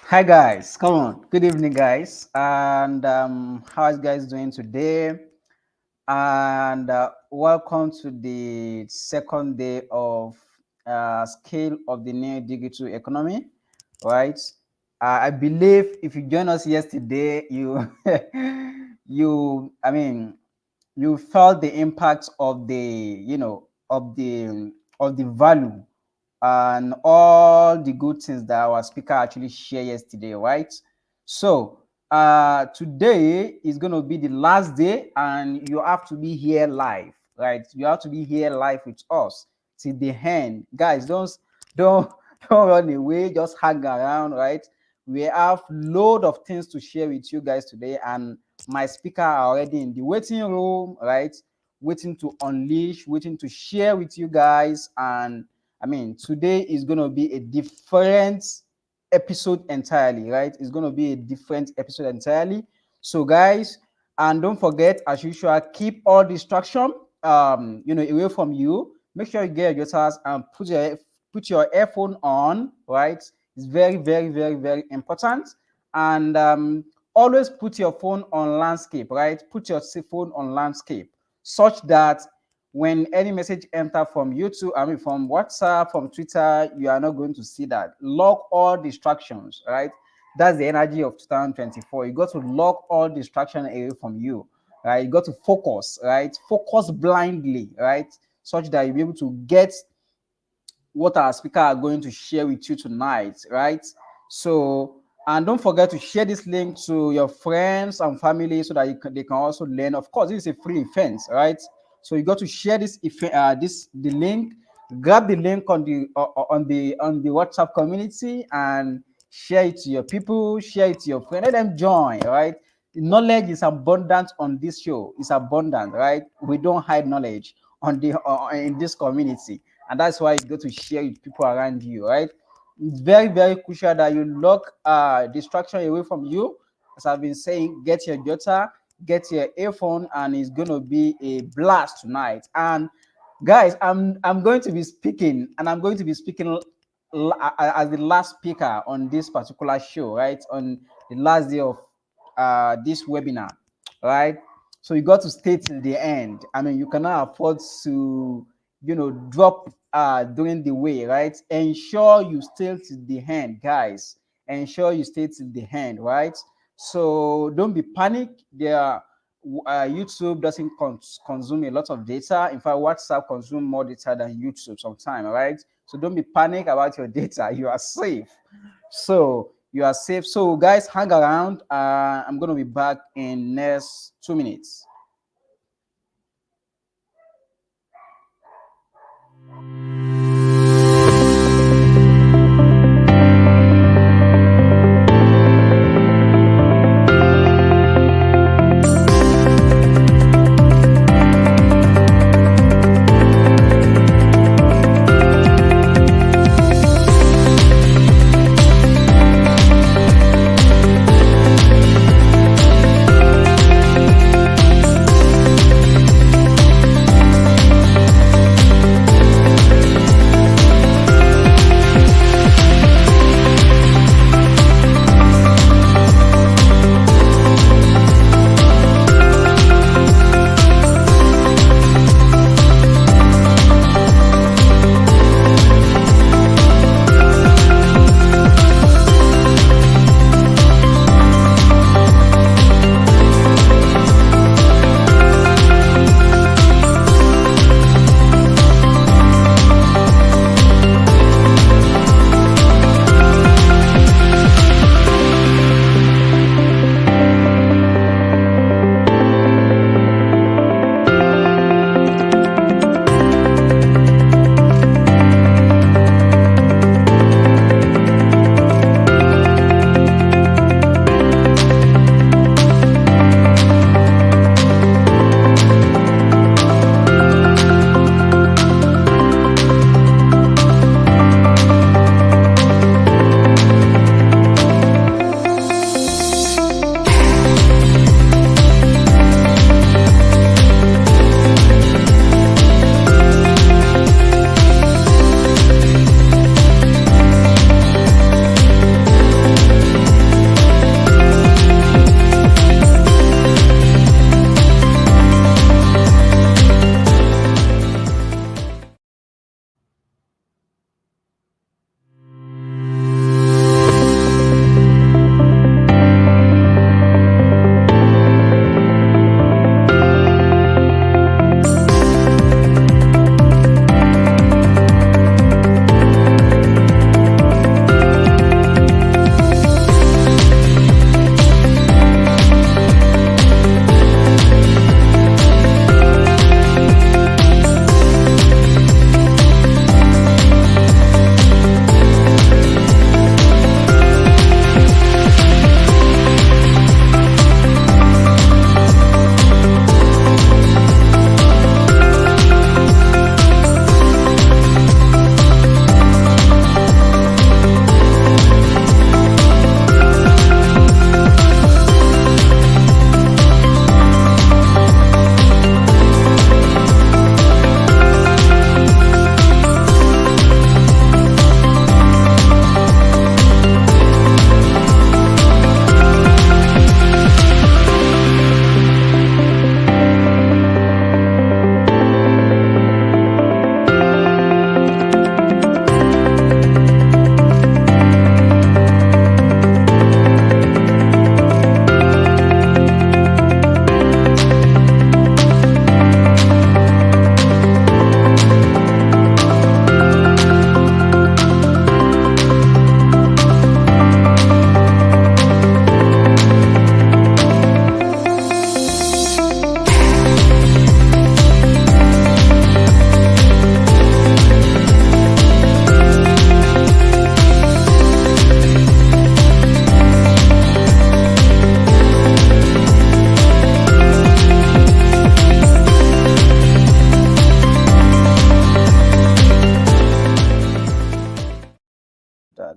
Hi guys, come on. Good evening, guys. And how are you guys doing today? And welcome to the second day of scale of the new digital economy. Right? I believe if you joined us yesterday, you, you felt the impact of the value and all the good things that our speaker actually shared yesterday, right? So today is going to be the last day, and you have to be here live, right? You have to be here live with us till the end, guys. Don't don't run away. Just hang around, right? We have load of things to share with you guys today, and my speaker are already in the waiting room, right? Waiting to unleash, waiting to share with you guys. And today is going to be a different episode entirely, right? It's going to be a different episode entirely. So, guys, and don't forget, as usual, keep all distraction, away from you. Make sure you get your guitars and put your earphone on, right? It's very, very, very, very important. And always put your phone on landscape, right? Put your phone on landscape such that when any message enter from YouTube, from WhatsApp, from Twitter, you are not going to see that. Lock all distractions, right? That's the energy of 2024. You got to lock all distraction away from you, right? You got to focus, right? Focus blindly, right? Such that you'll be able to get what our speaker are going to share with you tonight, right? So, and don't forget to share this link to your friends and family so that they can also learn. Of course, this is a free event, right? So you got to share the link. Grab the link on the WhatsApp community and share it to your people, share it to your friends. Let them join, right? Knowledge is abundant on this show. It's abundant, right? We don't hide knowledge on the in this community, and that's why you got to share with people around you, right? It's very, very crucial that you lock distraction away from you. As I've been saying, get your guitar, get your earphone, and it's gonna be a blast tonight. And guys, I'm going to be speaking, and I'm going to be speaking as the last speaker on this particular show, right? On the last day of this webinar, right? So you got to stay till the end. You cannot afford to, drop during the way, right? Ensure you stay till the end, guys. Ensure you stay till the end, right? So don't be panic. YouTube doesn't consume a lot of data. In fact, WhatsApp consume more data than YouTube sometimes, right? So don't be panic about your data. You are safe. So you are safe. So guys, hang around. I'm going to be back in next 2 minutes.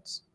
start.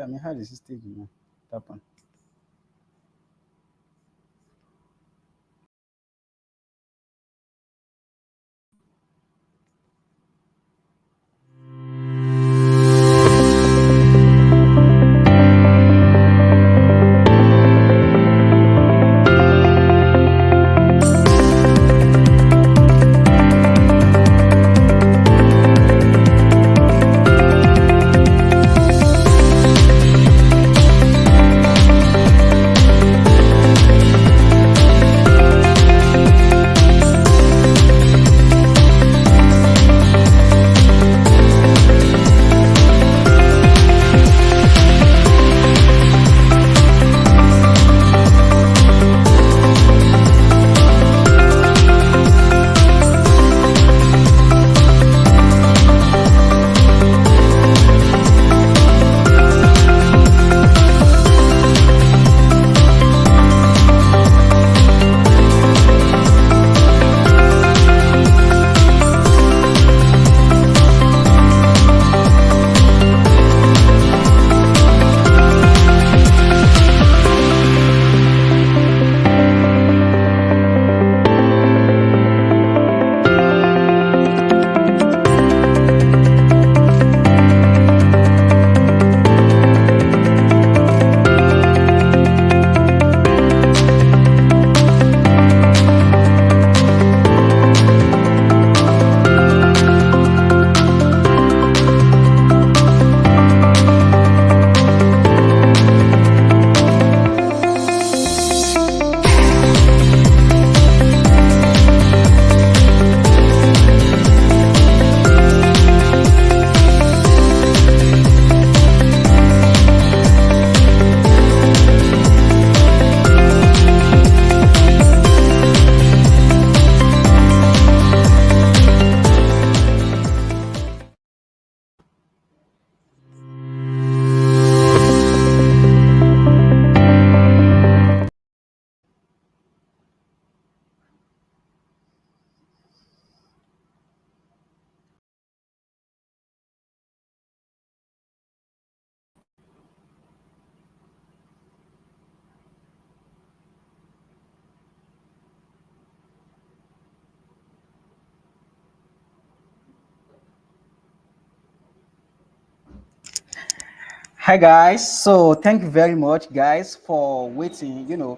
I mean, how is this stage, happen? Hi guys, so thank you very much guys for waiting.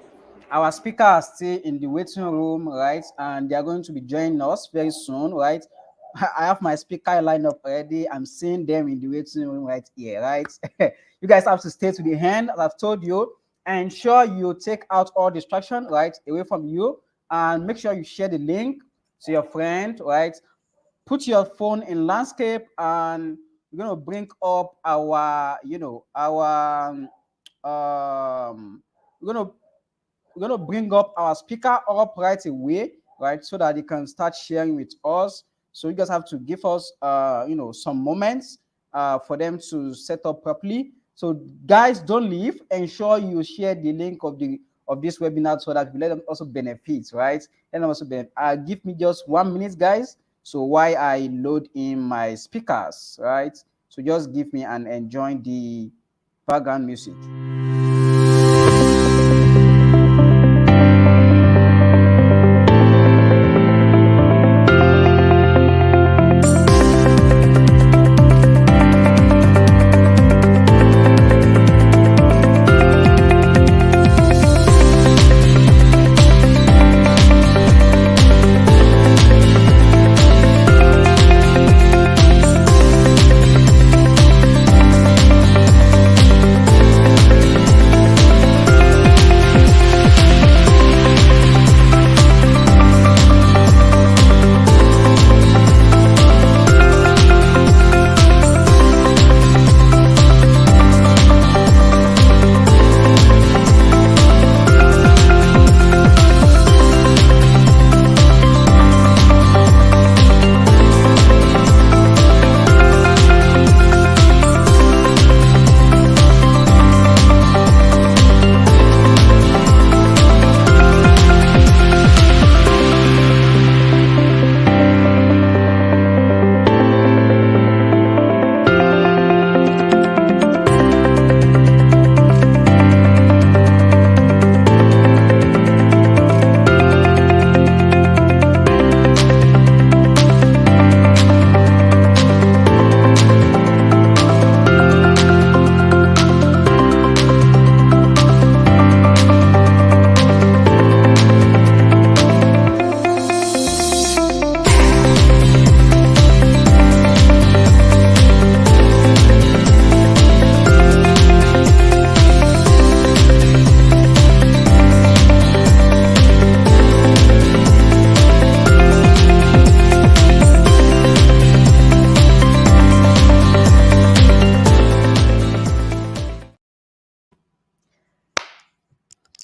Our speaker are still in the waiting room, right? And they are going to be joining us very soon, right? I have my speaker lined up already. I'm seeing them in the waiting room right here, right? You guys have to stay to the end, as I've told you. Ensure you take out all distraction, right, away from you, and make sure you share the link to your friend, right? Put your phone in landscape, and we're going to bring up our we're going to bring up our speaker up right away, right, so that they can start sharing with us. So you guys have to give us some moments for them to set up properly. So guys, don't leave. Ensure you share the link of this webinar so that we let them also benefit, right? Let them also benefit. Give me just 1 minute, guys, so while I load in my speakers, right? So just give me and enjoy the background music.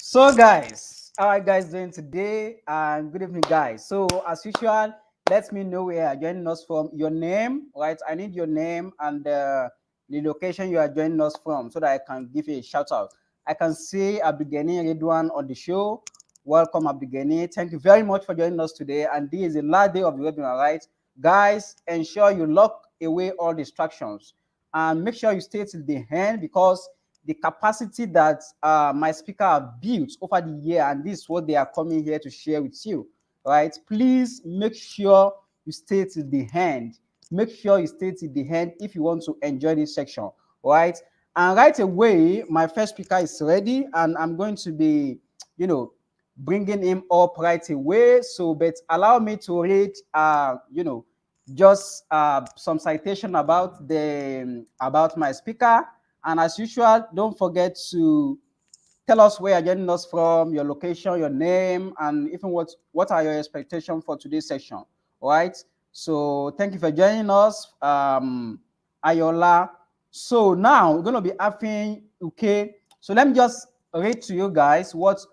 So guys, how are you guys doing today? And good evening, guys. So as usual, let me know where you are joining us from. Your name, right? I need your name and the location you are joining us from, so that I can give you a shout out. I can see Abdugani Redwan on the show. Welcome, Abdugani. Thank you very much for joining us today. And this is the last day of the webinar, right? Guys, ensure you lock away all distractions and make sure you stay till the end, because the capacity that my speaker have built over the year, and this is what they are coming here to share with you, right? Please make sure you stay to the end. Make sure you stay to the end if you want to enjoy this section, right? And right away, my first speaker is ready, and I'm going to be, bringing him up right away. So, but allow me to read, just some citation about my speaker. And as usual, don't forget to tell us where you're joining us from, your location, your name, and even what are your expectations for today's session. All right. So thank you for joining us, Ayola. So now we're going to be having 𝐂𝐊𝐈𝐋𝐋. So let me just read to you guys who is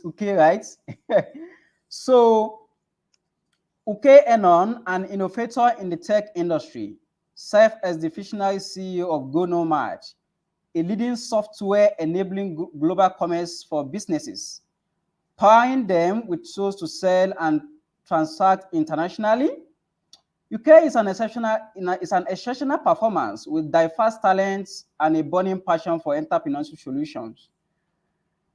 𝐂𝐊𝐈𝐋𝐋𝐒, right? So 𝐂𝐊𝐈𝐋𝐋𝐒 Enon, an innovator in the tech industry, served as the visionary CEO of 𝐂𝐂𝐍𝐻𝐿, a leading software enabling global commerce for businesses, powering them with tools to sell and transact internationally. 𝐂𝐊𝐈𝐋𝐋 is an exceptional performance with diverse talents and a burning passion for entrepreneurship solutions.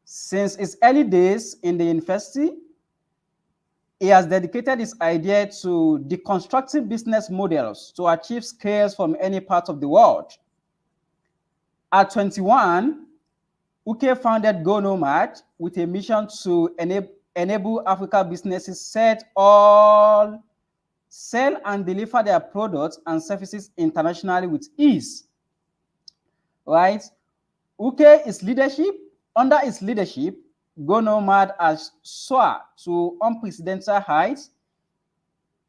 Since its early days in the university, he has dedicated his idea to deconstructing business models to achieve scales from any part of the world. At 21, 𝐂𝐻𝐍𝐼𝐋 founded Go Nomad with a mission to enable Africa businesses sell and deliver their products and services internationally with ease. Right? Under its leadership, Go Nomad has soared to unprecedented heights,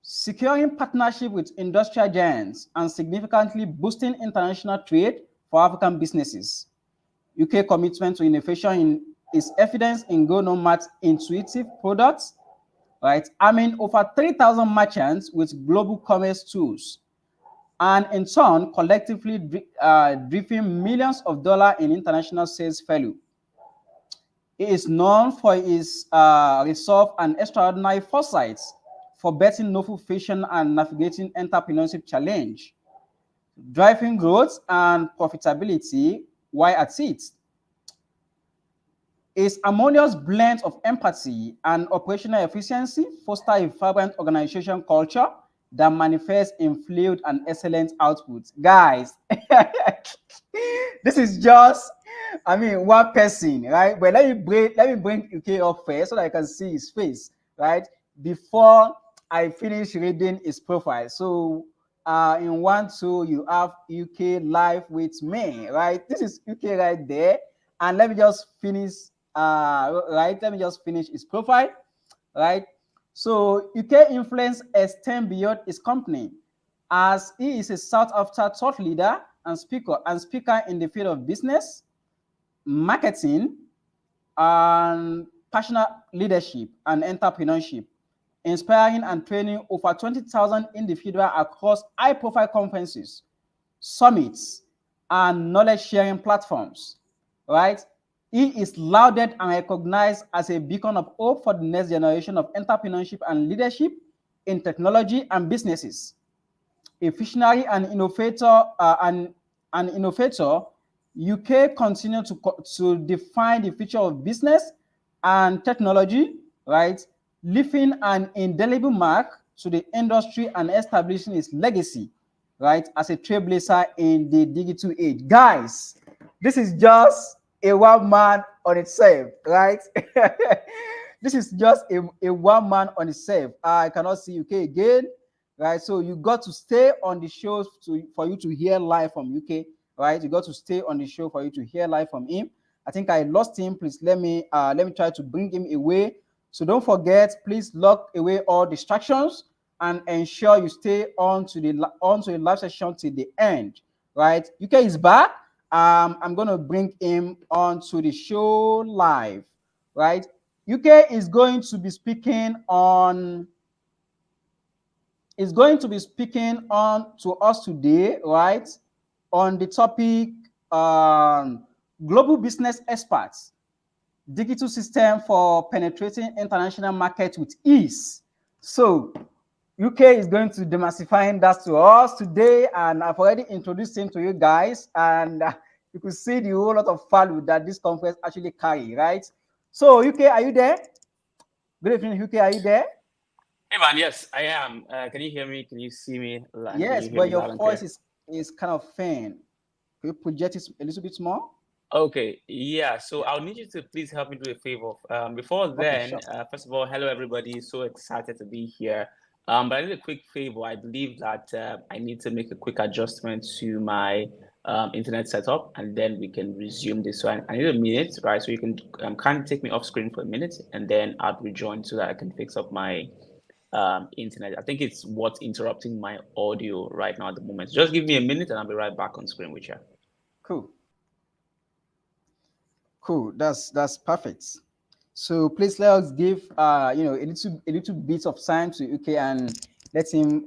securing partnership with industrial giants and significantly boosting international trade for African businesses. UK commitment to innovation is evidence in Go Nomad's intuitive products, right? Arming over 3,000 merchants with global commerce tools, and in turn, collectively driving millions of dollars in international sales value. It is known for its resolve and extraordinary foresight for betting novel vision and navigating entrepreneurship challenge, driving growth and profitability while at it. Its harmonious blend of empathy and operational efficiency foster a vibrant organization culture that manifests in fluid and excellent output. Guys, this is just, one person, right? But let me bring UK up first so that I can see his face, right? Before I finish reading his profile. So in 1, 2, you have UK live with me, right? This is UK right there. And let me just finish let me just finish his profile, right? So UK influence extends beyond his company, as he is a South Africa thought leader and speaker in the field of business, marketing, and passionate leadership and entrepreneurship, inspiring and training over 20,000 individuals across high-profile conferences, summits, and knowledge-sharing platforms, right? He is lauded and recognized as a beacon of hope for the next generation of entrepreneurship and leadership in technology and businesses. A visionary and innovator, UK continues to define the future of business and technology, right? Leaving an indelible mark to the industry and establishing its legacy, right, as a trailblazer in the digital age. Guys, this is just a one man on itself, right? This is just a one man on itself. I cannot see UK again, right? So you got to stay on the show for you to hear live from UK, right? You got to stay on the show for you to hear live from him. I think I lost him. Please let me try to bring him away. So don't forget, please lock away all distractions and ensure you stay on to the live session till the end, right? UK is back. I'm going to bring him on to the show live, right? UK is going to be speaking on to us today, right? On the topic global business experts, digital system for penetrating international markets with ease. So UK is going to demystify that to us today, and I've already introduced him to you guys, and you could see the whole lot of value that this conference actually carry, right? So UK, are you there? Good evening, UK, are you there? Hey man, yes, I am. Can you hear me? Can you see me? Yes, but your voice is kind of faint. Can you project it a little bit more? Okay, yeah. So I'll need you to please help me do a favor. Before then, okay, sure. First of all, hello everybody. So excited to be here. But I need a quick favor. I believe that I need to make a quick adjustment to my internet setup, and then we can resume this. So I need a minute, right? So you can kind of take me off screen for a minute, and then I'll rejoin so that I can fix up my internet. I think it's what's interrupting my audio right now at the moment. Just give me a minute, and I'll be right back on screen with you. Cool. That's perfect. So please let us give a little bit of time to UK and let him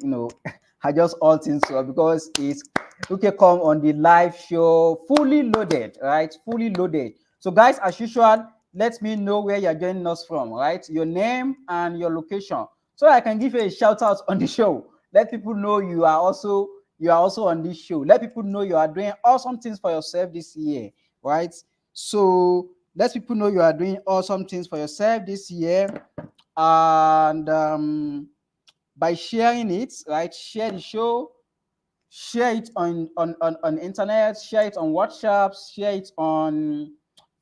adjust all things to us, because it's UK come on the live show fully loaded, right? Fully loaded. So guys, as usual, let me know where you're joining us from, right? Your name and your location, so I can give you a shout out on the show. Let people know you are also on this show. Let people know you are doing awesome things for yourself this year, right? So let people know you are doing awesome things for yourself this year, and by sharing it, right? Share the show, share it on internet, share it on WhatsApp, share it on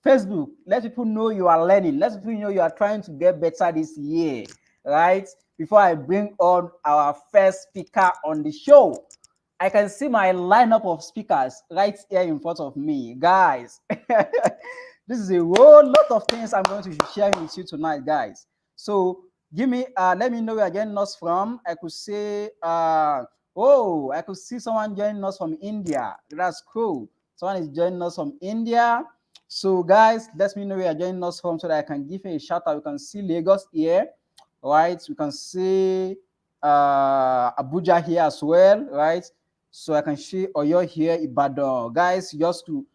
Facebook. Let people know you are learning. Let people know you are trying to get better this year, right? Before I bring on our first speaker on the show, I can see my lineup of speakers right here in front of me, guys. This is a whole lot of things I'm going to be sharing with you tonight, guys. So let me know where you're joining us from. I could say, oh, I could see someone joining us from India. That's cool. Someone is joining us from India. So, guys, let me know where you're joining us from so that I can give you a shout out. You can see Lagos here, right? We can see Abuja here as well, right? So I can see Oyo here, Ibadan. Guys, just to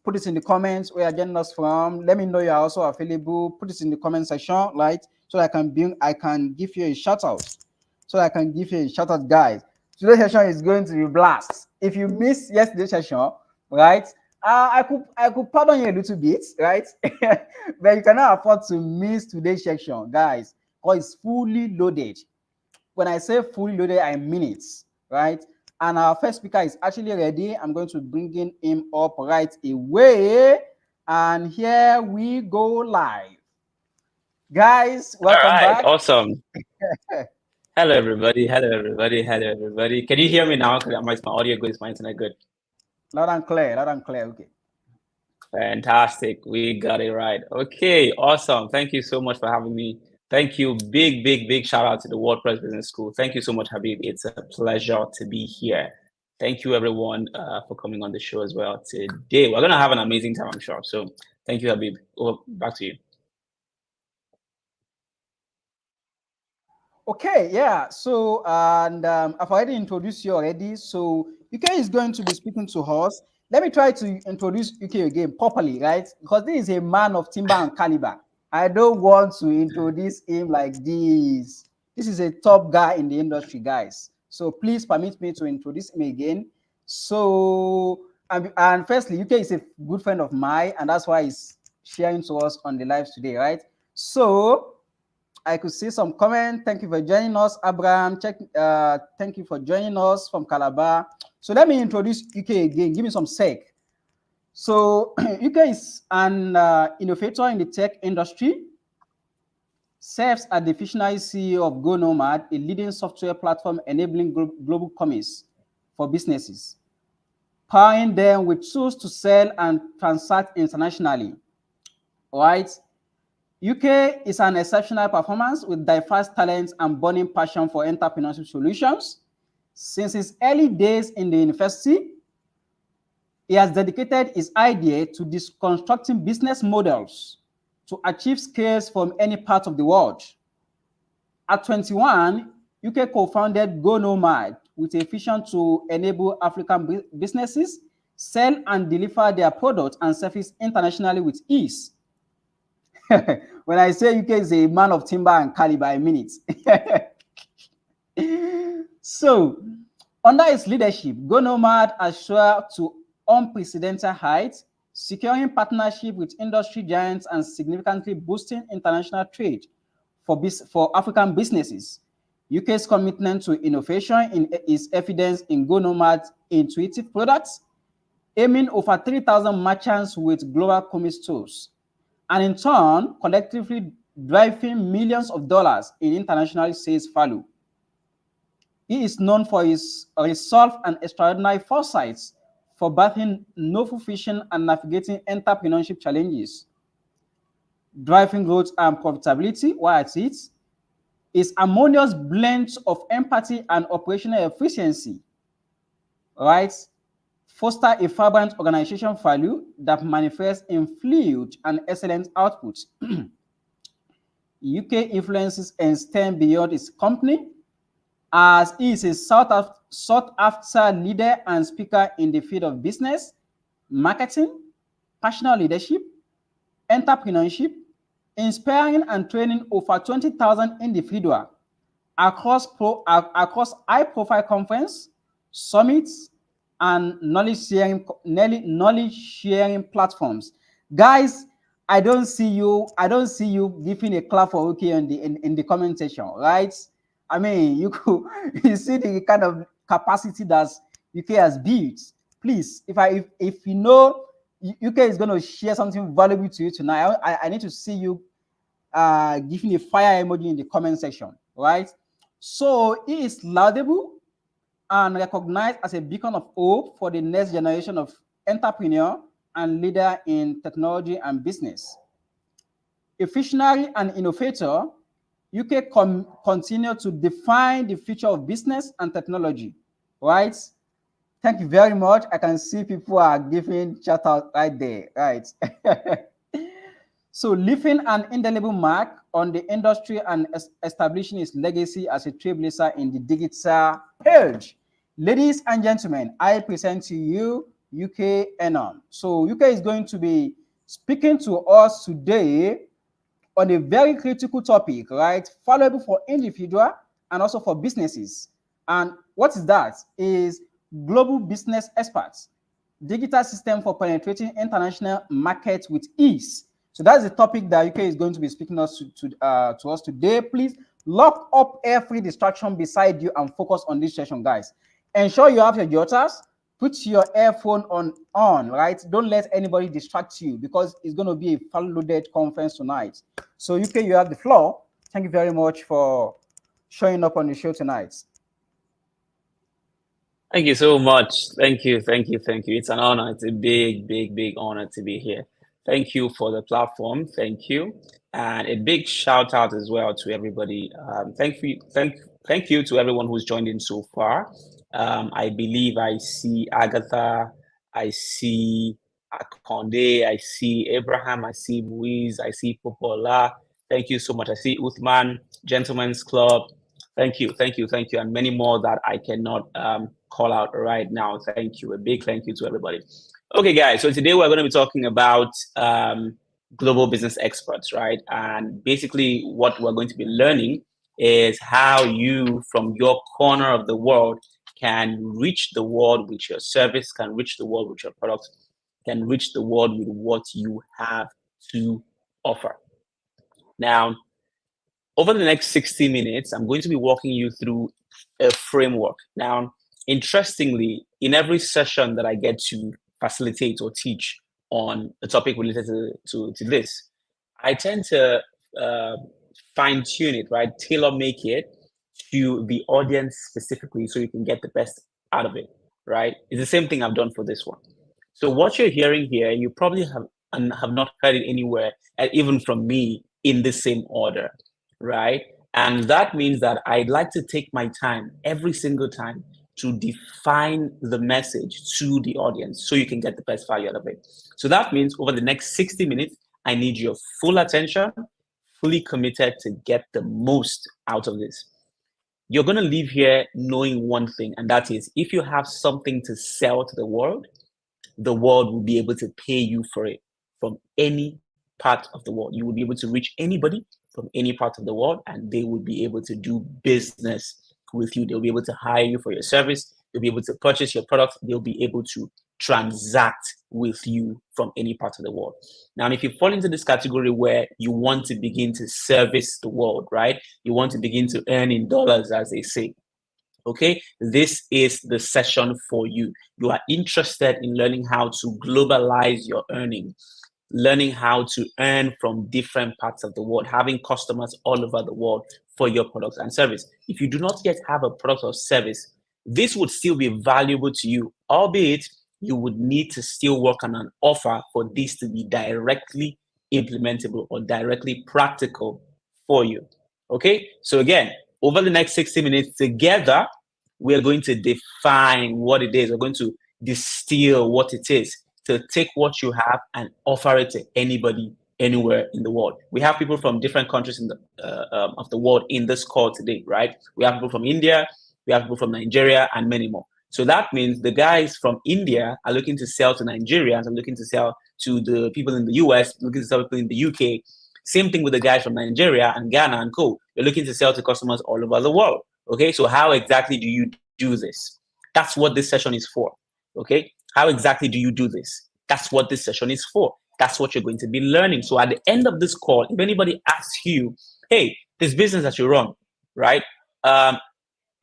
put it in the comments where you're joining us from. Let me know you're also available. Put it in the comment section, right? So I can give you a shout out. So I can give you a shout out, guys. Today's session is going to be blast. If you missed yesterday's session, right? I could pardon you a little bit, right? But you cannot afford to miss today's session, guys, because it's fully loaded. When I say fully loaded, I mean it, right? And our first speaker is actually ready. I'm going to bring him up right away. And here we go live. Guys, welcome back. Awesome. Hello, everybody. Hello, everybody. Hello, everybody. Can you hear me now? Because my audio good. Is my internet good? Loud and clear. Loud and clear. Okay. Fantastic. We got it right. Okay. Awesome. Thank you so much for having me. Thank you. Big shout out to the WordPress Business School. Thank you so much, Habib. It's a pleasure to be here. Thank you, everyone, for coming on the show as well today. We're going to have an amazing time, I'm sure. So thank you, Habib. Back to you. Okay, yeah. So, and I've already introduced you already. So, UK is going to be speaking to us. Let me try to introduce UK again properly, right? Because this is a man of timber and caliber. I don't want to introduce him like this. This is a top guy in the industry, guys. So, please permit me to introduce him again. So, and firstly, UK is a good friend of mine, and that's why he's sharing to us on the live today, right? So, I could see some comment. Thank you for joining us, Abraham. Thank you for joining us from Calabar. So let me introduce UK again. Give me some sec. So UK is an innovator in the tech industry. Serves as the visionary CEO of Go Nomad, a leading software platform enabling global commerce for businesses, powering them with tools to sell and transact internationally. All right. UK is an exceptional performance with diverse talents and burning passion for entrepreneurship solutions. Since his early days in the university, he has dedicated his idea to deconstructing business models to achieve scales from any part of the world. At 21, UK co-founded Go Nomad with a vision to enable African businesses sell and deliver their products and services internationally with ease. When I say UK is a man of timber and caliber, I mean it. So, under his leadership, Go Nomad has soared to unprecedented heights, securing partnership with industry giants and significantly boosting international trade for African businesses. UK's commitment to innovation is evident in Go Nomad's intuitive products, aiming over 3,000 merchants with global commerce tools, and in turn, collectively driving millions of dollars in international sales value. He is known for his resolve and extraordinary foresight for battling novel vision and navigating entrepreneurship challenges, driving growth and profitability while at it. His harmonious blend of empathy and operational efficiency, right, foster a vibrant organization value that manifests in fluid and excellent output. UK influences extend beyond its company, as he is a sought-after leader and speaker in the field of business, marketing, personal leadership, entrepreneurship, inspiring and training over 20,000 individuals across high-profile conferences, summits, and knowledge sharing platforms. Guys, I don't see you giving a clap for OK in the comment section, right? I mean, you see the kind of capacity that UK has built. Please, if you know UK is going to share something valuable to you tonight, I need to see you giving a fire emoji in the comment section, right? So he is laudable and recognized as a beacon of hope for the next generation of entrepreneur and leader in technology and business. A visionary and innovator, UK continue to define the future of business and technology, right? Thank you very much. I can see people are giving shout out right there, right? So leaving an indelible mark on the industry and establishing its legacy as a trailblazer in the digital age. Ladies and gentlemen, I present to you UK Enon. So UK is going to be speaking to us today on a very critical topic, right? Valuable for individual and also for businesses. And what is that? Is global business experts, digital system for penetrating international markets with ease. So that's the topic that UK is going to be speaking to us today. Please lock up every distraction beside you and focus on this session, guys. Ensure you have your jotters. Put your earphone on, right? Don't let anybody distract you because it's going to be a full-loaded conference tonight. So UK, you have the floor. Thank you very much for showing up on the show tonight. Thank you so much. Thank you. It's an honor. It's a big honor to be here. Thank you for the platform. Thank you. And a big shout out as well to everybody. Thank you to everyone who's joined in so far. I believe I see Agatha, I see Akonde, I see Abraham, I see Muiz, I see Popola. Thank you so much. I see Uthman, Gentlemen's Club. Thank you, and many more that I cannot call out right now. Thank you. A big thank you to everybody. Okay, guys, so today we're going to be talking about global business experts, right? And basically what we're going to be learning is how you, from your corner of the world, can reach the world with your service, can reach the world with your product, can reach the world with what you have to offer. Now, over the next 60 minutes, I'm going to be walking you through a framework. Now, interestingly, in every session that I get to facilitate or teach on a topic related to this, I tend to fine-tune it, right? Tailor-make it to the audience specifically so you can get the best out of it, right? It's the same thing I've done for this one. So what you're hearing here, you probably have not heard it anywhere, even from me, in the same order, right? And that means that I'd like to take my time every single time to define the message to the audience so you can get the best value out of it. So that means over the next 60 minutes, I need your full attention, fully committed to get the most out of this. You're going to leave here knowing one thing, and that is if you have something to sell to the world will be able to pay you for it from any part of the world. You will be able to reach anybody from any part of the world, and they will be able to do business with you. They'll be able to hire you for your service. They'll be able to purchase your product. They'll be able to transact with you from any part of the world. Now, if you fall into this category where you want to begin to service the world, right? You want to begin to earn in dollars, as they say. Okay, this is the session for you. You are interested in learning how to globalize your earning, learning how to earn from different parts of the world, having customers all over the world for your products and service. If you do not yet have a product or service, this would still be valuable to you, albeit you would need to still work on an offer for this to be directly implementable or directly practical for you. Okay, so again, over the next 60 minutes together, we are going to define what it is. We're going to distill what it is to take what you have and offer it to anybody, anywhere in the world. We have people from different countries in of the world in this call today, right? We have people from India, we have people from Nigeria, and many more. So that means the guys from India are looking to sell to Nigerians, and looking to sell to the people in the US, looking to sell to people in the UK. Same thing with the guys from Nigeria and Ghana and co. You're looking to sell to customers all over the world. Okay, so how exactly do you do this? That's what this session is for. Okay, how exactly do you do this? That's what this session is for. That's what you're going to be learning. So at the end of this call, if anybody asks you, hey, this business that you run, right? I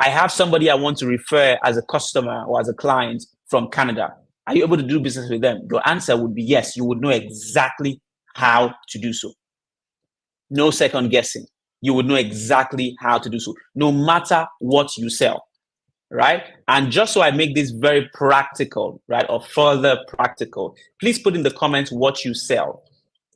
I have somebody I want to refer as a customer or as a client from Canada. Are you able to do business with them? Your answer would be yes. You would know exactly how to do so. No second guessing. You would know exactly how to do so, no matter what you sell, right? And just so I make this very practical, right, or further practical, please put in the comments what you sell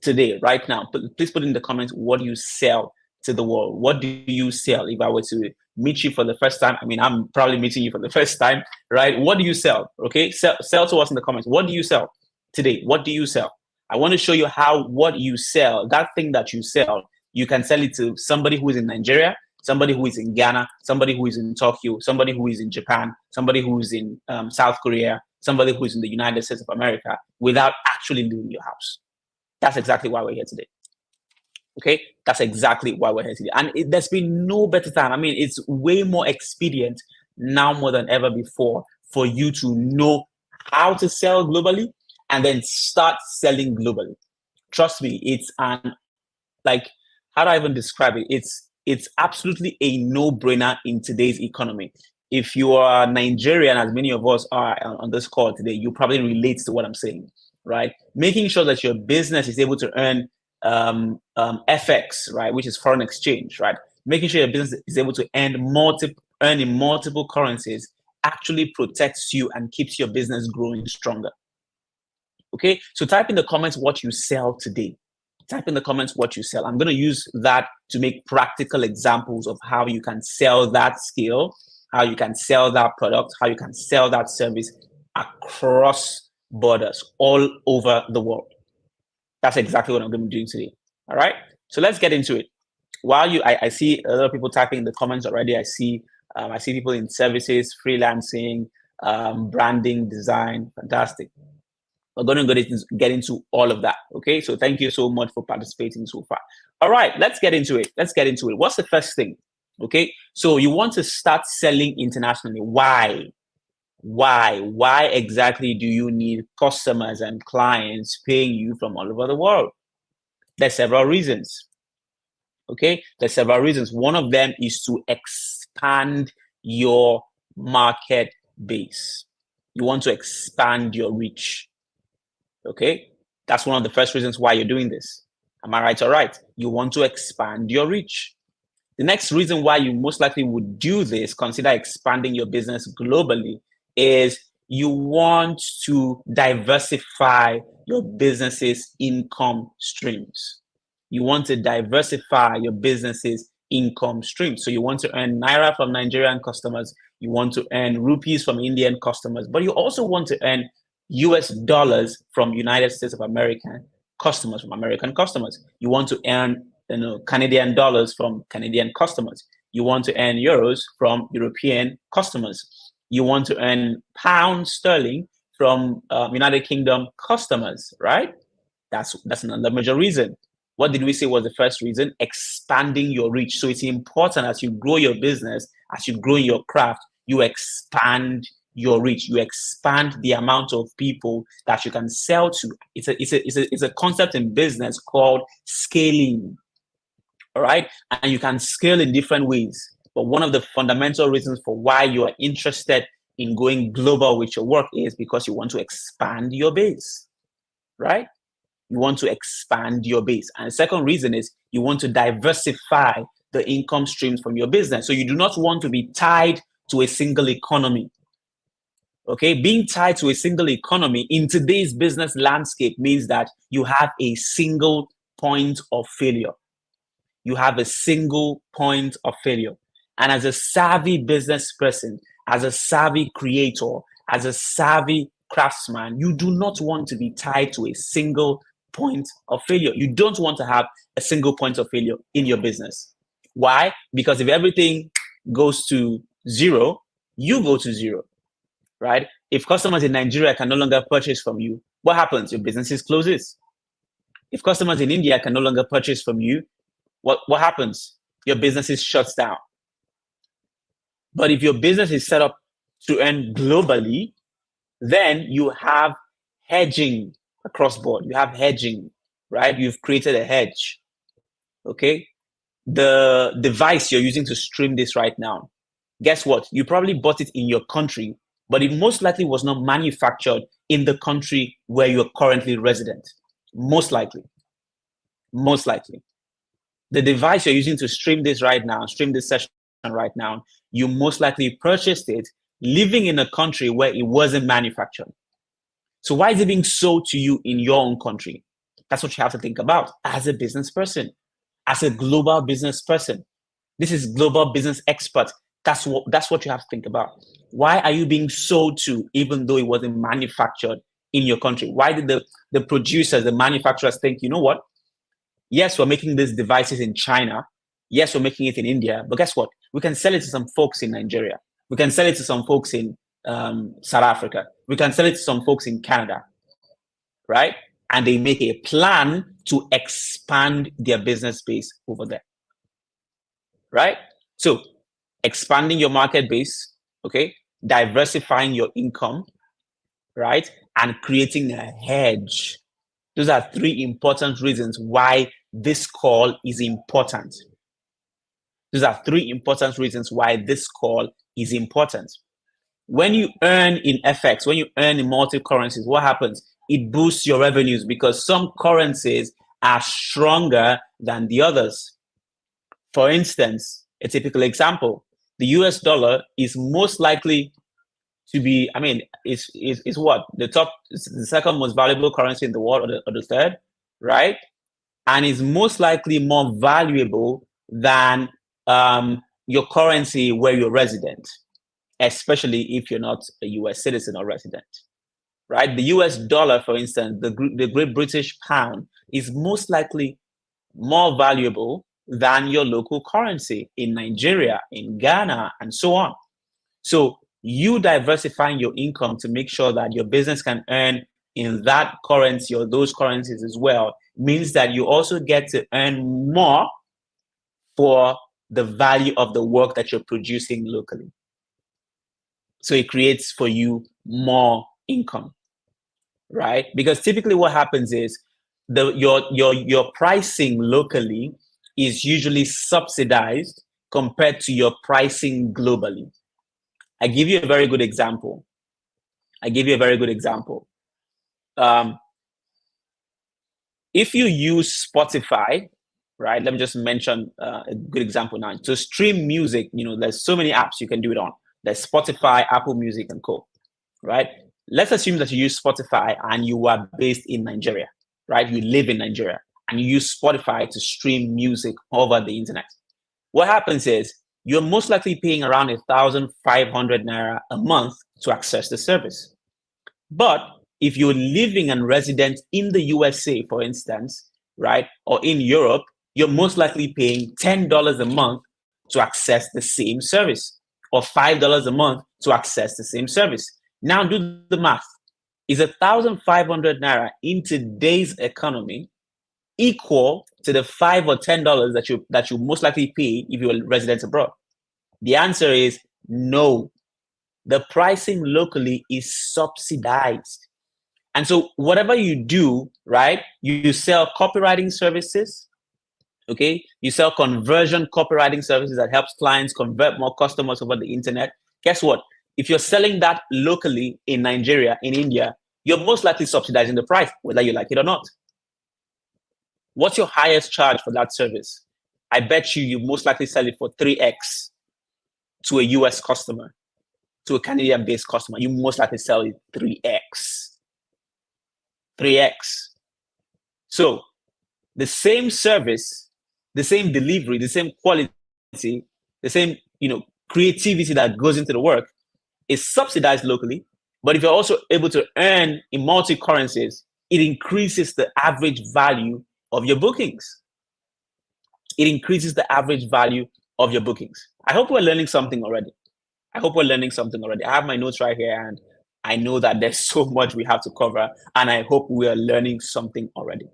today, right now. Please put in the comments what you sell to the world. What do you sell? If I were to meet you for the first time, I mean, I'm probably meeting you for the first time, right? What do you sell? Okay, sell to us in the comments. What do you sell today? What do you sell? I want to show you how what you sell, that thing that you sell, you can sell it to somebody who is in Nigeria, somebody who is in Ghana, somebody who is in Tokyo, somebody who is in Japan, somebody who is in South Korea, somebody who is in the United States of America without actually leaving your house. That's exactly why we're here today. Okay, that's exactly why we're here today. And there's been no better time. I mean, it's way more expedient now more than ever before for you to know how to sell globally and then start selling globally. Trust me, it's like, how do I even describe it? It's absolutely a no-brainer in today's economy. If you are Nigerian, as many of us are on this call today, you probably relate to what I'm saying, right? Making sure that your business is able to earn FX, right, which is foreign exchange, right? Making sure your business is able to earn in multiple currencies actually protects you and keeps your business growing stronger. Okay, so type in the comments what you sell today. Type in the comments what you sell. I'm going to use that to make practical examples of how you can sell that skill, how you can sell that product, how you can sell that service across borders all over the world. That's exactly what I'm going to be doing today. All right, so let's get into it. While I see a lot of people typing in the comments already. I see people in services, freelancing, branding, design. Fantastic. We're going to get into all of that. Okay, so thank you so much for participating so far. All right, let's get into it. What's the first thing? Okay, so you want to start selling internationally. Why exactly do you need customers and clients paying you from all over the world? There's several reasons. Okay, there's several reasons. One of them is to expand your market base. You want to expand your reach. Okay, that's one of the first reasons why you're doing this. Am I right? All right. You want to expand your reach. The next reason why you most likely would do this, consider expanding your business globally, is you want to diversify your business's income streams. You want to diversify your business's income streams. So you want to earn Naira from Nigerian customers. You want to earn rupees from Indian customers, but you also want to earn US dollars from United States of America customers, from American customers. You want to earn Canadian dollars from Canadian customers. You want to earn euros from European customers. You want to earn pound sterling from United Kingdom customers, right? That's another major reason. What did we say was the first reason? Expanding your reach. So it's important as you grow your business, as you grow your craft, you expand your reach. You expand the amount of people that you can sell to. It's a concept in business called scaling. All right, and you can scale in different ways. But one of the fundamental reasons for why you are interested in going global with your work is because you want to expand your base, right? You want to expand your base. And the second reason is you want to diversify the income streams from your business. So you do not want to be tied to a single economy. Okay, being tied to a single economy in today's business landscape means that you have a single point of failure. You have a single point of failure. And as a savvy business person, as a savvy creator, as a savvy craftsman, you do not want to be tied to a single point of failure. You don't want to have a single point of failure in your business. Why? Because if everything goes to zero, you go to zero, right? If customers in Nigeria can no longer purchase from you, what happens? Your business closes. If customers in India can no longer purchase from you, what happens? Your business shuts down. But if your business is set up to earn globally, then you have hedging across board. You have hedging, right? You've created a hedge. Okay. The device you're using to stream this right now, guess what? You probably bought it in your country, but it most likely was not manufactured in the country where you're currently resident. Most likely. Most likely. The device you're using to stream this right now, stream this session right now, you most likely purchased it living in a country where it wasn't manufactured. So why is it being sold to you in your own country? That's what you have to think about as a business person, as a global business person. This is global business expert. That's what you have to think about. Why are you being sold to even though it wasn't manufactured in your country? Why did the producers, the manufacturers think, you know what? Yes, we're making these devices in China. Yes, we're making it in India. But guess what? We can sell it to some folks in Nigeria. We can sell it to some folks in South Africa. We can sell it to some folks in Canada, right? And they make a plan to expand their business base over there, right? So expanding your market base, okay? Diversifying your income, right? And creating a hedge. Those are three important reasons why this call is important. Those are three important reasons why this call is important. When you earn in FX, when you earn in multi-currencies, what happens? It boosts your revenues because some currencies are stronger than the others. For instance, a typical example, the US dollar is most likely to be, I mean, it's what? The second most valuable currency in the world, or the third, right? And is most likely more valuable than your currency where you're resident, especially if you're not a US citizen or resident, right? The US dollar, for instance, the Great British pound is most likely more valuable than your local currency in Nigeria, in Ghana, and so on. So you diversifying your income to make sure that your business can earn in that currency or those currencies as well means that you also get to earn more for the value of the work that you're producing locally. So it creates for you more income, right? Because typically what happens is your pricing locally is usually subsidized compared to your pricing globally. I give you a very good example. If you use Spotify, right? Let me just mention a good example now. To stream music, there's so many apps you can do it on. There's Spotify, Apple Music, and co. Right? Let's assume that you use Spotify and you are based in Nigeria, right? You live in Nigeria and you use Spotify to stream music over the internet. What happens is you're most likely paying around 1,500 naira a month to access the service. But if you're living and resident in the USA, for instance, right, or in Europe, you're most likely paying $10 a month to access the same service, or $5 a month to access the same service. Now do the math. Is 1,500 naira in today's economy equal to the $5 or $10 that you most likely pay if you're a resident abroad? The answer is no. The pricing locally is subsidized. And so whatever you do, right, you sell copywriting services, okay? You sell conversion copywriting services that helps clients convert more customers over the internet. Guess what? If you're selling that locally in Nigeria, in India, you're most likely subsidizing the price, whether you like it or not. What's your highest charge for that service? I bet you most likely sell it for 3x to a US customer, to a Canadian-based customer. You most likely sell it 3x. 3x. So the same service, the same delivery, the same quality, the same creativity that goes into the work is subsidized locally. But if you're also able to earn in multi-currencies, it increases the average value of your bookings. It increases the average value of your bookings. I hope we're learning something already. I have my notes right here, and I know that there's so much we have to cover, and I hope we are learning something already.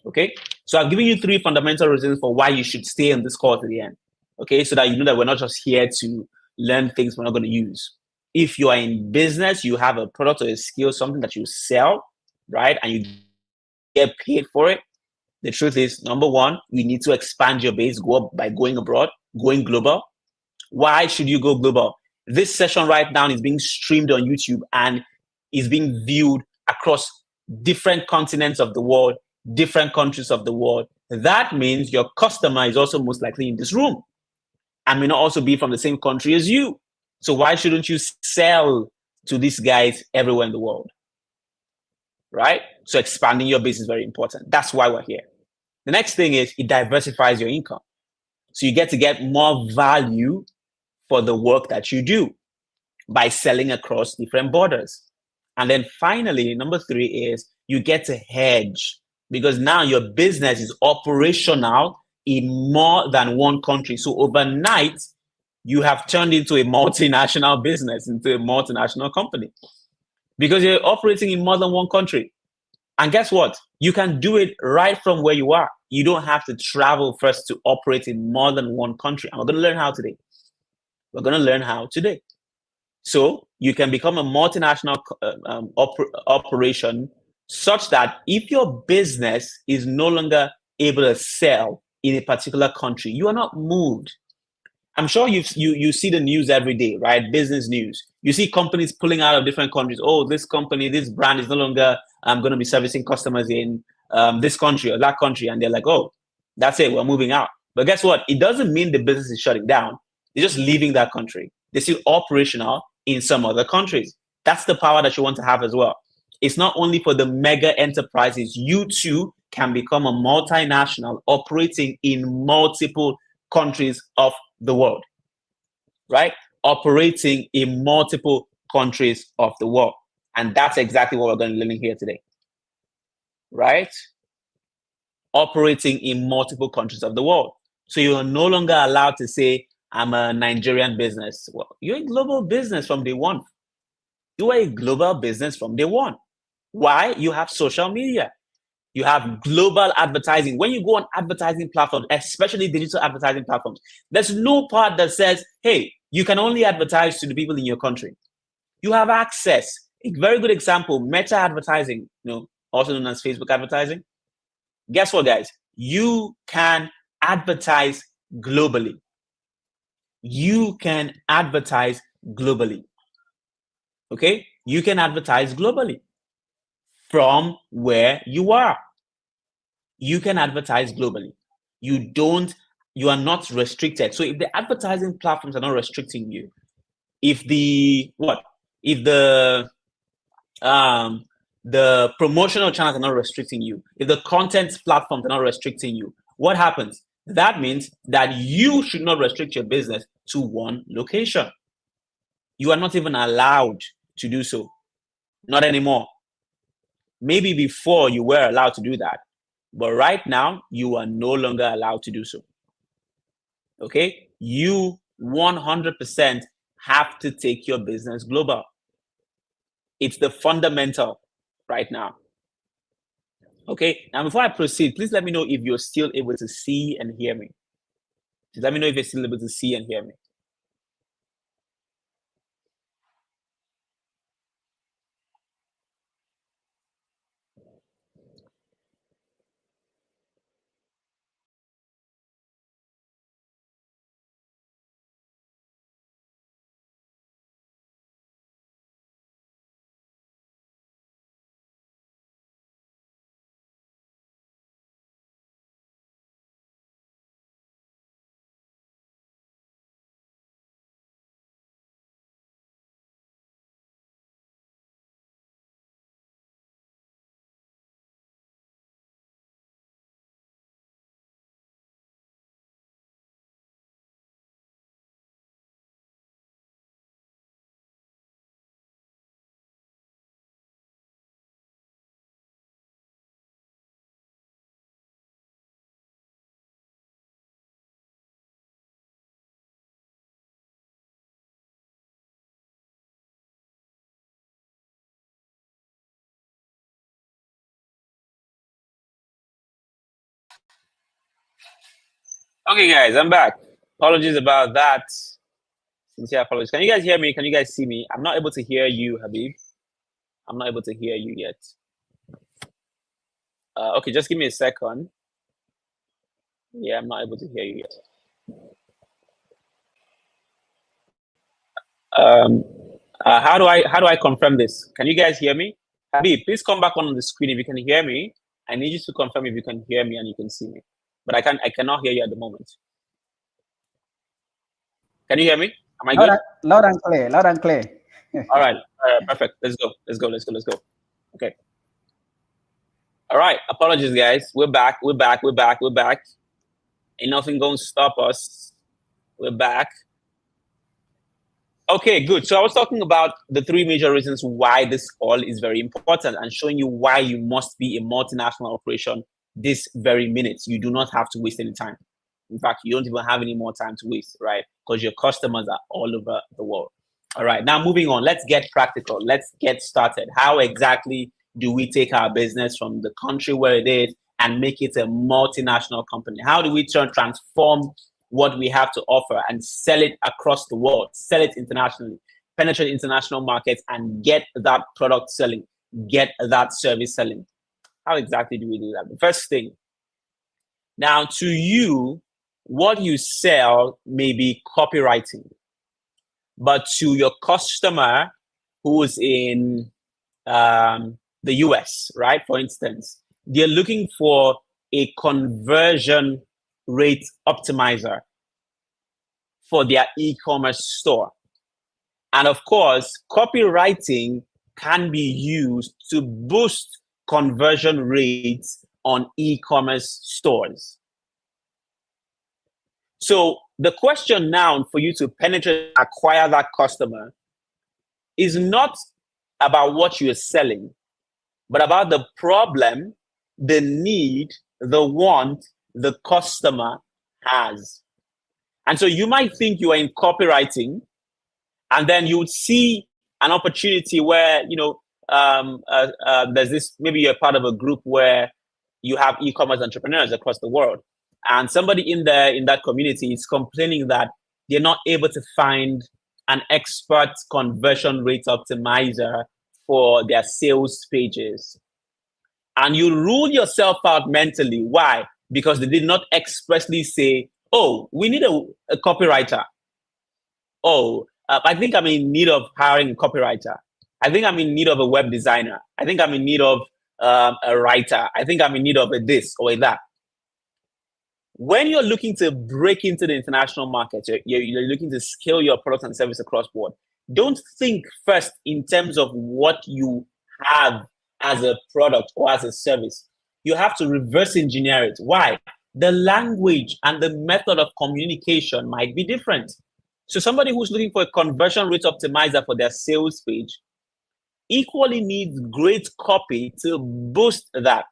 Okay, so I've given you 3 fundamental reasons for why you should stay on this call to the end. Okay, so that you know that we're not just here to learn things we're not going to use. If you are in business, you have a product or a skill, something that you sell, right, and you get paid for it. The truth is, number one, you need to expand your base, go up by going abroad, going global. Why should you go global? This session right now is being streamed on YouTube and is being viewed across different continents of the world, different countries of the world. That means your customer is also most likely in this room and may not also be from the same country as you. So why shouldn't you sell to these guys everywhere in the world? Right? So expanding your business is very important. That's why we're here. The next thing is it diversifies your income. So you get more value for the work that you do by selling across different borders. And then finally, number 3 is you get to hedge because now your business is operational in more than one country. So overnight, you have turned into a multinational business, into a multinational company because you're operating in more than one country. And guess what? You can do it right from where you are. You don't have to travel first to operate in more than one country. And we're going to learn how today. We're going to learn how today. So you can become a multinational operation such that if your business is no longer able to sell in a particular country, you are not moved. I'm sure you see the news every day, right? Business news. You see companies pulling out of different countries. Oh, this company, this brand is no longer going to be servicing customers in this country or that country. And they're like, oh, that's it. We're moving out. But guess what? It doesn't mean the business is shutting down. They're just leaving that country. They're still operational in some other countries. That's the power that you want to have as well. It's not only for the mega enterprises. You too can become a multinational operating in multiple countries of the world, right? Operating in multiple countries of the world. And that's exactly what we're going to learn here today, right? Operating in multiple countries of the world. So you are no longer allowed to say, I'm a Nigerian business. Well, you're a global business from day one. You are a global business from day one. Why? You have social media. You have global advertising. When you go on advertising platforms, especially digital advertising platforms, there's no part that says, hey, you can only advertise to the people in your country. You have access. A very good example, Meta advertising, also known as Facebook advertising. Guess what, guys? You can advertise globally. You can advertise globally. Okay? You can advertise globally from where you are. You can advertise globally. You are not restricted. So if the advertising platforms are not restricting you, if the promotional channels are not restricting you, if the content platforms are not restricting you, what happens? That means that you should not restrict your business to one location. You are not even allowed to do so. Not anymore. Maybe before you were allowed to do that, but right now you are no longer allowed to do so. Okay? You 100% have to take your business global. It's the fundamental right now. Okay, now before I proceed, please let me know if you're still able to see and hear me. Just let me know if you're still able to see and hear me. Okay, guys, I'm back. Apologies about that. Sincere apologies. Can you guys hear me? Can you guys see me? I'm not able to hear you, Habib. I'm not able to hear you yet. Okay, just give me a second. Yeah, I'm not able to hear you yet. How do I confirm this? Can you guys hear me? Habib, please come back on the screen if you can hear me. I need you to confirm if you can hear me and you can see me. But I cannot hear you at the moment. Can you hear me? Am I good? Loud and clear. Loud and clear. All right. Perfect. Let's go. Okay. All right. Apologies, guys. We're back. Ain't nothing going to stop us. We're back. Okay, good. So I was talking about the 3 major reasons why this call is very important and showing you why you must be a multinational operation this very minute. You do not have to waste any time. In fact, you don't even have any more time to waste, right? Because your customers are all over the world. All right, now moving on. Let's get practical. Let's get started. How exactly do we take our business from the country where it is and make it a multinational company? How do we transform what we have to offer and sell it across the world, sell it internationally, penetrate international markets and get that product selling, get that service selling? How exactly do we do that? The first thing, now to you, what you sell may be copywriting, but to your customer who's in the US, right? For instance, they're looking for a conversion rate optimizer for their e-commerce store. And of course, copywriting can be used to boost conversion rates on e-commerce stores. So the question now for you to penetrate, acquire that customer is not about what you're selling, but about the problem, the need, the want the customer has. And so you might think you are in copywriting, and then you would see an opportunity where, there's this, maybe you're part of a group where you have e-commerce entrepreneurs across the world. And somebody in that community is complaining that they're not able to find an expert conversion rate optimizer for their sales pages. And you rule yourself out mentally. Why? Because they did not expressly say, oh, we need a copywriter. Oh, I think I'm in need of hiring a copywriter. I think I'm in need of a web designer. I think I'm in need of a writer. I think I'm in need of a this or a that. When you're looking to break into the international market, you're looking to scale your product and service across board, don't think first in terms of what you have as a product or as a service. You have to reverse engineer it. Why? The language and the method of communication might be different. So somebody who's looking for a conversion rate optimizer for their sales page equally needs great copy to boost that.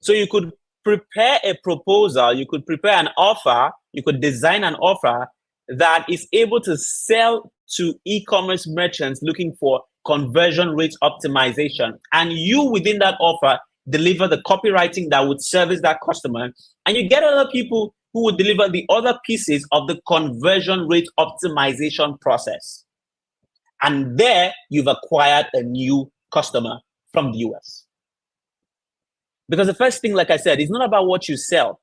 So you could prepare a proposal, you could prepare an offer, you could design an offer that is able to sell to e-commerce merchants looking for conversion rate optimization. And you, within that offer, deliver the copywriting that would service that customer. And you get other people who would deliver the other pieces of the conversion rate optimization process. And there you've acquired a new customer from the US. Because the first thing, like I said, is not about what you sell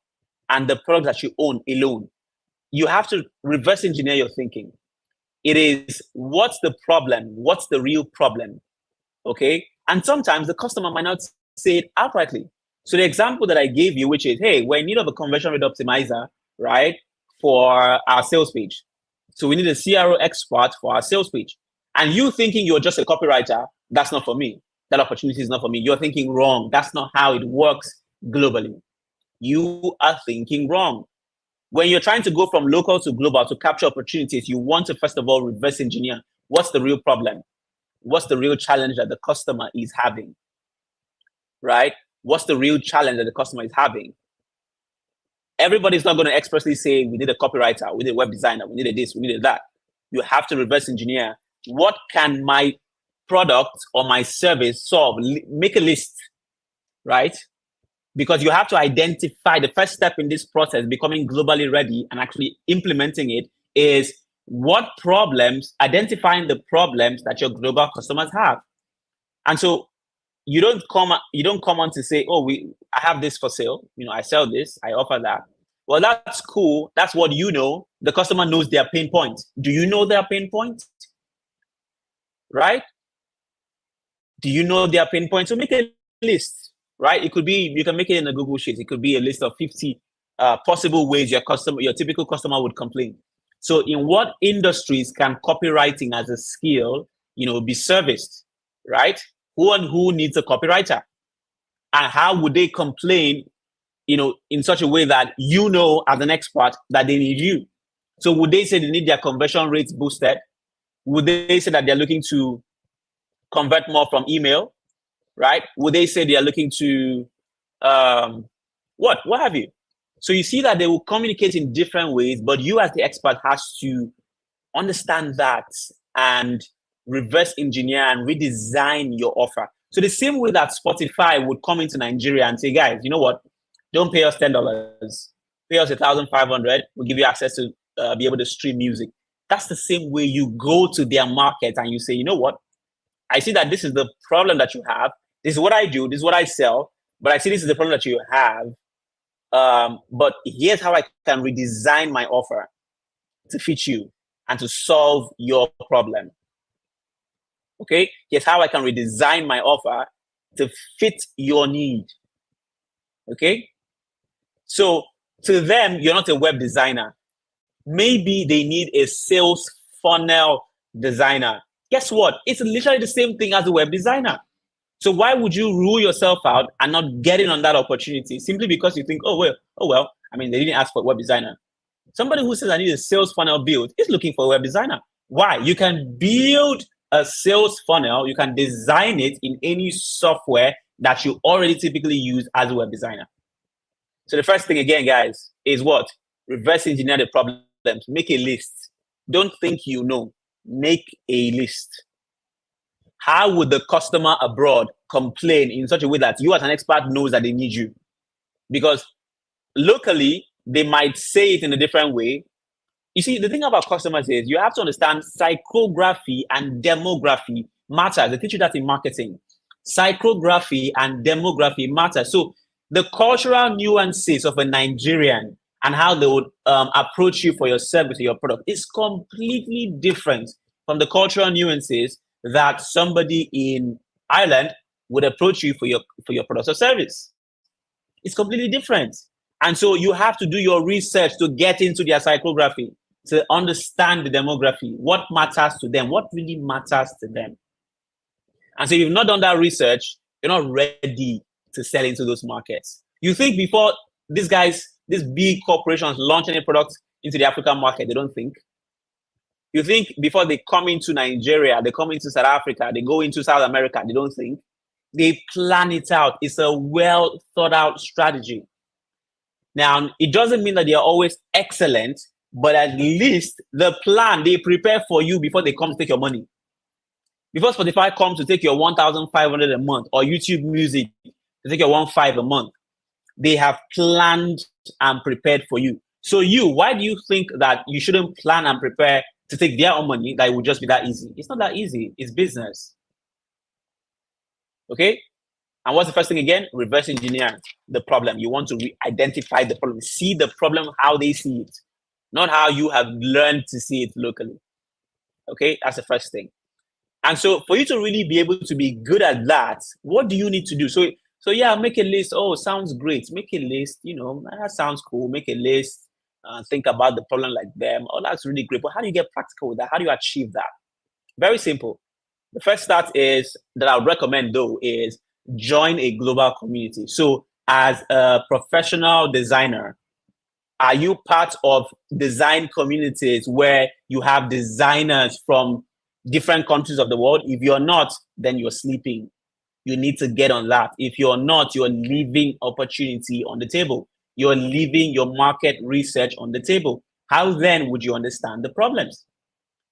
and the product that you own alone. You have to reverse engineer your thinking. It is, what's the problem? What's the real problem? Okay. And sometimes the customer might not say it outrightly. So the example that I gave you, which is, hey, we're in need of a conversion rate optimizer, right, for our sales page. So we need a CRO expert for our sales page. And you thinking you're just a copywriter, that's not for me. That opportunity is not for me. You're thinking wrong. That's not how it works globally. You are thinking wrong. When you're trying to go from local to global to capture opportunities, you want to, first of all, reverse engineer. What's the real problem? What's the real challenge that the customer is having? Right? What's the real challenge that the customer is having? Everybody's not going to expressly say, we need a copywriter, we need a web designer, we need a this, we need a that. You have to reverse engineer. What can my product or my service solve? Make a list, right? Because you have to identify the first step in this process, becoming globally ready and actually implementing it, is what problems, identifying the problems that your global customers have. And so you don't come on to say, oh, I have this for sale. I sell this, I offer that. Well, that's cool. That's what you know. The customer knows their pain point. Do you know their pain point? right? Do you know their pain points? So make a list, right? It could be, you can make it in a Google Sheet. It could be a list of 50 possible ways your typical customer would complain. So in what industries can copywriting as a skill, be serviced, right? Who and who needs a copywriter? And how would they complain, in such a way that as an expert that they need you? So would they say they need their conversion rates boosted? Would they say that they're looking to convert more from email, right? Would they say they are looking to what have you? So you see that they will communicate in different ways, but you as the expert has to understand that and reverse engineer and redesign your offer. So the same way that Spotify would come into Nigeria and say, guys, you know what? Don't pay us $10. Pay us $1,500. We'll give you access to be able to stream music. That's the same way you go to their market and you say, you know what? I see that this is the problem that you have. This is what I do. This is what I sell. But I see this is the problem that you have. But here's how I can redesign my offer to fit you and to solve your problem. Okay? Here's how I can redesign my offer to fit your need. Okay? So to them, you're not a web designer. Maybe they need a sales funnel designer. Guess what? It's literally the same thing as a web designer. So why would you rule yourself out and not get in on that opportunity simply because you think, oh well, I mean, they didn't ask for a web designer. Somebody who says I need a sales funnel build is looking for a web designer. Why? You can build a sales funnel. You can design it in any software that you already typically use as a web designer. So the first thing again, guys, is what? Reverse engineer the problems. Make a list. Don't think you know. Make a list. How would the customer abroad complain in such a way that you as an expert knows that they need you? Because locally, they might say it in a different way. You see, the thing about customers is you have to understand psychography and demography matter. They teach you that in marketing. Psychography and demography matter. So the cultural nuances of a Nigerian and how they would approach you for your service or your product is completely different from the cultural nuances that somebody in Ireland would approach you for your product or service. It's completely different. And so you have to do your research to get into their psychography, to understand the demography, what matters to them, what really matters to them. And so if you've not done that research, you're not ready to sell into those markets. You think before these big corporations launch any product into the African market, they don't think. You think before they come into Nigeria, they come into South Africa, they go into South America, they don't think. They plan it out. It's a well thought out strategy. Now, it doesn't mean that they are always excellent, but at least the plan they prepare for you before they come to take your money. Before Spotify comes to take your 1,500 a month or YouTube Music to take your 1,500 a month, they have planned and prepared for you. So why do you think that you shouldn't plan and prepare to take their own money, that it would just be that easy? It's not that easy. It's business. Okay? And what's the first thing again? Reverse engineer the problem. You want to identify the problem. See the problem how they see it, not how you have learned to see it locally. Okay? That's the first thing. And so for you to really be able to be good at that, what do you need to do? So yeah, make a list. Oh, sounds great. Make a list. That sounds cool. Make a list. Think about the problem like them. Oh, that's really great. But how do you get practical with that? How do you achieve that? Very simple. The first start is that I would recommend though is join a global community. So as a professional designer, are you part of design communities where you have designers from different countries of the world? If you're not, then you're sleeping. You need to get on that. If you're not, you're leaving opportunity on the table. You're leaving your market research on the table. How then would you understand the problems?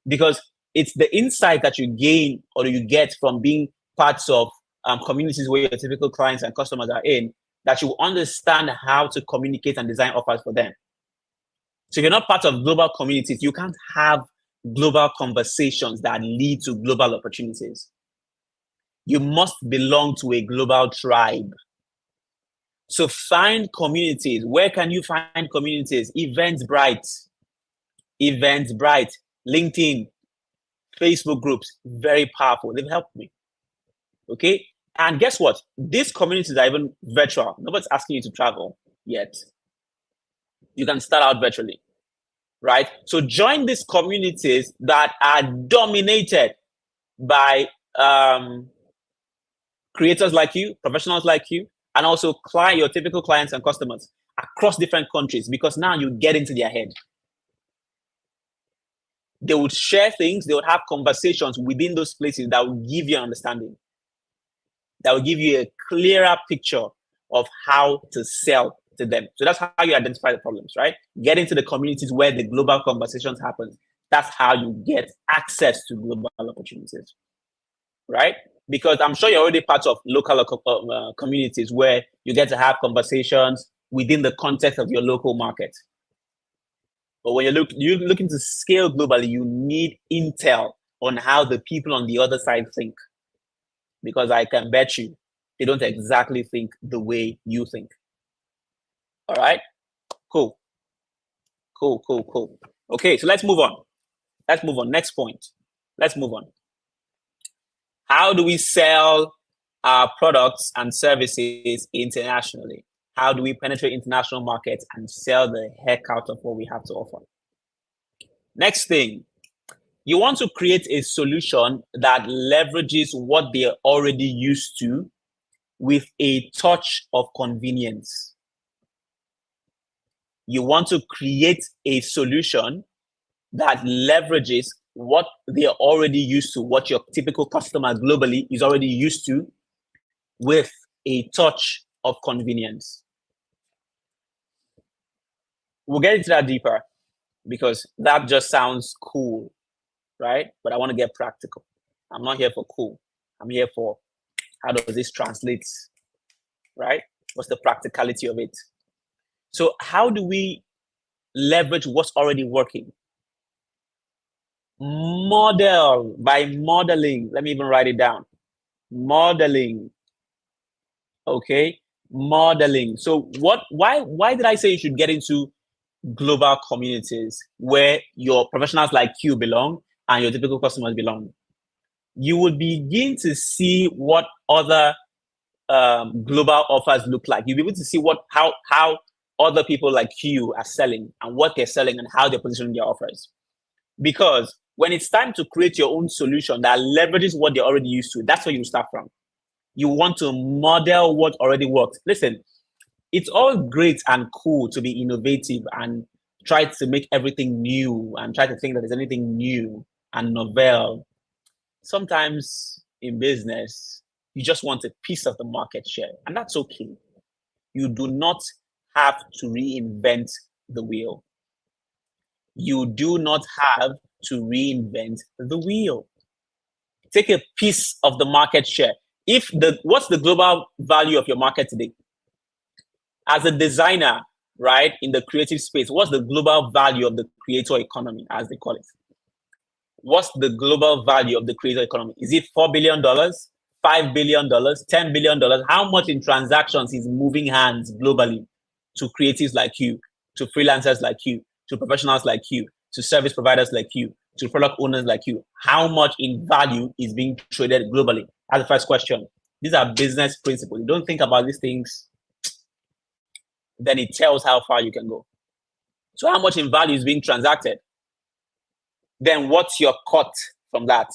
Because it's the insight that you gain or you get from being parts of communities where your typical clients and customers are in, that you understand how to communicate and design offers for them. So if you're not part of global communities, you can't have global conversations that lead to global opportunities. You must belong to a global tribe. So find communities. Where can you find communities? Eventbrite, LinkedIn, Facebook groups, very powerful. They've helped me. Okay. And guess what? These communities are even virtual. Nobody's asking you to travel yet. You can start out virtually, right? So join these communities that are dominated by creators like you, professionals like you, and also your typical clients and customers across different countries, because now you get into their head. They would share things, they would have conversations within those places that will give you understanding, that will give you a clearer picture of how to sell to them. So that's how you identify the problems, right? Get into the communities where the global conversations happen. That's how you get access to global opportunities, right? Because I'm sure you're already part of local communities where you get to have conversations within the context of your local market. But when you're looking to scale globally, you need intel on how the people on the other side think. Because I can bet you, they don't exactly think the way you think. All right? Cool. Okay, so let's move on. Next point. Let's move on. How do we sell our products and services internationally? How do we penetrate international markets and sell the heck out of what we have to offer? Next thing, you want to create a solution that leverages what they're already used to with a touch of convenience. You want to create a solution that leverages what they're already used to, what your typical customer globally is already used to, with a touch of convenience. We'll get into that deeper because that just sounds cool, right? But I want to get practical. I'm not here for cool. I'm here for how does this translate, right? What's the practicality of it? So how do we leverage what's already working? Model by modeling. Let me even write it down. Modeling. Okay, modeling. So why did I say you should get into global communities where your professionals like you belong and your typical customers belong? You would begin to see what other global offers look like. You'll be able to see how other people like you are selling and what they're selling and how they're positioning their offers. Because when it's time to create your own solution that leverages what they're already used to, that's where you start from. You want to model what already works. Listen, it's all great and cool to be innovative and try to make everything new and try to think that there's anything new and novel. Sometimes in business, you just want a piece of the market share, and that's okay. You do not have to reinvent the wheel. You do not have to reinvent the wheel. Take a piece of the market share. What's the global value of your market today? As a designer, right, in the creative space, what's the global value of the creator economy, as they call it? What's the global value of the creator economy? Is it $4 billion, $5 billion, $10 billion? How much in transactions is moving hands globally to creatives like you, to freelancers like you, to professionals like you, to service providers like you, to product owners like you? How much in value is being traded globally? That's the first question. These are business principles. You don't think about these things, then it tells how far you can go. So how much in value is being transacted? Then what's your cut from that?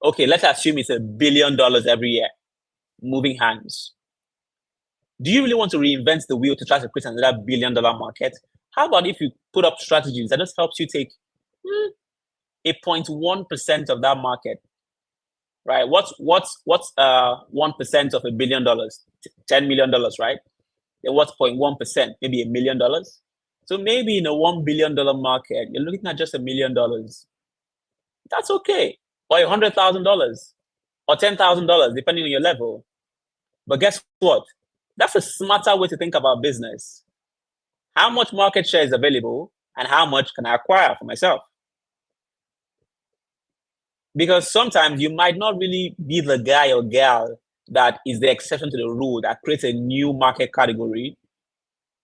Okay, let's assume it's $1 billion every year, moving hands. Do you really want to reinvent the wheel to try to create another $1 billion market? How about if you put up strategies that just helps you take a 0.1% of that market, right? What's 1% of $1 billion? $10 million, right? Then what's 0.1%? Maybe $1 million. So maybe in a $1 billion market, you're looking at just $1 million. That's okay. Or $100,000 or $10,000, depending on your level. But guess what? That's a smarter way to think about business. How much market share is available and how much can I acquire for myself? Because sometimes you might not really be the guy or girl that is the exception to the rule that creates a new market category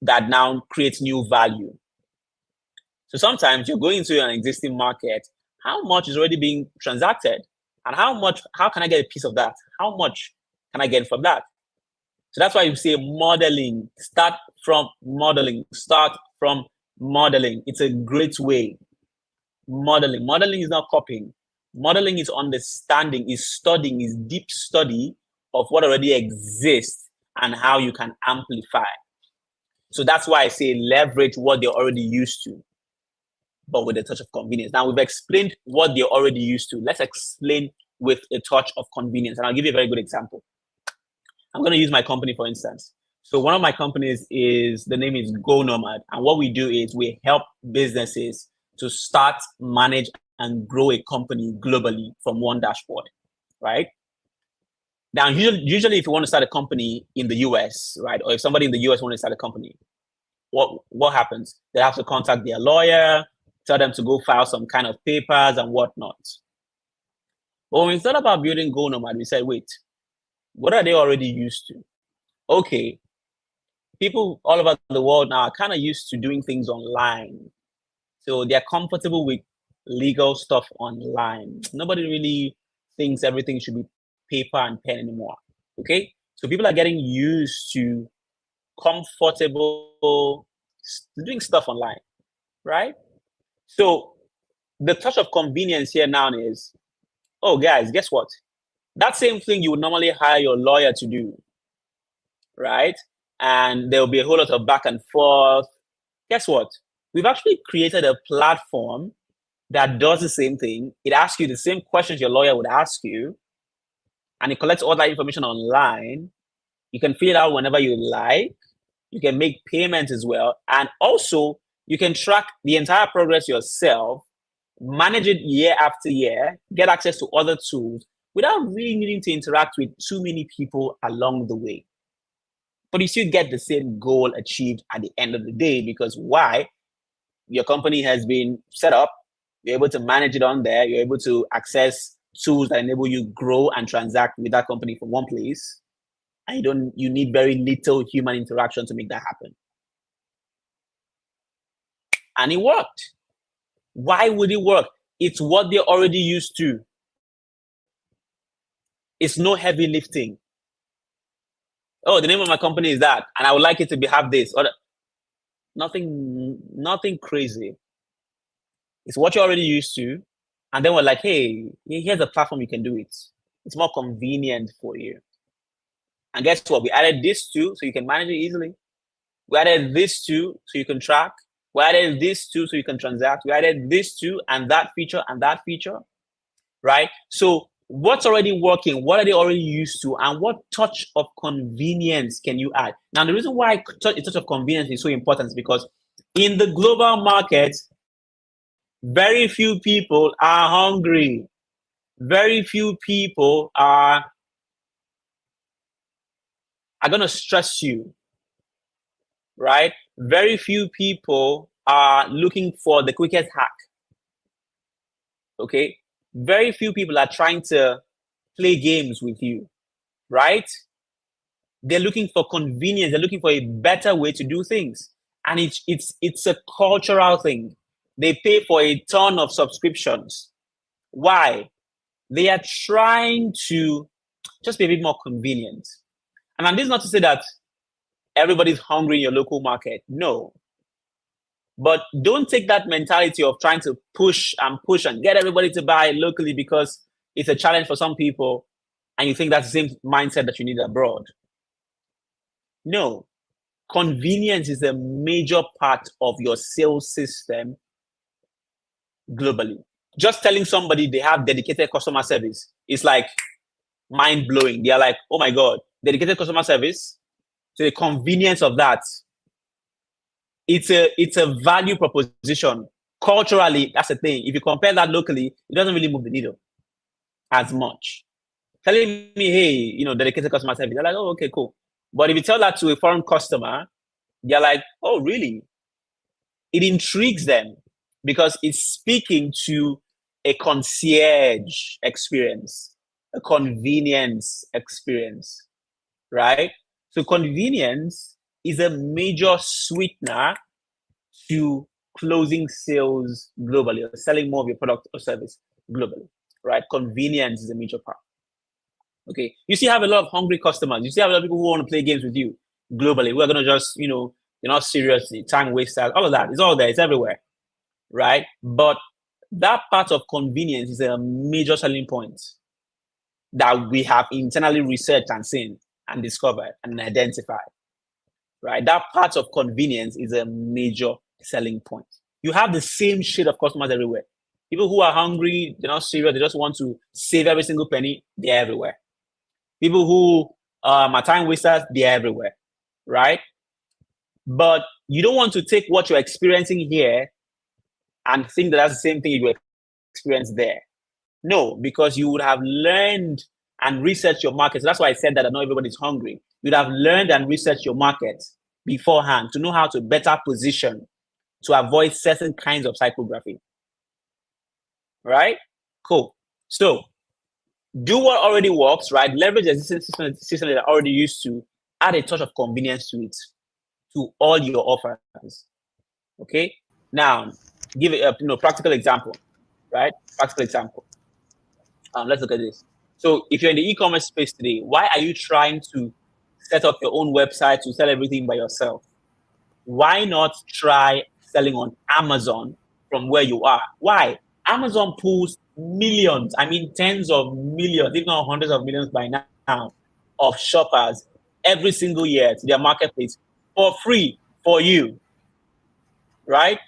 that now creates new value. So sometimes you're going into an existing market how much is already being transacted, and how can I get a piece of that? How much can I get from that? So that's why you say modeling. Start from modeling. Start from modeling. It's a great way. Modeling. Modeling is not copying. Modeling is understanding, is studying, is deep study of what already exists and how you can amplify. So that's why I say leverage what they're already used to, but with a touch of convenience. Now we've explained what they're already used to. Let's explain with a touch of convenience. And I'll give you a very good example. I'm going to use my company, for instance. So one of my companies the name is Go Nomad. And what we do is we help businesses to start, manage, and grow a company globally from one dashboard, right? Now, usually if you want to start a company in the US, right, or if somebody in the US wants to start a company, what happens? They have to contact their lawyer, tell them to go file some kind of papers and whatnot. But when we thought about building Go Nomad, we said, wait, what are they already used to? Okay, people all over the world now are kind of used to doing things online. So they're comfortable with legal stuff online. Nobody really thinks everything should be paper and pen anymore. Okay, so people are getting used to comfortable doing stuff online, right? So the touch of convenience here now is, oh guys, guess what? That same thing you would normally hire your lawyer to do, right? And there will be a whole lot of back and forth. Guess what? We've actually created a platform that does the same thing. It asks you the same questions your lawyer would ask you, and it collects all that information online. You can fill it out whenever you like. You can make payments as well. And also, you can track the entire progress yourself, manage it year after year, get access to other tools without really needing to interact with too many people along the way. But you still get the same goal achieved at the end of the day, because why? Your company has been set up, you're able to manage it on there, you're able to access tools that enable you grow and transact with that company from one place. And you need very little human interaction to make that happen. And it worked. Why would it work? It's what they're already used to. It's no heavy lifting. Oh, the name of my company is that, and I would like it to have this or that. Nothing crazy. It's what you're already used to. And then we're like, hey, here's a platform you can do it. It's more convenient for you. And guess what? We added this too, so you can manage it easily. We added this too, so you can track. We added this too, so you can transact. We added this too, and that feature, right? So what's already working? What are they already used to? And what touch of convenience can you add? Now, the reason why a touch of convenience is so important is because in the global market, very few people are hungry. Very few people are going to stress you, right? Very few people are looking for the quickest hack, okay? Very few people are trying to play games with you, right? They're looking for convenience. They're looking for a better way to do things. And it's a cultural thing. They pay for a ton of subscriptions. Why? They are trying to just be a bit more convenient. And this is not to say that everybody's hungry in your local market. No. But don't take that mentality of trying to push and get everybody to buy locally because it's a challenge for some people, and you think that's the same mindset that you need abroad. No. Convenience is a major part of your sales system globally. Just telling somebody they have dedicated customer service is like mind-blowing. They are like, oh my God, dedicated customer service? So the convenience of that, it's a value proposition. Culturally, that's the thing. If you compare that locally, it doesn't really move the needle as much. Telling me, hey, dedicated customer service, they're like, oh, okay, cool. But if you tell that to a foreign customer, they're like, oh, really? It intrigues them because it's speaking to a concierge experience, a convenience experience, right? So convenience is a major sweetener to closing sales globally or selling more of your product or service globally, right? Convenience is a major part. Okay, you still have a lot of hungry customers. You still have a lot of people who want to play games with you globally. We're going to just, you're not serious, time wasters, all of that. It's all there. It's everywhere, right? But that part of convenience is a major selling point that we have internally researched and seen and discovered and identified, right? That part of convenience is a major selling point. You have the same shade of customers everywhere. People who are hungry, they're not serious, they just want to save every single penny, they're everywhere. People who are time wasters, they're everywhere, right? But you don't want to take what you're experiencing here and think that that's the same thing you experience there. No, because you would have learned and researched your market. So that's why I said that not everybody's hungry. You'd have learned and researched your market beforehand to know how to better position to avoid certain kinds of psychography. Right? Cool. So do what already works, right? Leverage the existing system that are already used to, add a touch of convenience to it, to all your offers. Okay? Now, give it a practical example, right? Practical example. Let's look at this. So if you're in the e-commerce space today, why are you trying to set up your own website to sell everything by yourself? Why not try selling on Amazon from where you are? Why? Amazon pulls millions, I mean tens of millions, if not hundreds of millions by now, of shoppers every single year to their marketplace for free for you, right?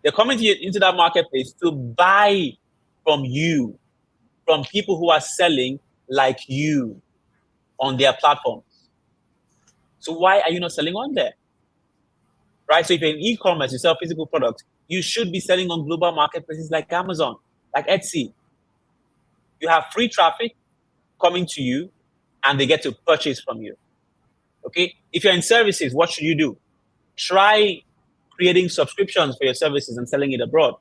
They're coming into that marketplace to buy from you, from people who are selling like you on their platforms. So why are you not selling on there? Right? So if you're in e-commerce, you sell physical products, you should be selling on global marketplaces like Amazon, like Etsy. You have free traffic coming to you and they get to purchase from you. Okay? If you're in services, what should you do? Try creating subscriptions for your services and selling it abroad.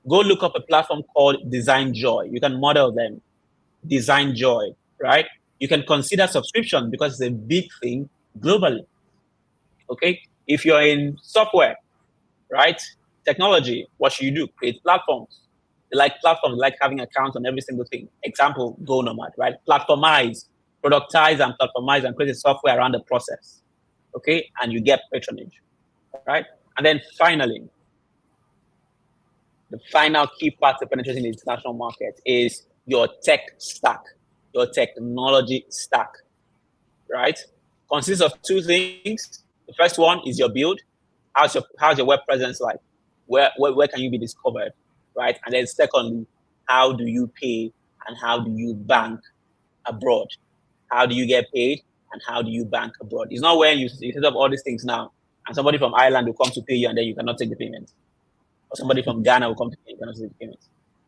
Go look up a platform called Design Joy. You can model them. Design Joy, right? You can consider subscription because it's a big thing globally. Okay? If you're in software, right? Technology, what should you do? Create platforms. They like platforms, they like having accounts on every single thing. Example, Go Nomad, right? Platformize, productize and platformize and create a software around the process. Okay? And you get patronage, right? And then finally, the final key part of penetrating the international market is your tech stack, your technology stack, right? Consists of two things. The first one is your build. How's your web presence like? Where can you be discovered, right? And then secondly, how do you pay and how do you bank abroad? How do you get paid and how do you bank abroad? It's not when you set up all these things now and somebody from Ireland will come to pay you and then you cannot take the payment. Or somebody from Ghana will come to pay you, you cannot take the payment.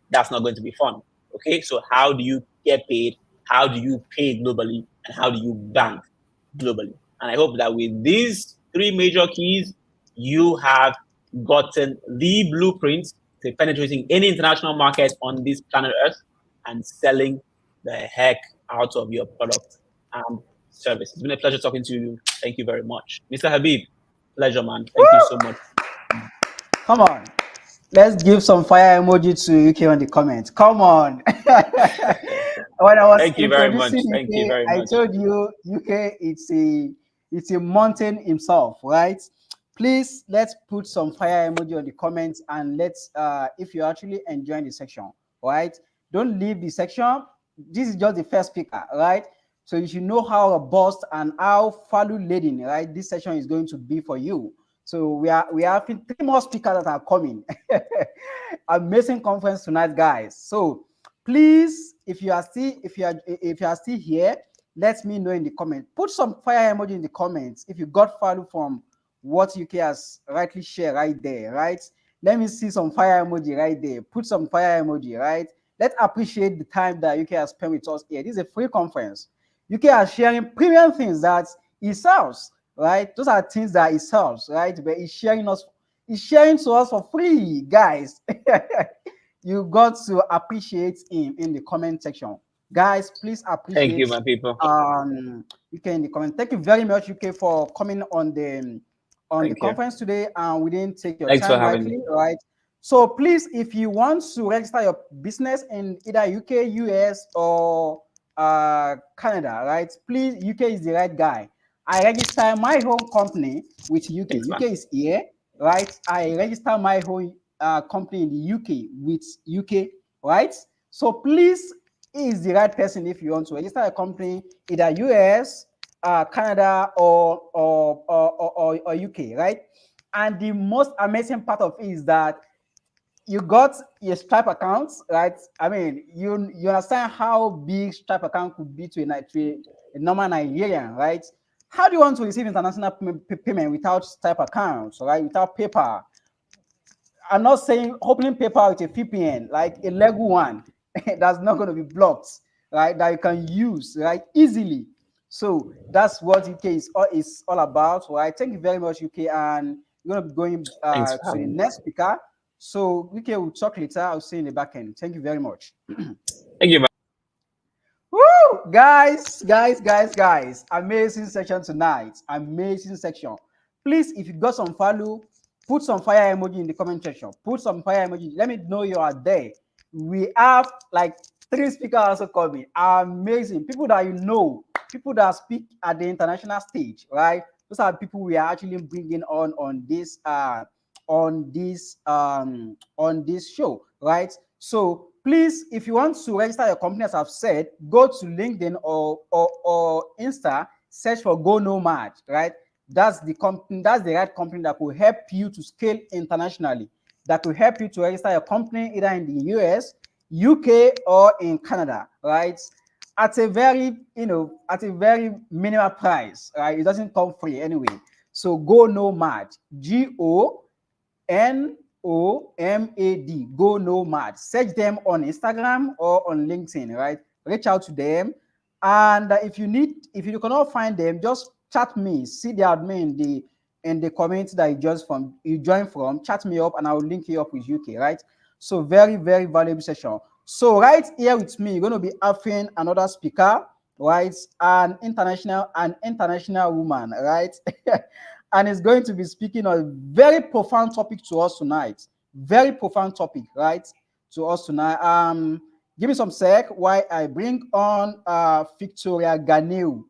That's not going to be fun. Okay, so how do you get paid? How do you pay globally? And how do you bank globally? And I hope that with these three major keys, you have gotten the blueprint to penetrating any international market on this planet Earth and selling the heck out of your product and service. It's been a pleasure talking to you. Thank you very much. Mr. Habib, pleasure, man. Thank you so much. Come on. Let's give some fire emoji to UK on the comments. Come on. When I was Thank you very much. introducing Thank you UK, very I much. told you UK it's a mountain himself, right? Please let's put some fire emoji on the comments and let's if you're actually enjoying the section, right? Don't leave the section. This is just the first speaker, right? So you should know how robust and how value laden, right, this session is going to be for you. So we are having 3 more speakers that are coming. Amazing conference tonight, guys. So please, if you are still here, let me know in the comment. Put some fire emoji in the comments if you got value from what UK has rightly shared right there, right? Let me see some fire emoji right there. Put some fire emoji, right? Let's appreciate the time that UK has spent with us here. This is a free conference. UK are sharing premium things that it sells, right? Those are things that it sells, right? But it's sharing to us for free, guys. You got to appreciate him in the comment section. Guys, please appreciate. Thank you, my people. UK in the comment. Thank you very much, UK, for coming on the conference today. And we didn't take your Thanks time for having lightly, me. right? So please, if you want to register your business in either UK, US, or Canada, right? Please, UK is the right guy. I register my home company with UK. Thanks, UK man. is here, right? I register my home company in the UK with UK, right? So please, he is the right person if you want to register a company either US, Canada, or UK, right? And the most amazing part of it is that you got your Stripe account, right? I mean, you understand how big Stripe account could be to a normal Nigerian, right? How do you want to receive international payment without Stripe accounts, right? Without PayPal? I'm not saying opening PayPal with a VPN, like a legal one, that's not going to be blocked, right? That you can use, right, easily. So that's what UK is all about, right? Thank you very much, UK, and we're going to be going Thanks for to the having me. next speaker. So UK will talk later. I'll see you in the back end. Thank you very much. Thank you. Woo! Guys. Amazing section tonight. Amazing section. Please, if you got some value, put some fire emoji in the comment section. Put some fire emoji. Let me know you are there. We have like 3 speakers also coming. Amazing. People that you know, people that speak at the international stage, right? Those are people we are actually bringing on this show, right? So please, if you want to register your company, as I've said, go to LinkedIn or Insta, search for Go Nomad, right? That's the company, that's the right company that will help you to scale internationally, that will help you to register your company either in the US, UK, or in Canada, right? At a very, minimal price, right? It doesn't come free anyway. So Go Nomad, GONOMAD, Go Nomad. Search them on Instagram or on LinkedIn, right? Reach out to them. And if you cannot find them, just chat me. See the admin in the community that you joined from. Chat me up and I will link you up with UK, right? So very, very valuable session. So right here with me, you're going to be having another speaker, right? An international woman, right? And is going to be speaking on a very profound topic to us tonight. Very profound topic, right? To us tonight. Give me some sec while I bring on Victoria Ganil.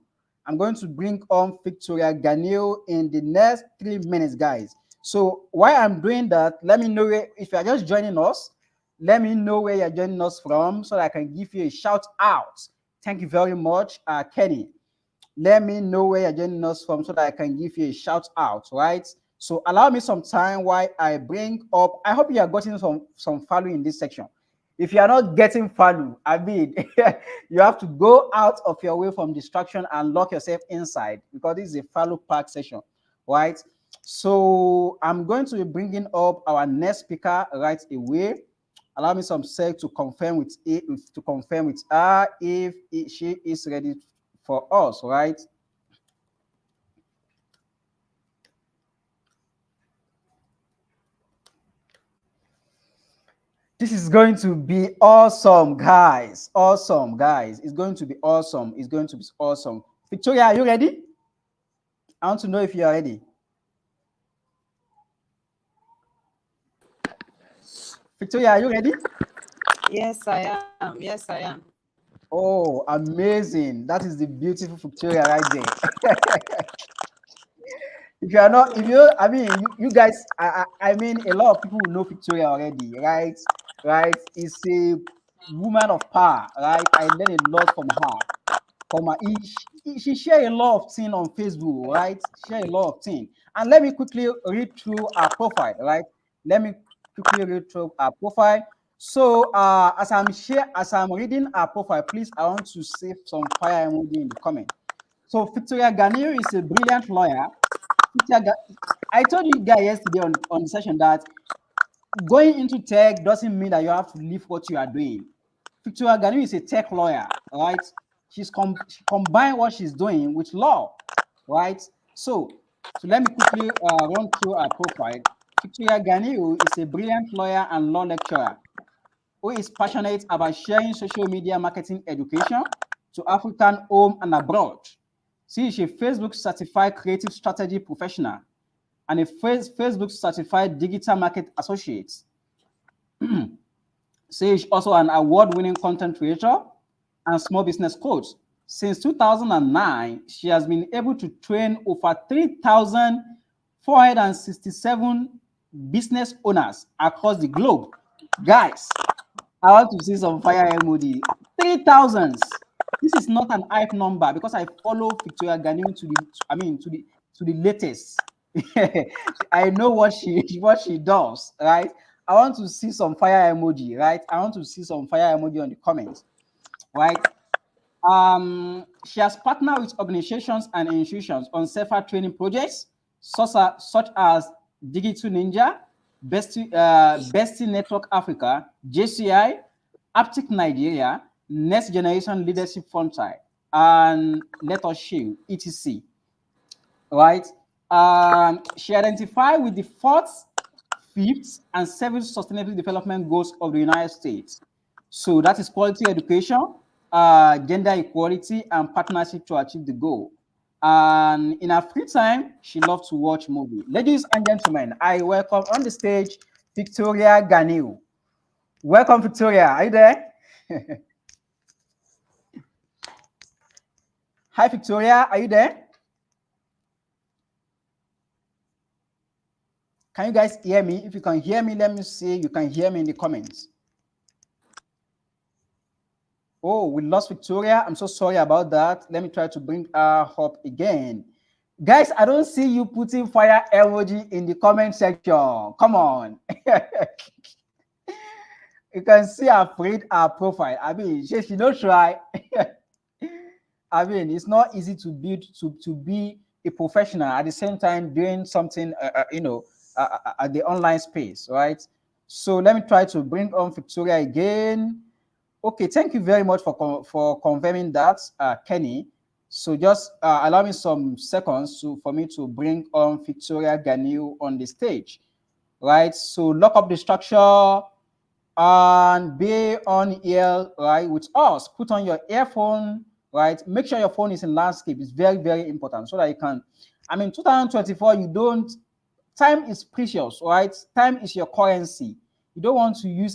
I'm going to bring on Victoria Ganil in the next 3 minutes, guys. So while I'm doing that, let me know if you're just joining us. Let me know where you're joining us from so that I can give you a shout out. Thank you very much, Kenny. Let me know where you're joining us from so that I can give you a shout out, right? So allow me some time while I bring up. I hope you are getting some value in this section. If you are not getting value, I mean, you have to go out of your way from distraction and lock yourself inside, because this is a value pack session, right? So I'm going to be bringing up our next speaker right away. Allow me some sec to confirm with her if she is ready for us, right? This is going to be awesome, guys. Awesome, guys. It's going to be awesome. It's going to be awesome. Victoria, are you ready? I want to know if you are ready. Victoria, are you ready? Yes, I am. Yes, I am. Oh, amazing. That is the beautiful Victoria right there. If you are not, I mean, you guys, I mean, a lot of people know Victoria already, right? Right? It's a woman of power, right? I learned a lot from her. She share a lot of things on Facebook, right? Share a lot of things. And let me quickly read through her profile, right? Let me quickly read through her profile. So as I'm reading her profile, please, I want to save some fire emoji in the comment. So Victoria Ganil is a brilliant lawyer. I told you guys yesterday on the session that going into tech doesn't mean that you have to leave what you are doing. Victoria Ganil is a tech lawyer, right? She combined what she's doing with law, right? So let me quickly run through her profile. Victoria Ganil is a brilliant lawyer and law lecturer who is passionate about sharing social media marketing education to African home and abroad. She is a Facebook certified creative strategy professional and a Facebook certified digital market associate. She's also an award-winning content creator and small business coach. Since 2009, she has been able to train over 3,467 business owners across the globe. Guys, I want to see some fire emoji. 3,000. This is not an hype number because I follow Victoria Ganiu to the latest. I know what she does, right? I want to see some fire emoji, right? I want to see some fire emoji on the comments, right? She has partnered with organizations and institutions on several training projects, such as Digital Ninja, Bestie Network Africa, JCI, Aptic Nigeria, Next Generation Leadership Frontier, and Let Us Shield, etc. Right? She identified with the fourth, fifth, and seventh Sustainable Development Goals of the United States. So that is quality education, gender equality, and partnership to achieve the goal. And in her free time, she loves to watch movies. Ladies and gentlemen, I welcome on the stage Victoria Ganiu. Welcome, Victoria. Are you there? Hi, Victoria. Are you there? Can you guys hear me? If you can hear me, let me see. You can hear me in the comments. Oh, we lost Victoria. I'm so sorry about that. Let me try to bring her up again. Guys, I don't see you putting fire emoji in the comment section. Come on. You can see her profile. I mean, she don't try. I mean, it's not easy to build to be a professional at the same time doing something, at the online space, right? So let me try to bring on Victoria again. Okay, thank you very much for confirming that, Kenny. So just allow me some seconds for me to bring on Victoria Ganiu on the stage, right? So lock up the structure and be on here, right, with us. Put on your earphone, right? Make sure your phone is in landscape. It's very, very important so that you can, 2024, time is precious, right? Time is your currency. You don't want to you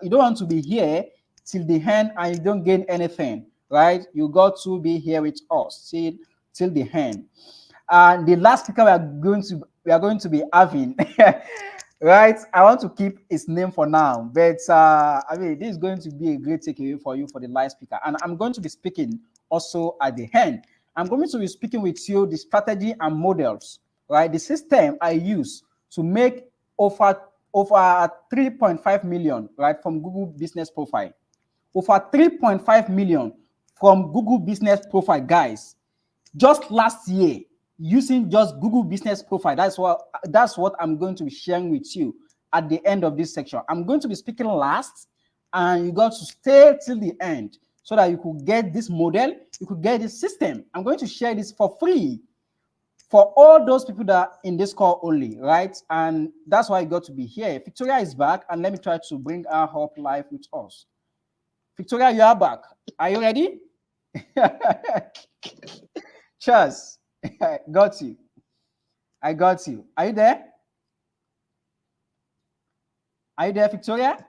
don't want to be here till the end and you don't gain anything, right? You got to be here with us till the end. And the last speaker we are going to be having, right? I want to keep his name for now, but this is going to be a great takeaway for you for the last speaker. And I'm going to be speaking also at the end. I'm going to be speaking with you the strategy and models, right? The system I use to make over 3.5 million, right, from Google Business Profile. Over 3.5 million from Google Business Profile, guys. Just last year, using just Google Business Profile. That's what I'm going to be sharing with you at the end of this section. I'm going to be speaking last, and you got to stay till the end so that you could get this model, you could get this system. I'm going to share this for free for all those people that are in this call only, right? And that's why I got to be here. Victoria is back, and let me try to bring her up live with us. Victoria, you are back. Are you ready? Cheers. Got you. I got you. Are you there? Are you there, Victoria?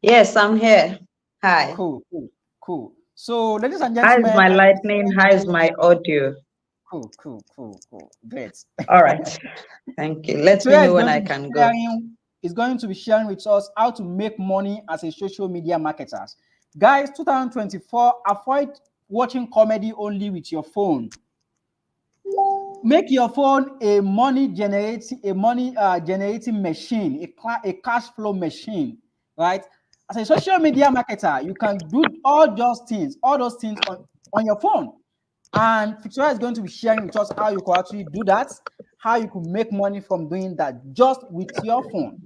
Yes, I'm here. Hi. Cool. So, ladies and gentlemen. How is my lightning? How is my audio? Cool. Great. All right. Thank you. Let me know when I can go. Is going to be sharing with us how to make money as a social media marketer. Guys, 2024, avoid watching comedy only with your phone. Make your phone a money generating machine, a cash flow machine, right? As a social media marketer, you can do all those things on your phone. And Victoria is going to be sharing with us how you can actually do that, how you can make money from doing that just with your phone,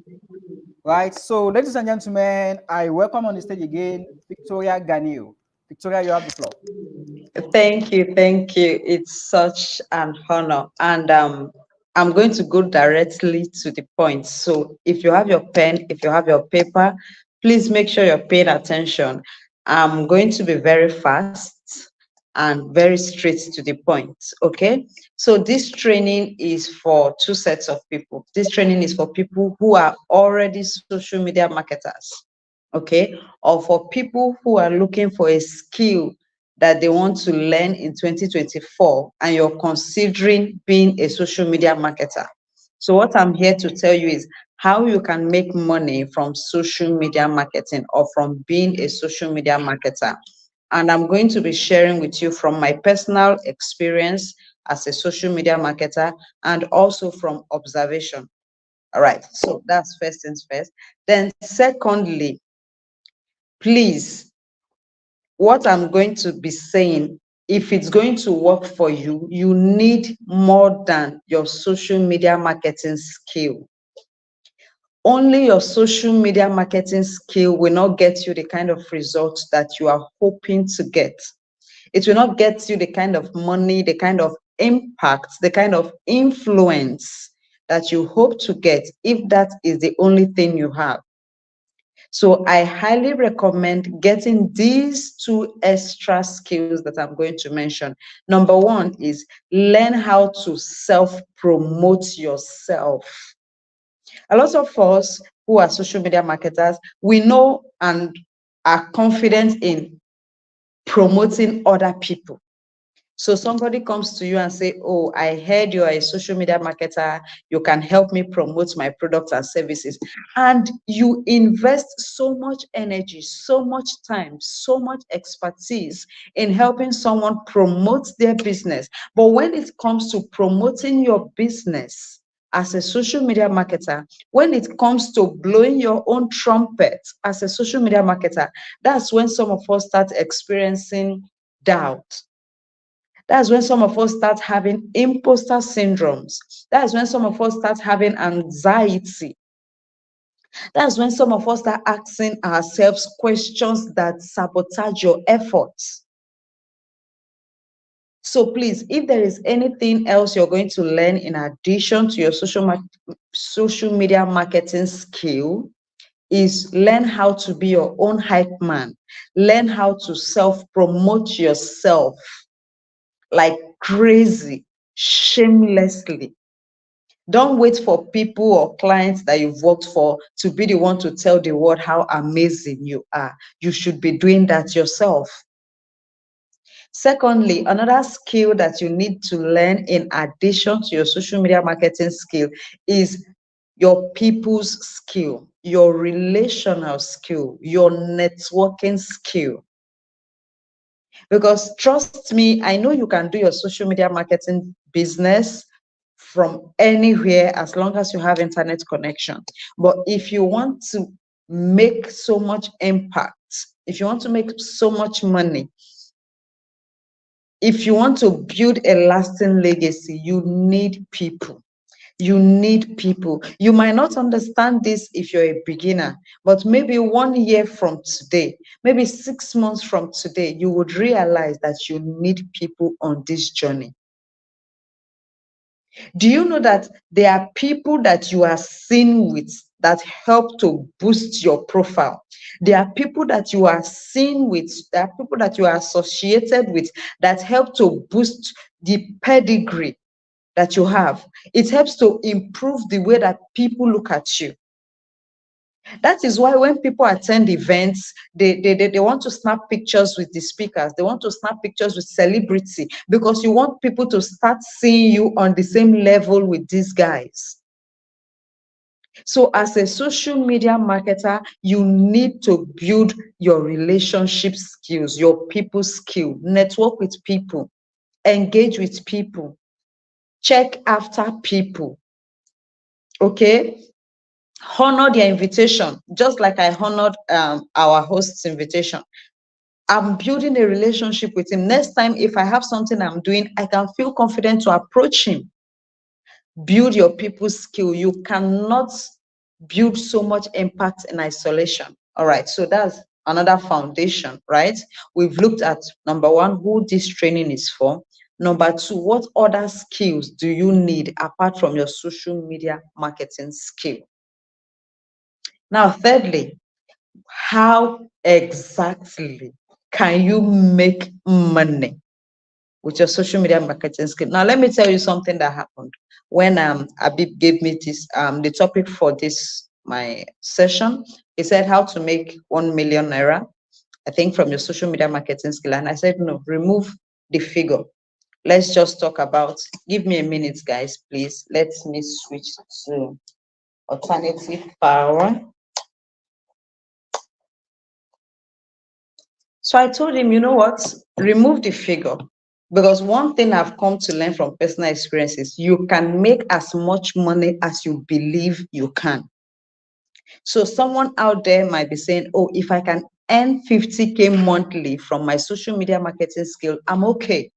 right? So, ladies and gentlemen, I welcome on the stage again Victoria Ganiu. Victoria, you have the floor. Thank you. It's such an honor, and I'm going to go directly to the point. So, if you have your pen, if you have your paper, please make sure you're paying attention. I'm going to be very fast. and very straight to the point. Okay, so this training is for two sets of people. This training is for people who are already social media marketers, okay, or for people who are looking for a skill that they want to learn in 2024 and you're considering being a social media marketer. So what I'm here to tell you is how you can make money from social media marketing or from being a social media marketer. And I'm going to be sharing with you from my personal experience as a social media marketer and also from observation. All right, so that's first things first. Then secondly, please, what I'm going to be saying, if it's going to work for you, you need more than your social media marketing skill. Only your social media marketing skill will not get you the kind of results that you are hoping to get. It will not get you the kind of money, the kind of impact, the kind of influence that you hope to get if that is the only thing you have. So I highly recommend getting these two extra skills that I'm going to mention. Number one is learn how to self-promote yourself. A lot of us who are social media marketers, we know and are confident in promoting other people. So somebody comes to you and say, oh, I heard you are a social media marketer. You can help me promote my products and services. And you invest so much energy, so much time, so much expertise in helping someone promote their business. But when it comes to promoting your business as a social media marketer, when it comes to blowing your own trumpet as a social media marketer, that's when some of us start experiencing doubt. That's when some of us start having imposter syndromes. That's when some of us start having anxiety. That's when some of us start asking ourselves questions that sabotage your efforts. So please, if there is anything else you're going to learn in addition to your social media marketing skill, is learn how to be your own hype man. Learn how to self-promote yourself like crazy, shamelessly. Don't wait for people or clients that you've worked for to be the one to tell the world how amazing you are. You should be doing that yourself. Secondly, another skill that you need to learn in addition to your social media marketing skill is your people's skill, your relational skill, your networking skill. Because trust me, I know you can do your social media marketing business from anywhere as long as you have internet connection. But if you want to make so much impact, if you want to make so much money, if you want to build a lasting legacy, you need people. You need people. You might not understand this if you're a beginner, but maybe 1 year from today, maybe 6 months from today, you would realize that you need people on this journey. Do you know that there are people that you are seen with that help to boost your profile? There are people that you are seen with, there are people that you are associated with that help to boost the pedigree that you have. It helps to improve the way that people look at you. That is why when people attend events, they want to snap pictures with the speakers. They want to snap pictures with celebrity because you want people to start seeing you on the same level with these guys. So as a social media marketer, you need to build your relationship skills, your people skill, network with people, engage with people, check after people, okay? Honor their invitation, just like I honored our host's invitation. I'm building a relationship with him. Next time, if I have something I'm doing, I can feel confident to approach him. Build your people skill. You cannot build so much impact in isolation. All right, so that's another foundation, right? We've looked at number one, who this training is for. Number two, what other skills do you need apart from your social media marketing skill? Now, thirdly, how exactly can you make money? with your social media marketing skill. Now, let me tell you something that happened when Abib gave me this the topic for this my session. He said how to make 1 million naira, I think, from your social media marketing skill. And I said, no, remove the figure. Let's just talk about, give me a minute, guys, please. Let me switch to alternative power. So I told him, you know what, remove the figure. Because one thing I've come to learn from personal experience is you can make as much money as you believe you can. So someone out there might be saying, oh, if I can earn 50K monthly from my social media marketing skill, I'm okay.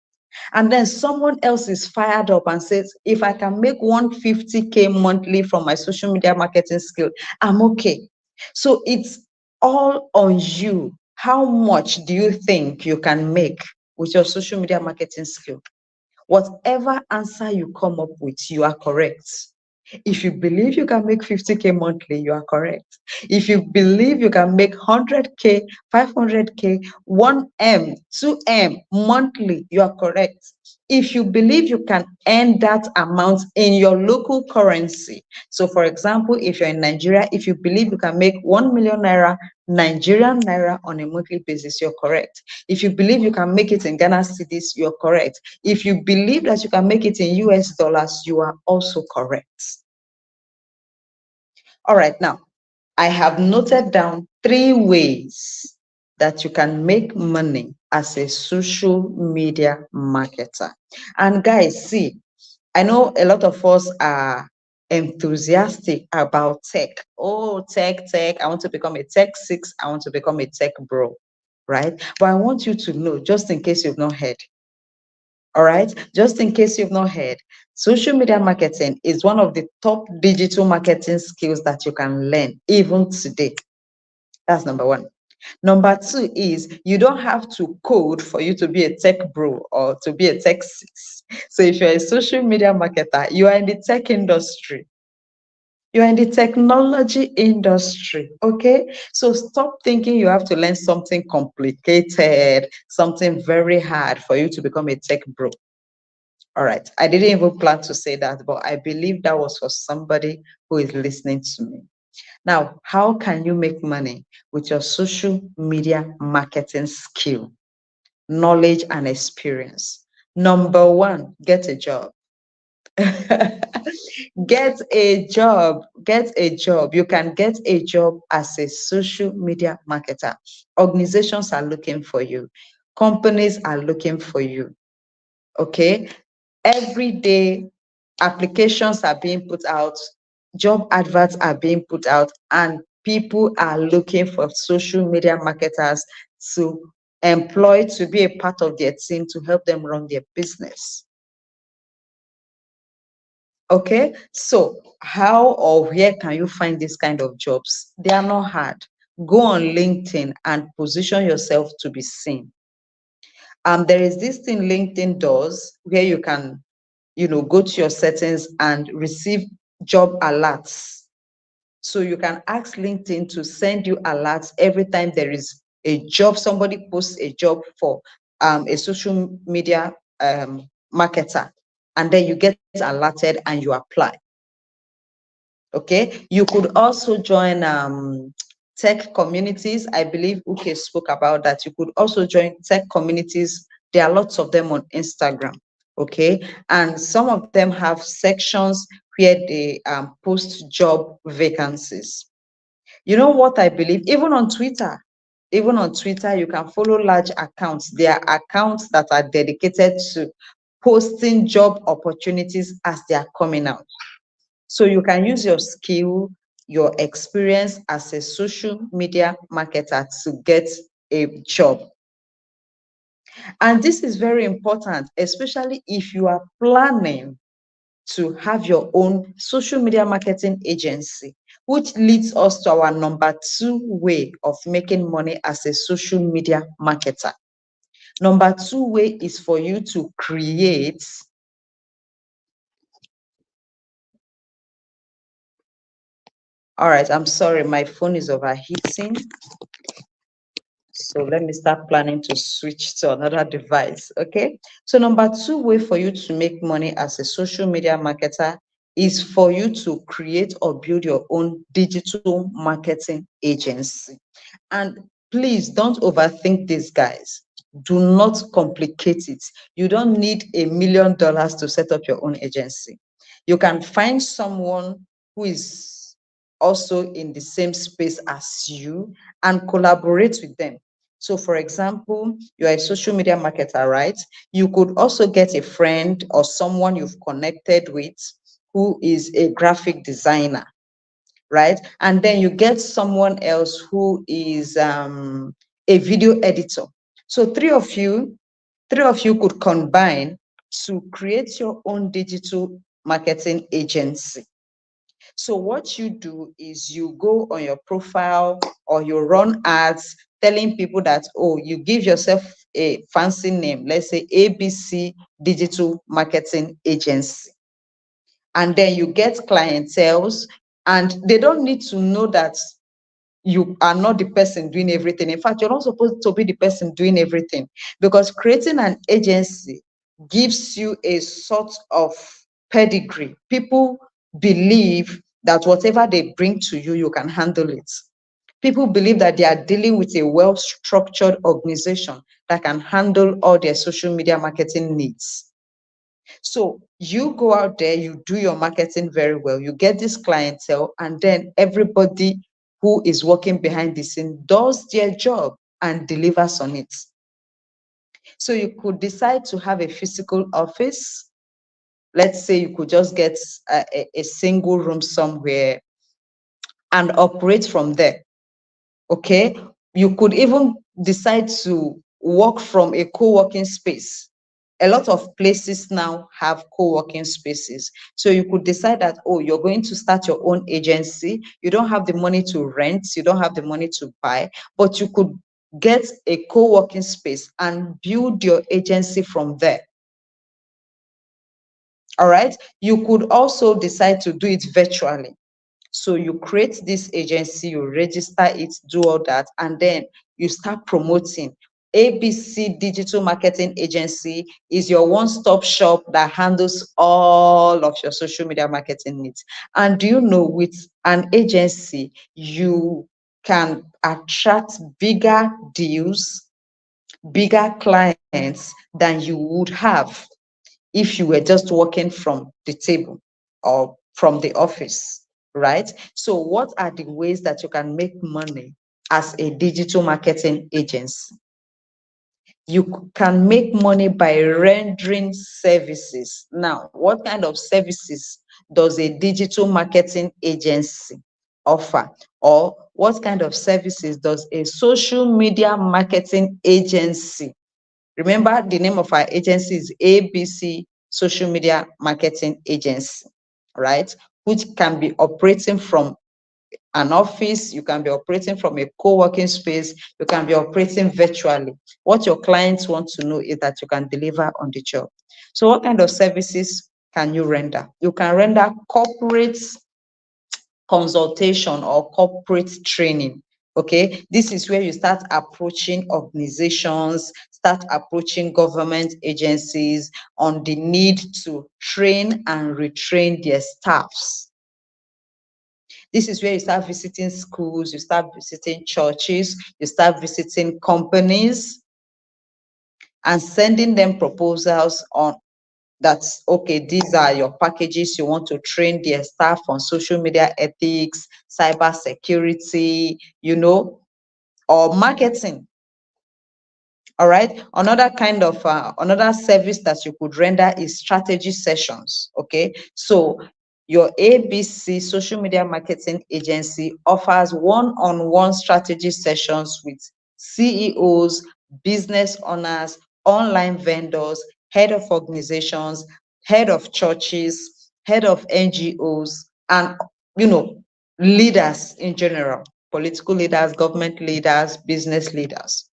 And then someone else is fired up and says, if I can make 150K monthly from my social media marketing skill, I'm okay. So it's all on you. How much do you think you can make with your social media marketing skill? Whatever answer you come up with, you are correct. If you believe you can make 50K monthly, you are correct. If you believe you can make 100K, 500K, 1M, 2M monthly, you are correct. If you believe you can earn that amount in your local currency, so for example, if you're in Nigeria, if you believe you can make 1 million naira, Nigerian naira on a monthly basis, you're correct. If you believe you can make it in Ghana cedis, you're correct. If you believe that you can make it in US dollars, you are also correct. All right, now, I have noted down 3 ways that you can make money as a social media marketer. And guys, see, I know a lot of us are enthusiastic about tech. Oh, tech, I want to become a tech 6, I want to become a tech bro, right? But I want you to know, just in case you've not heard, all right, just in case you've not heard, social media marketing is one of the top digital marketing skills that you can learn even today. That's number 1. Number 2 is you don't have to code for you to be a tech bro or to be a tech 6. So if you're a social media marketer, you are in the tech industry. You're in the technology industry, okay? So stop thinking you have to learn something complicated, something very hard for you to become a tech bro. All right, I didn't even plan to say that, but I believe that was for somebody who is listening to me. Now, how can you make money with your social media marketing skill, knowledge, and experience? Number 1, get a job. Get a job. Get a job. You can get a job as a social media marketer. Organizations are looking for you. Companies are looking for you. Okay? Every day, applications are being put out, job adverts are being put out, and people are looking for social media marketers to employ to be a part of their team to help them run their business. Okay, so how or where can you find this kind of jobs? They are not hard. Go on LinkedIn and position yourself to be seen. There is this thing LinkedIn does where you can, go to your settings and receive job alerts. So you can ask LinkedIn to send you alerts every time there is a job, somebody posts a job for a social media marketer, and then you get alerted and you apply. Okay, you could also join tech communities. I believe Uke spoke about that. You could also join tech communities. There are lots of them on Instagram. Okay, and some of them have sections where they post job vacancies. You know what I believe? Even on Twitter, you can follow large accounts. There are accounts that are dedicated to posting job opportunities as they are coming out. So you can use your skill, your experience as a social media marketer to get a job. And this is very important, especially if you are planning to have your own social media marketing agency, which leads us to our number 2 way of making money as a social media marketer. Number 2 way is for you to create all right, I'm sorry, my phone is overheating. So let me start planning to switch to another device, okay? So number 2 way for you to make money as a social media marketer is for you to create or build your own digital marketing agency. And please don't overthink this, guys. Do not complicate it. You don't need $1 million to set up your own agency. You can find someone who is also in the same space as you and collaborate with them. So for example, you're a social media marketer, right? You could also get a friend or someone you've connected with who is a graphic designer, right? And then you get someone else who is a video editor. So three of you could combine to create your own digital marketing agency. So what you do is you go on your profile or you run ads telling people that, oh, you give yourself a fancy name, let's say ABC Digital Marketing Agency. And then you get clienteles, and they don't need to know that you are not the person doing everything. In fact, you're not supposed to be the person doing everything, because creating an agency gives you a sort of pedigree. People believe that whatever they bring to you, you can handle it. People believe that they are dealing with a well-structured organization that can handle all their social media marketing needs. So you go out there, you do your marketing very well, you get this clientele, and then everybody who is working behind the scene does their job and delivers on it. So you could decide to have a physical office. Let's say you could just get a single room somewhere and operate from there. Okay. You could even decide to work from a co-working space. A lot of places now have co-working spaces. So you could decide that, oh, you're going to start your own agency. You don't have the money to rent, you don't have the money to buy, but you could get a co-working space and build your agency from there. All right. You could also decide to do it virtually. So you create this agency, you register it, do all that, and then you start promoting. ABC Digital Marketing Agency is your one-stop shop that handles all of your social media marketing needs. And do you know, with an agency, you can attract bigger deals, bigger clients than you would have if you were just working from the table or from the office, right? So what are the ways that you can make money as a digital marketing agency? You can make money by rendering services. Now, what kind of services does a digital marketing agency offer? Or what kind of services does a social media marketing agency? Remember, the name of our agency is ABC Social Media Marketing Agency, right? Which can be operating from an office, you can be operating from a co-working space, you can be operating virtually. What your clients want to know is that you can deliver on the job. So what kind of services can you render? You can render corporate consultation or corporate training. Okay, this is where you start approaching organizations, start approaching government agencies on the need to train and retrain their staffs. This is where you start visiting schools, you start visiting churches, you start visiting companies and sending them proposals on that's okay, these are your packages. You want to train their staff on social media ethics, cyber security, or marketing. All right. Another kind of another service that you could render is strategy sessions. Okay. So your ABC Social Media Marketing Agency offers one-on-one strategy sessions with CEOs, business owners, online vendors, head of organizations, head of churches, head of NGOs, and leaders in general, political leaders, government leaders, business leaders.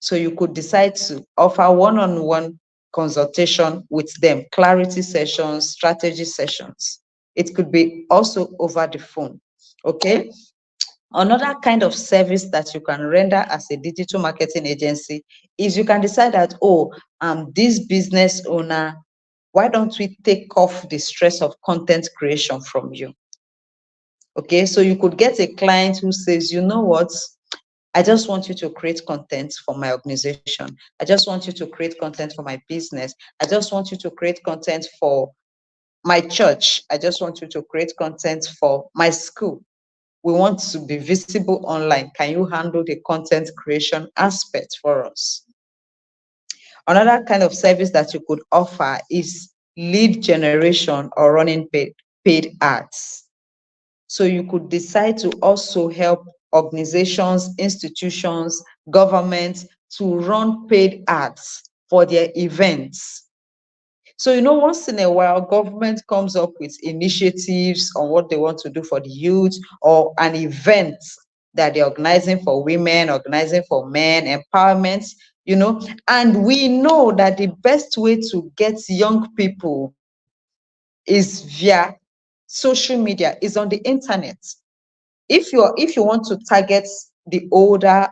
So you could decide to offer one-on-one consultation with them, clarity sessions, strategy sessions. It could be also over the phone. Okay. Another kind of service that you can render as a digital marketing agency is you can decide that, oh, I'm this business owner, why don't we take off the stress of content creation from you? Okay, so you could get a client who says, you know what, I just want you to create content for my organization. I just want you to create content for my business. I just want you to create content for my church. I just want you to create content for my school. We want to be visible online. Can you handle the content creation aspect for us? Another kind of service that you could offer is lead generation or running paid ads. So you could decide to also help organizations, institutions, governments to run paid ads for their events. So, once in a while, government comes up with initiatives on what they want to do for the youth, or an event that they're organizing for women, organizing for men, empowerment, and we know that the best way to get young people is via social media, is on the internet. If you want to target the older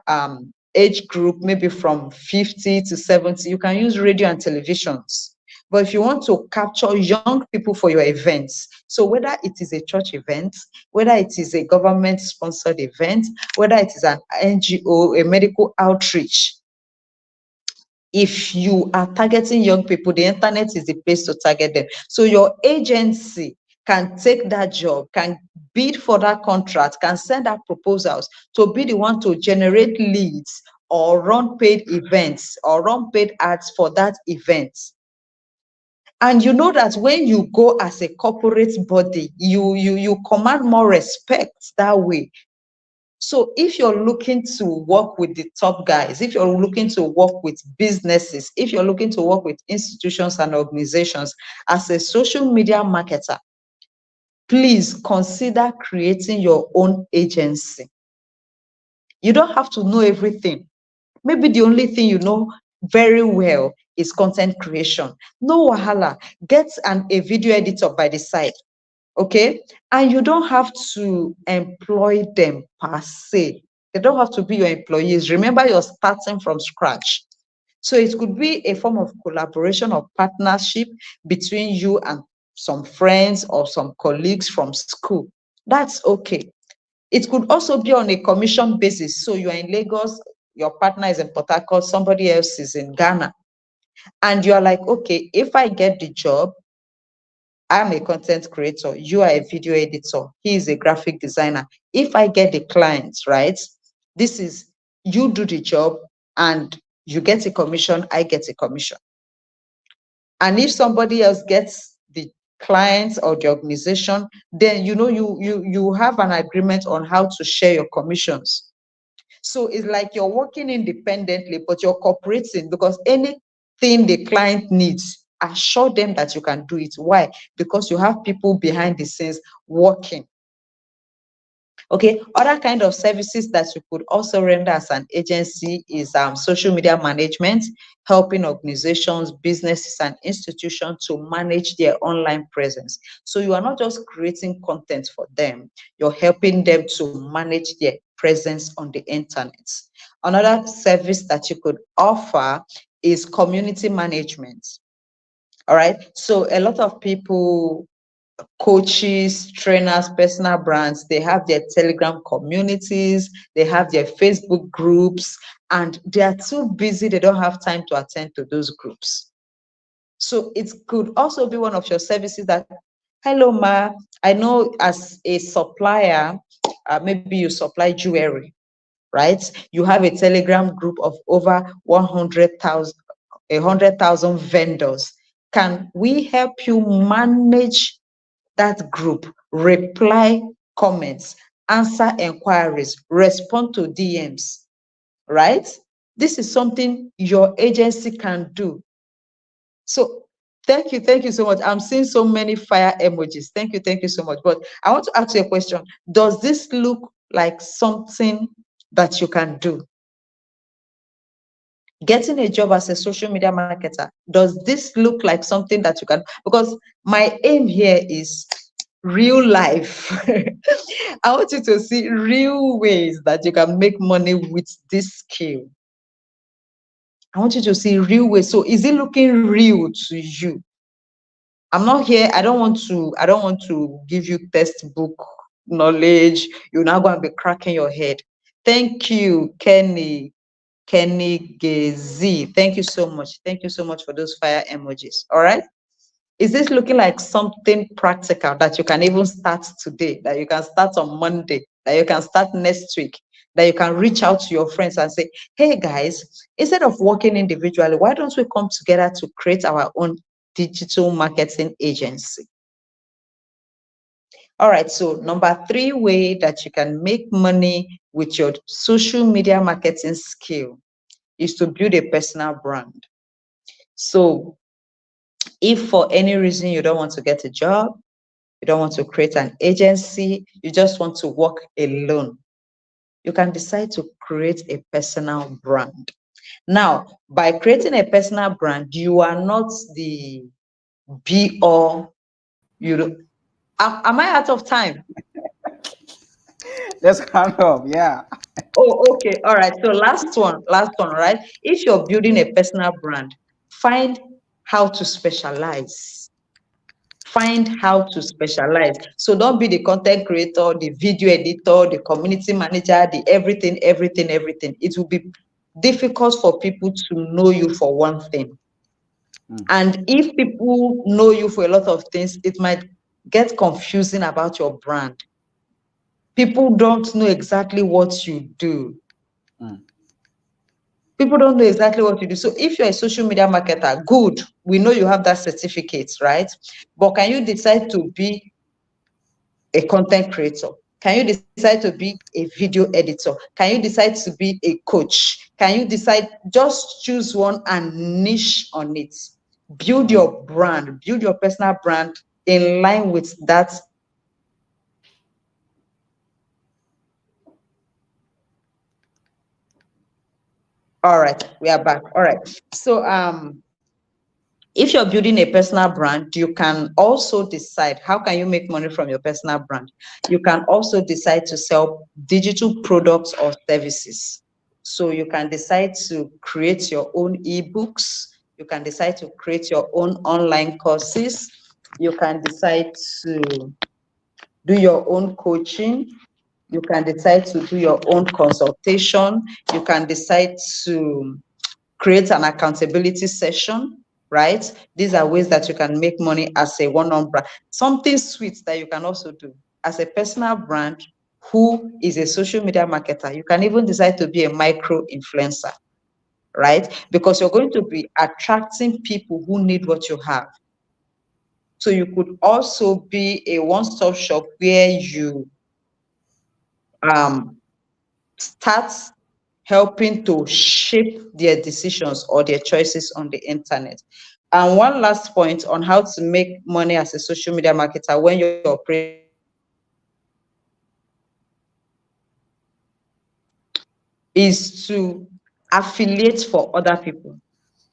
age group, maybe from 50 to 70, you can use radio and televisions. But if you want to capture young people for your events, so whether it is a church event, whether it is a government-sponsored event, whether it is an NGO, a medical outreach, if you are targeting young people, the internet is the place to target them. So your agency can take that job, can bid for that contract, can send out proposals to be the one to generate leads or run paid events or run paid ads for that event. And you know that when you go as a corporate body, you command more respect that way. So if you're looking to work with the top guys, if you're looking to work with businesses, if you're looking to work with institutions and organizations as a social media marketer, please consider creating your own agency. You don't have to know everything. Maybe the only thing you know very well is content creation. No wahala. Get a video editor by the side. Okay, and you don't have to employ them per se. They don't have to be your employees. Remember, you're starting from scratch. So it could be a form of collaboration or partnership between you and some friends or some colleagues from school. That's okay. It could also be on a commission basis. So you're in Lagos, your partner is in Port Harcourt, somebody else is in Ghana. And you're like, okay, if I get the job, I'm a content creator, you are a video editor, he is a graphic designer. If I get the clients, right, this is, you do the job and you get a commission, I get a commission. And if somebody else gets the clients or the organization, then you have an agreement on how to share your commissions. So it's like you're working independently, but you're cooperating, because anything the client needs, assure them that you can do it. Why? Because you have people behind the scenes working. Okay, other kind of services that you could also render as an agency is social media management, helping organizations, businesses, and institutions to manage their online presence. So you are not just creating content for them, you're helping them to manage their presence on the internet. Another service that you could offer is community management. All right, so a lot of people, coaches, trainers, personal brands, they have their Telegram communities, they have their Facebook groups, and they are too busy, they don't have time to attend to those groups. So it could also be one of your services that, hello ma, I know as a supplier, maybe you supply jewelry, right? You have a Telegram group of over 100,000 vendors. Can we help you manage that group, reply comments, answer inquiries, respond to DMs, right? This is something your agency can do. So thank you so much. I'm seeing so many fire emojis. Thank you so much. But I want to ask you a question. Does this look like something that you can do? Getting a job as a social media marketer, does this look like something that you can? Because my aim here is real life. I want you to see real ways that you can make money with this skill. I want you to see real ways. So is it looking real to you? I'm not here. I don't want to give you textbook knowledge. You're not going to be cracking your head. Thank you, 𝐂𝐂𝐍𝐻𝐿. Thank you so much. Thank you so much for those fire emojis. All right. Is this looking like something practical that you can even start today, that you can start on Monday, that you can start next week, that you can reach out to your friends and say, hey guys, instead of working individually, why don't we come together to create our own digital marketing agency? All right, so number 3 way that you can make money with your social media marketing skill is to build a personal brand. So if for any reason you don't want to get a job, you don't want to create an agency, you just want to work alone, you can decide to create a personal brand. Now, by creating a personal brand, you are not the be all. Am I out of time? Let's round up. Yeah. Oh, okay. All right. So last one, right? If you're building a personal brand, find how to specialize. Find how to specialize. So don't be the content creator, the video editor, the community manager, the everything. It will be difficult for people to know you for one thing. And if people know you for a lot of things, it might get confusing about your brand. People don't know exactly what you do. People don't know exactly what you do. So if you're a social media marketer, good. We know you have that certificate, right? But can you decide to be a content creator? Can you decide to be a video editor? Can you decide to be a coach? Can you decide, just choose one and niche on it? Build your brand, build your personal brand in line with that. All right, we are back. All right. So if you're building a personal brand, you can also decide how can you make money from your personal brand. You can also decide to sell digital products or services. So you can decide to create your own ebooks. You can decide to create your own online courses. You can decide to do your own coaching. You can decide to do your own consultation. You can decide to create an accountability session, right? These are ways that you can make money as a one-on brand. Something sweet that you can also do as a personal brand who is a social media marketer. You can even decide to be a micro influencer, right? Because you're going to be attracting people who need what you have. So you could also be a one-stop shop where you start helping to shape their decisions or their choices on the internet. And one last point on how to make money as a social media marketer when you're operating is to affiliate for other people.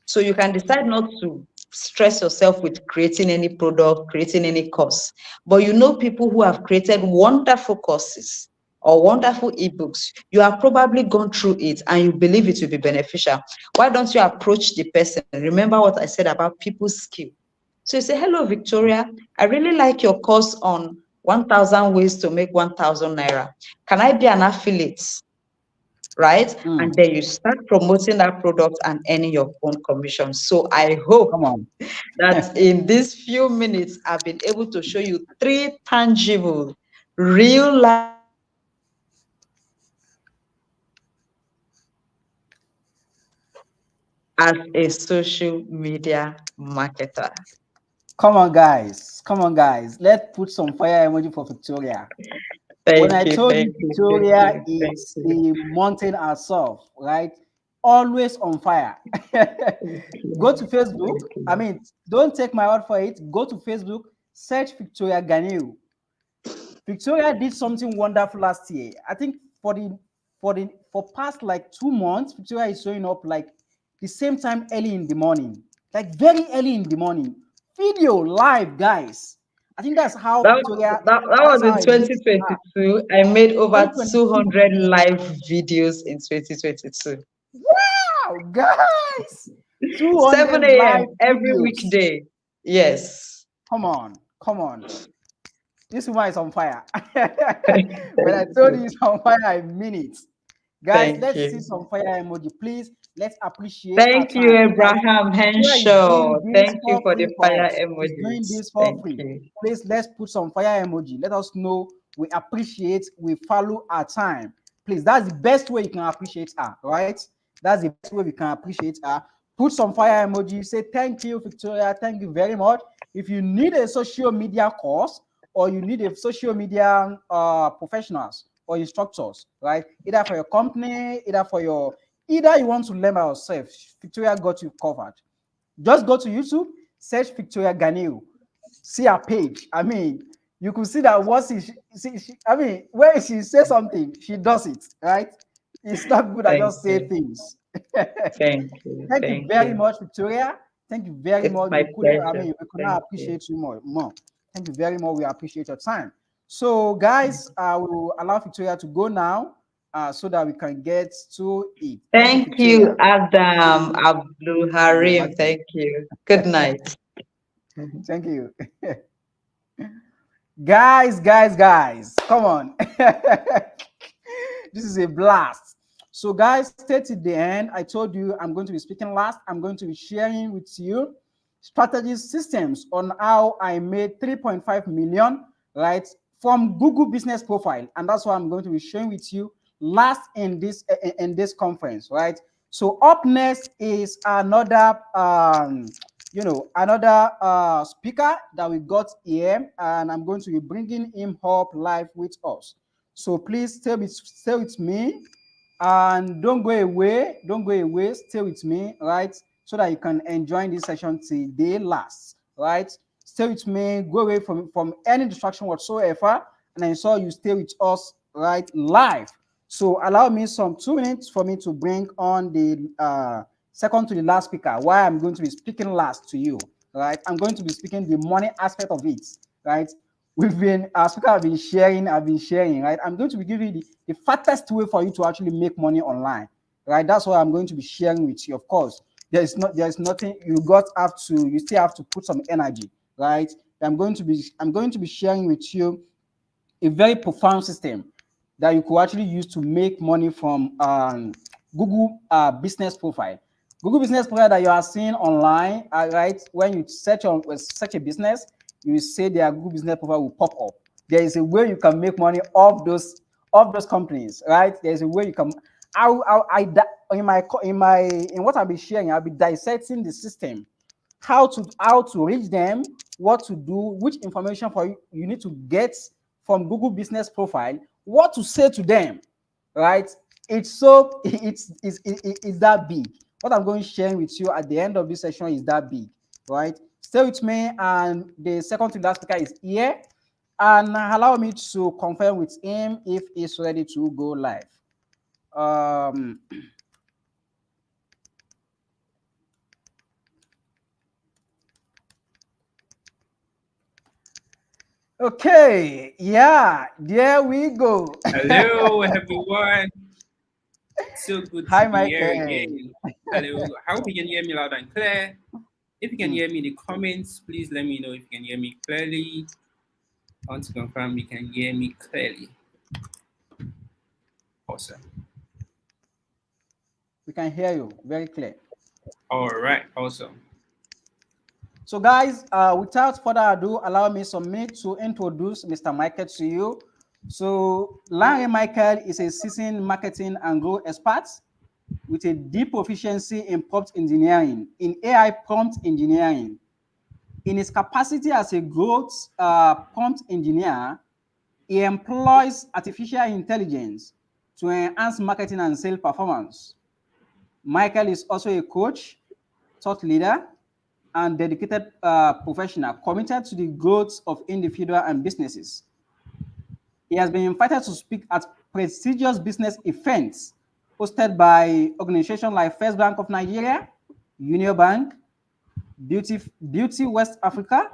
So you can decide not to stress yourself with creating any product, creating any course, but you know people who have created wonderful courses or wonderful ebooks. You have probably gone through it and you believe it will be beneficial. Why don't you approach the person? Remember what I said about people's skill. So you say, hello, Victoria, I really like your course on 1,000 ways to make 1,000 naira. Can I be an affiliate? Right? And then you start promoting that product and earning your own commission. So I hope that in these few minutes, I've been able to show you 3 tangible, real life as a social media marketer. Come on, guys. Come on, guys. Let's put some fire emoji for Victoria. When I told you Victoria is the mountain herself, right? Always on fire. Go to Facebook. I mean, don't take my word for it. Go to Facebook, search Victoria Ganiu. Victoria did something wonderful last year. I think for past like 2 months, Victoria is showing up like the same time early in the morning, like very early in the morning. Video live, guys. I think that's how That, Victoria. that That's was how in I met her. 2022. I made over 2022. 200 live videos in 2022. Wow, guys, 7 200 a.m. live every videos. weekday. Come on, come on. This woman is on fire. When I Thank told you. you it's on fire, I mean it. Guys, Thank let's see you. some fire emoji. Please, let's appreciate our Thank you, time. Right? Abraham Victoria is Henshaw. doing this Thank you for for free the for fire us. She's doing emojis. this for Thank free. you. Please, let's put some fire emoji. Let us know we appreciate, we follow our time. Please, that's the best way you can appreciate her, right? That's the best way we can appreciate her. Put some fire emoji. Say thank you, Victoria. Thank you very much. If you need a social media course or you need a social media professionals or instructors, right? Either for your company, either you want to learn by yourself, Victoria got you covered. Just go to YouTube, search Victoria Ganil, see her page. I mean, you could see that what I mean, when she says something, she does it, right? It's not good. I Thank just say you. things. Thank you. Thank you Thank very you. much, Victoria. Thank you very It's much. my We couldn't, I pleasure. mean, we could Thank not you. appreciate you more. Thank you very much. We appreciate your time. So, guys, I will allow Victoria to go now so that we can get to it. Thank you, Thank Victoria. you, Adam Abdul You're Harim. welcome. Thank you. Good night. Thank you. Guys, come on. This is a blast. So, guys, stay to the end. I told you I'm going to be speaking last. I'm going to be sharing with you strategies, systems on how I made 3.5 million, right, from Google Business Profile, and that's what I'm going to be sharing with you last in this conference, right? So up next is another another speaker that we got here, and I'm going to be bringing him up live with us. So please stay with me, and don't go away. Stay with me, right? So that you can enjoy this session till day last, right? Stay with me. Go away from any distraction whatsoever, and I saw you stay with us right live. So allow me some 2 minutes for me to bring on the second to the last speaker. Why I'm going to be speaking last to you, right? I'm going to be speaking the money aspect of it, right? We've been speaker have been sharing, right? I'm going to be giving you the fastest way for you to actually make money online, right? That's what I'm going to be sharing with you. Of course, there's nothing you still have to put some energy, right? I'm going to be sharing with you a very profound system that you could actually use to make money from Google Business Profile. Google Business Profile that you are seeing online, right? When you search a business, you say their Google Business Profile will pop up. There is a way you can make money off those companies, right? There's a way you can. In what I'll be sharing, I'll be dissecting the system, how to reach them, what to do, which information for you need to get from Google Business Profile, what to say to them, right? It's that big. What I'm going to share with you at the end of this session is that big, right? Stay with me, and the second to last speaker is here, and allow me to confirm with him if he's ready to go live. Okay, yeah, there we go. Hello, everyone. So good Hi, to be here Michael. again. Hello. I hope you can hear me loud and clear. If you can hear me in the comments, please let me know if you can hear me clearly. I want to confirm you can hear me clearly. Awesome. We can hear you very clear. All right. Awesome. So, guys, without further ado, allow me some minutes to introduce Mr. Michael to you. So, Larry Michael is a seasoned marketing and growth expert with a deep proficiency in prompt engineering, in AI prompt engineering. In his capacity as a growth prompt engineer, he employs artificial intelligence to enhance marketing and sales performance. Michael is also a coach, thought leader, and dedicated professional committed to the growth of individuals and businesses. He has been invited to speak at prestigious business events hosted by organizations like First Bank of Nigeria, Union Bank, Beauty West Africa,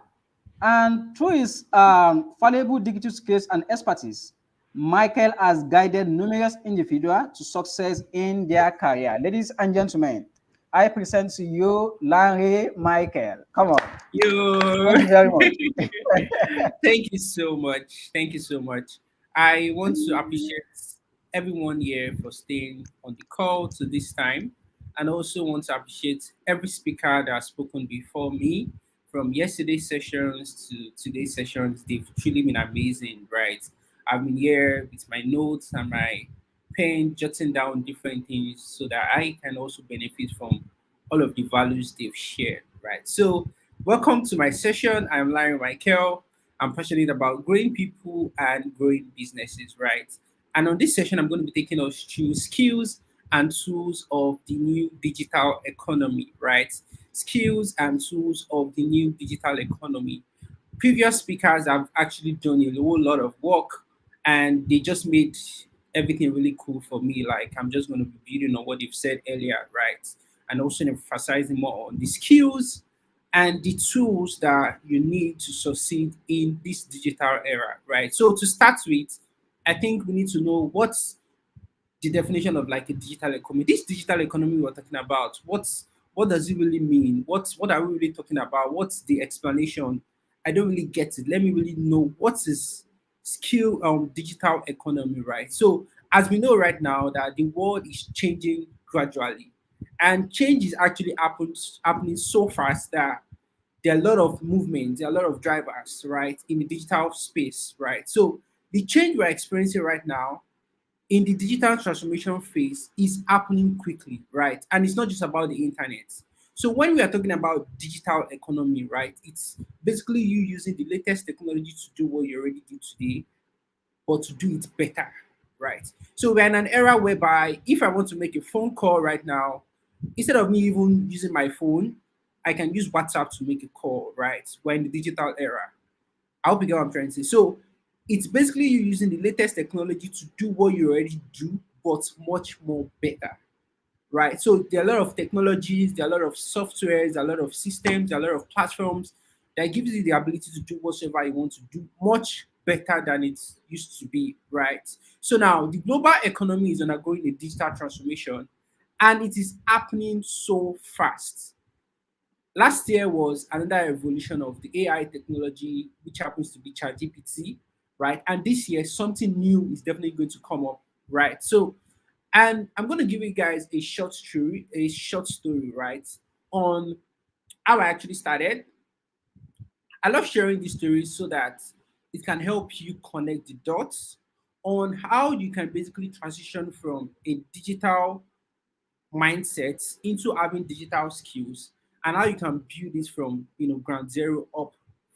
And through his valuable digital skills and expertise, Michael has guided numerous individuals to success in their career. Ladies and gentlemen, I present to you Larry Michael. Come on. Yo, Thank you very much. thank you so much. Thank you so much. I want to appreciate everyone here for staying on the call to this time, and also want to appreciate every speaker that has spoken before me, from yesterday's sessions to today's sessions. They've truly been amazing, right? I've been here with my notes and my pen, jotting down different things so that I can also benefit from all of the values they've shared, right? So, welcome to my session. I'm Larry Michael. I'm passionate about growing people and growing businesses, right? And on this session, I'm going to be taking us through skills and tools of the new digital economy, right? Skills and tools of the new digital economy. Previous speakers have actually done a whole lot of work, and they just made everything really cool for me. Like, I'm just going to be building on what they've said earlier, right? And also emphasizing more on the skills and the tools that you need to succeed in this digital era, right? So to start with, I think we need to know what's the definition of like a digital economy. This digital economy we're talking about, what does it really mean? What are we really talking about? What's the explanation? I don't really get it. Let me really know what is skill digital economy, right? So as we know right now that the world is changing gradually, and change is actually happening so fast that there are a lot of movements, there are a lot of drivers, right, in the digital space, right? So the change we're experiencing right now in the digital transformation phase is happening quickly, right? And it's not just about the internet. So when we are talking about digital economy, right, it's basically you using the latest technology to do what you already do today, but to do it better, right? So we're in an era whereby if I want to make a phone call right now, instead of me even using my phone, I can use WhatsApp to make a call, right? We're in the digital era. I hope you get what I'm trying to say. So it's basically you using the latest technology to do what you already do, but much more better, right? So there are a lot of technologies, there are a lot of softwares, there are a lot of systems, there are a lot of platforms that gives you the ability to do whatever you want to do much better than it used to be, right? So now the global economy is undergoing a digital transformation, and it is happening so fast. Last year was another evolution of the AI technology, which happens to be ChatGPT, right? And this year, something new is definitely going to come up, right? So, and I'm going to give you guys a short story, right, on how I actually started. I love sharing these stories so that it can help you connect the dots on how you can basically transition from a digital mindsets into having digital skills, and how you can build this from ground zero up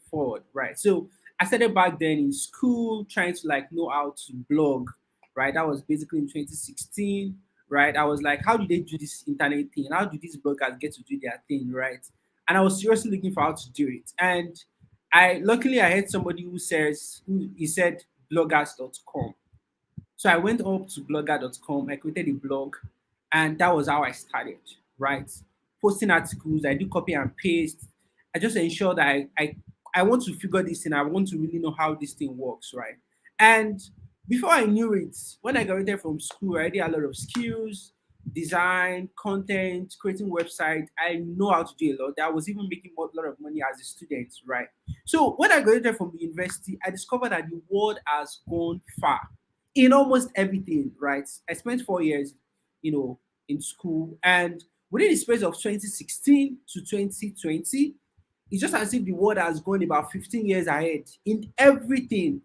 forward, right? So I started back then in school trying to like know how to blog, right? That was basically in 2016, right? I was like, how do they do this internet thing? How do these bloggers get to do their thing, right? And I was seriously looking for how to do it. And I had somebody who he said bloggers.com. So I went up to blogger.com, I created a blog, and that was how I started, right? Posting articles, I do copy and paste. I just ensure that I want to figure this in. I want to really know how this thing works, right? And before I knew it, when I graduated from school, I did a lot of skills, design, content, creating website. I know how to do a lot. I was even making a lot of money as a student, right? So when I graduated from the university, I discovered that the world has gone far in almost everything, right? I spent 4 years, you know, in school, and within the space of 2016 to 2020, it's just as if the world has gone about 15 years ahead in everything.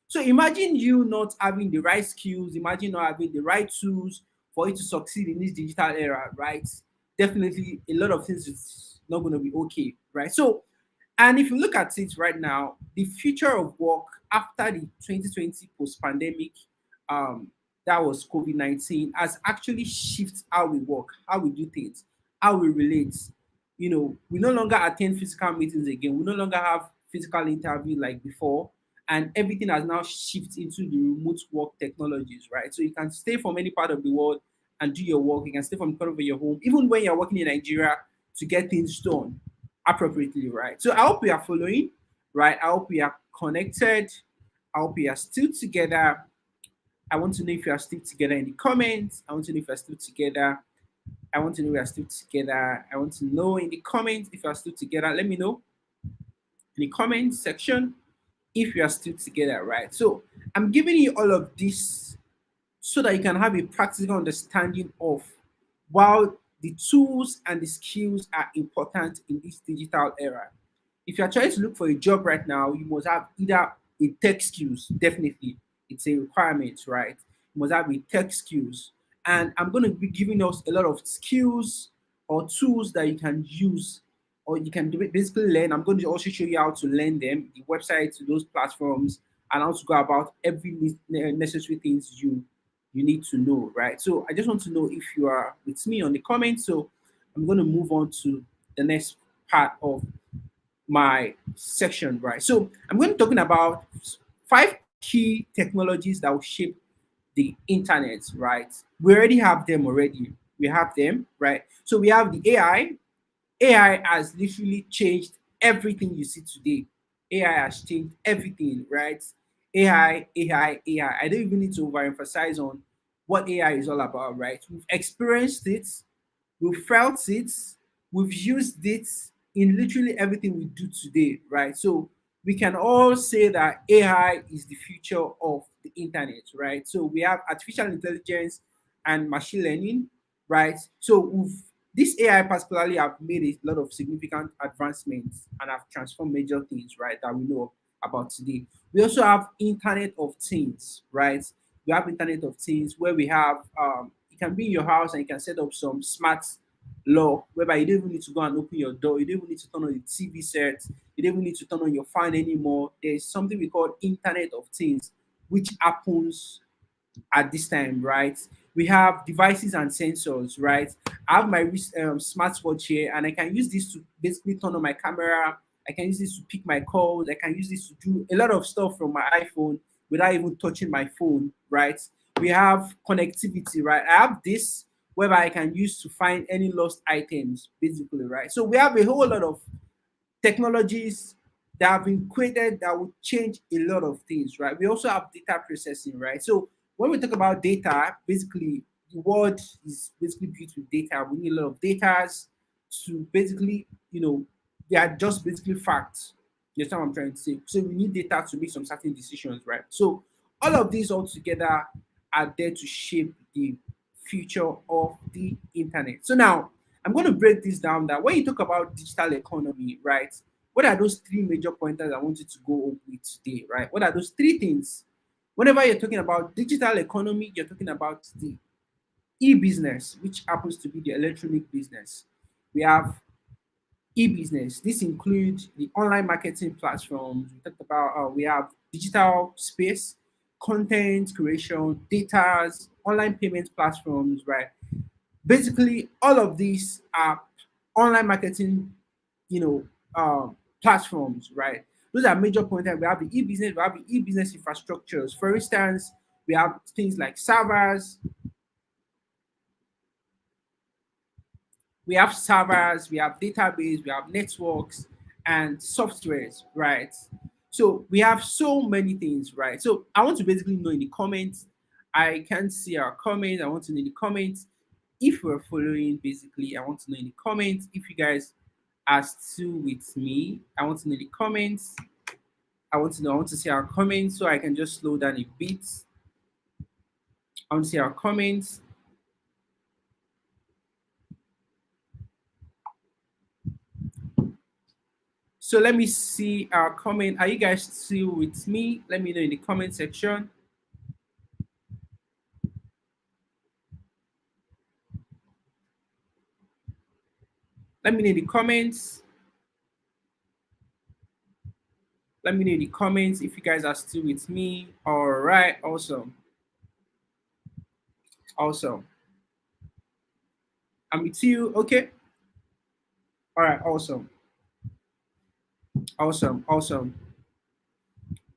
So imagine you not having the right skills, imagine not having the right tools for you to succeed in this digital era, right? Definitely a lot of things is not going to be okay, right? So, and if you look at it right now, the future of work after the 2020 post-pandemic, um, that was COVID-19, has actually shifted how we work, how we do things, how we relate. We no longer attend physical meetings again. We no longer have physical interview like before, and everything has now shifted into the remote work technologies, right? So you can stay from any part of the world and do your work. You can stay from the comfort of your home, even when you're working in Nigeria, to get things done appropriately, right? So I hope we are following. right? I hope we are connected. I hope we are still together. I want to know if you are still together in the comments. I want to know if you are still together. I want to know if you are still together. I want to know in the comments if you are still together. Let me know in the comments section if you are still together, right? So I'm giving you all of this so that you can have a practical understanding of while the tools and the skills are important in this digital era. If you are trying to look for a job right now, you must have either a tech skills, definitely, it's a requirement, right? You must have a tech skills. And I'm going to be giving us a lot of skills or tools that you can use or you can basically learn. I'm going to also show you how to learn them, the websites, those platforms, and how to go about every necessary things you need to know, right? So I just want to know if you are with me on the comments. So I'm going to move on to the next part of my section, right? So I'm going to be talking about 5 key technologies that will shape the internet, right? We already have them already. We have them, right? So we have the AI. AI has literally changed everything you see today. AI has changed everything, right? AI, AI, AI. I don't even need to overemphasize on what AI is all about, right? We've experienced it, we've felt it, we've used it in literally everything we do today, right? So we can all say that AI is the future of the internet, right? So we have artificial intelligence and machine learning, right? So this AI particularly have made a lot of significant advancements and have transformed major things, right, that we know about today. We also have Internet of Things, right? We have Internet of Things where we have you can be in your house and you can set up some smart law whereby you don't even need to go and open your door, you don't even need to turn on the TV set, you don't even need to turn on your fan anymore. There's something we call Internet of Things, which happens at this time, right? We have devices and sensors, right? I have my smartwatch here, and I can use this to basically turn on my camera. I can use this to pick my calls. I can use this to do a lot of stuff from my iPhone without even touching my phone, right? We have connectivity, right? I have this whereby I can use to find any lost items, basically, right? So we have a whole lot of technologies that have been created that will change a lot of things, right? We also have data processing, right? So when we talk about data, basically the world is basically built with data. We need a lot of data to basically, they are just basically facts. You understand what I'm trying to say? So we need data to make some certain decisions, right? So all of these all together are there to shape the future of the internet. So now I'm going to break this down that when you talk about digital economy, right? What are those 3 major pointers I want you to go over with today, right? What are those 3 things? Whenever you're talking about digital economy, you're talking about the e-business, which happens to be the electronic business. We have e-business. This includes the online marketing platforms. We talked about we have digital space, content creation, data, online payment platforms, right? Basically, all of these are online marketing, you know, platforms, right? Those are major points. We have the e-business, we have the e-business infrastructures. For instance, we have things like servers, we have database, we have networks and softwares, right? So we have so many things, right? So I want to basically know in the comments. I can't see our comments. I want to know in the comments if we're following. Basically, I want to know in the comments if you guys are still with me. I want to know in the comments. I want to know. I want to see our comments so I can just slow down a bit. I want to see our comments. So let me see our comment. Are you guys still with me? Let me know in the comment section. Let me know in the comments. Let me know in the comments if you guys are still with me. All right, awesome. Awesome. I'm with you. Okay. All right, awesome. Awesome. Awesome.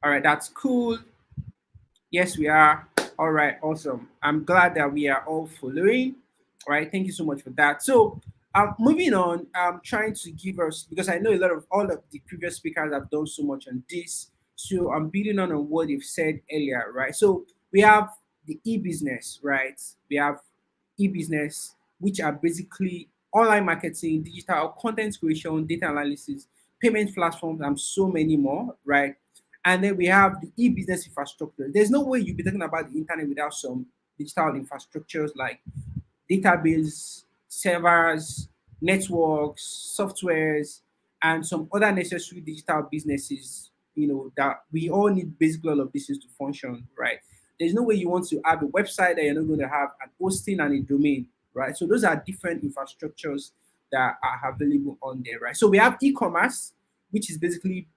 All right, that's cool. Yes, we are. All right, awesome. I'm glad that we are all following. All right, thank you so much for that. So Moving on, I'm trying to give us, because I know a lot of all of the previous speakers have done so much on this. So I'm building on what they've said earlier, right? So we have the e-business, right? We have e-business, which are basically online marketing, digital content creation, data analysis, payment platforms, and so many more, right? And then we have the e-business infrastructure. There's no way you'll be talking about the internet without some digital infrastructures like database, servers, networks, softwares, and some other necessary digital businesses, that we all need basically all of this is to function, right? There's no way you want to have a website that you're not going to have an hosting and a domain, right? So those are different infrastructures that are available on there, right? So we have e-commerce, which is basically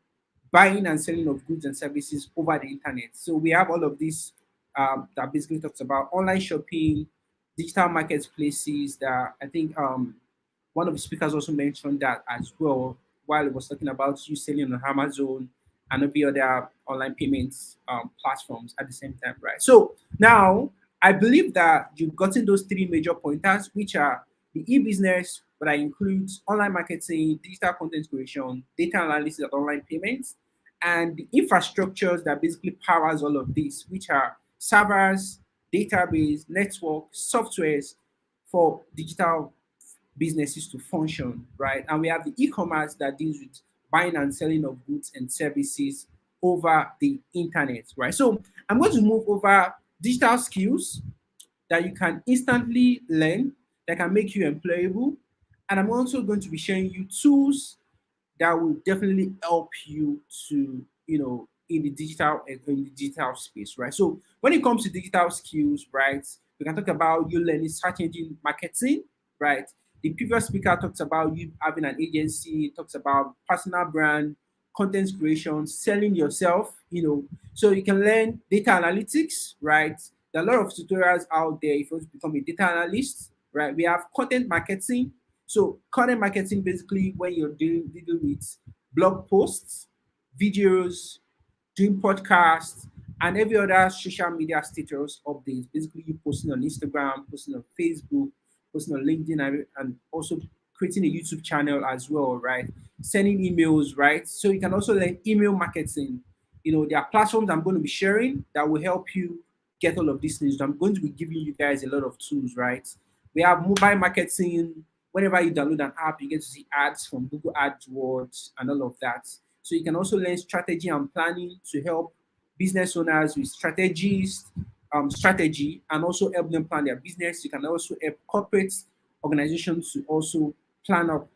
buying and selling of goods and services over the internet. So we have all of this that basically talks about online shopping, digital marketplaces. That I think one of the speakers also mentioned that as well while he was talking about you selling on Amazon and every other online payments platforms at the same time, right? So now I believe that you've gotten those three major pointers, which are the e-business, but that includes online marketing, digital content creation, data analysis, and online payments, and the infrastructures that basically powers all of this, which are servers, database, network, softwares for digital businesses to function, right? And we have the e-commerce that deals with buying and selling of goods and services over the internet, right? So I'm going to move over digital skills that you can instantly learn that can make you employable. And I'm also going to be sharing you tools that will definitely help you to, in the digital space, right? So when it comes to digital skills, right, we can talk about you learning search engine marketing, right? The previous speaker talks about you having an agency, talks about personal brand, content creation, selling yourself, so you can learn data analytics, right? There are a lot of tutorials out there if you want to become a data analyst, right? We have content marketing. So content marketing basically when you're dealing with blog posts, videos, doing podcasts, and every other social media status updates. Basically, you posting on Instagram, posting on Facebook, posting on LinkedIn, and also creating a YouTube channel as well, right? Sending emails, right? So you can also learn email marketing. There are platforms I'm going to be sharing that will help you get all of these things. I'm going to be giving you guys a lot of tools, right? We have mobile marketing. Whenever you download an app, you get to see ads from Google AdWords and all of that. So you can also learn strategy and planning to help business owners with strategy, and also help them plan their business. You can also help corporate organizations to also plan up,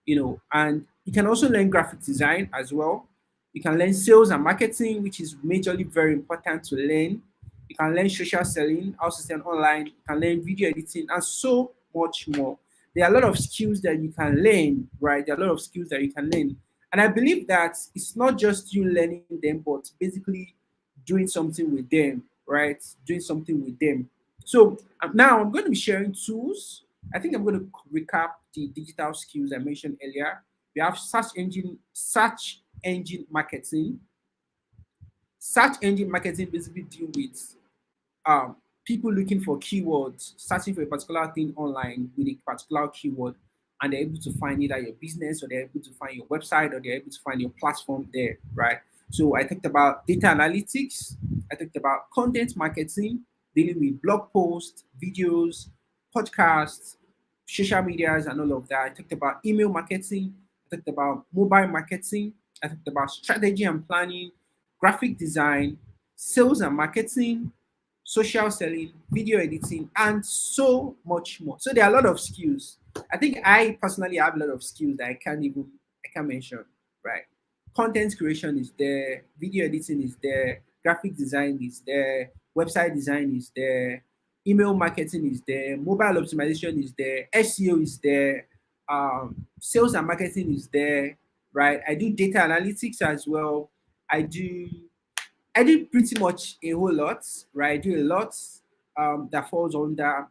and you can also learn graphic design as well. You can learn sales and marketing, which is majorly very important to learn. You can learn social selling, how to sell online. You can learn video editing, and so much more. There are a lot of skills that you can learn, right? There are a lot of skills that you can learn. And I believe that it's not just you learning them, but basically doing something with them, right? Doing something with them. So now I'm going to be sharing tools. I think I'm going to recap the digital skills I mentioned earlier. We have search engine marketing. Search engine marketing basically deal with people looking for keywords, searching for a particular thing online with a particular keyword, and they're able to find either your business, or they're able to find your website, or they're able to find your platform there, right? So I talked about data analytics, I talked about content marketing, dealing with blog posts, videos, podcasts, social medias, and all of that. I talked about email marketing, I talked about mobile marketing, I talked about strategy and planning, graphic design, sales and marketing, social selling, video editing, and so much more. So there are a lot of skills. I think I personally have a lot of skills that I can't mention, right? Content creation is there, video editing is there, graphic design is there, website design is there, email marketing is there, mobile optimization is there, SEO is there, sales and marketing is there, right? I do data analytics as well. I do I did pretty much a whole lot, right? I do a lot that falls under,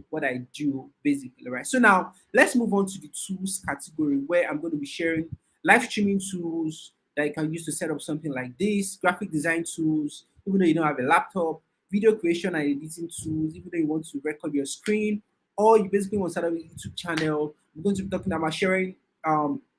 what I do basically, right? So now let's move on to the tools category where I'm going to be sharing live streaming tools that you can use to set up something like this, graphic design tools, even though you don't have a laptop, video creation and editing tools, even though you want to record your screen, or you basically want to set up a YouTube channel, We're going to be talking about sharing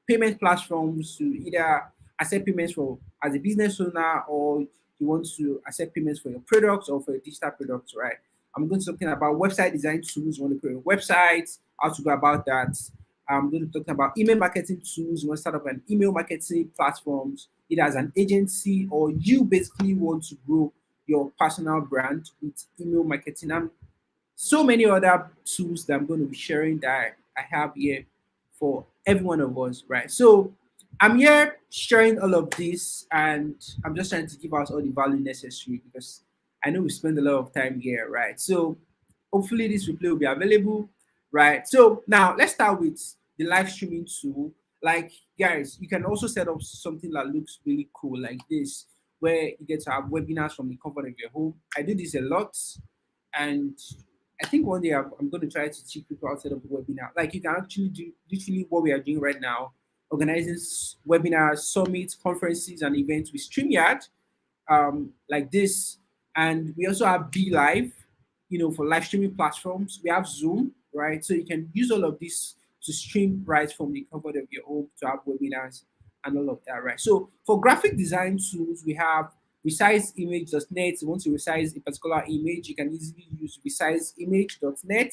payment platforms to either accept payments for as a business owner, or you want to accept payments for your products or for your digital products, right? I'm going to be talking about website design tools. You want to create a website, how to go about that. I'm going to be talking about email marketing tools. You want to start up an email marketing platforms, either as an agency or you basically want to grow your personal brand with email marketing. And so many other tools that I'm going to be sharing that I have here for every one of us, right? So I'm here sharing all of this, and I'm just trying to give us all the value necessary because I know we spend a lot of time here, right? So hopefully this replay will be available, right? So now let's start with the live streaming tool. Like, guys, you can also set up something that looks really cool like this, where you get to have webinars from the comfort of your home. I do this a lot, and I think one day I'm going to try to teach people how to set up a webinar. Like, you can actually do literally what we are doing right now, organizing webinars, summits, conferences, and events with StreamYard, like this. And we also have Be Live, for live streaming platforms. We have Zoom, right? So you can use all of this to stream right from the comfort of your home to have webinars and all of that, right? So for graphic design tools, we have resizeimage.net. You want to resize a particular image, you can easily use resizeimage.net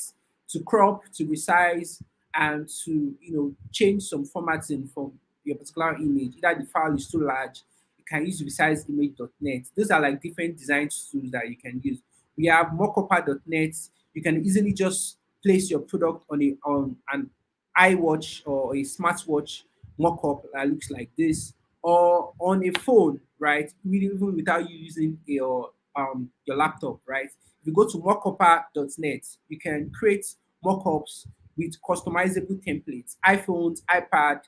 to crop, to resize, and to change some formatting from your particular image. Either the file is too large, you can use resizeimage.net. Those are like different design tools that you can use. We have mockuper.net. You can easily just place your product on an iWatch or a smartwatch mockup that looks like this, or on a phone, right? Even without you using your laptop, right? If you go to mockuper.net, you can create mockups with customizable templates, iPhones, iPad,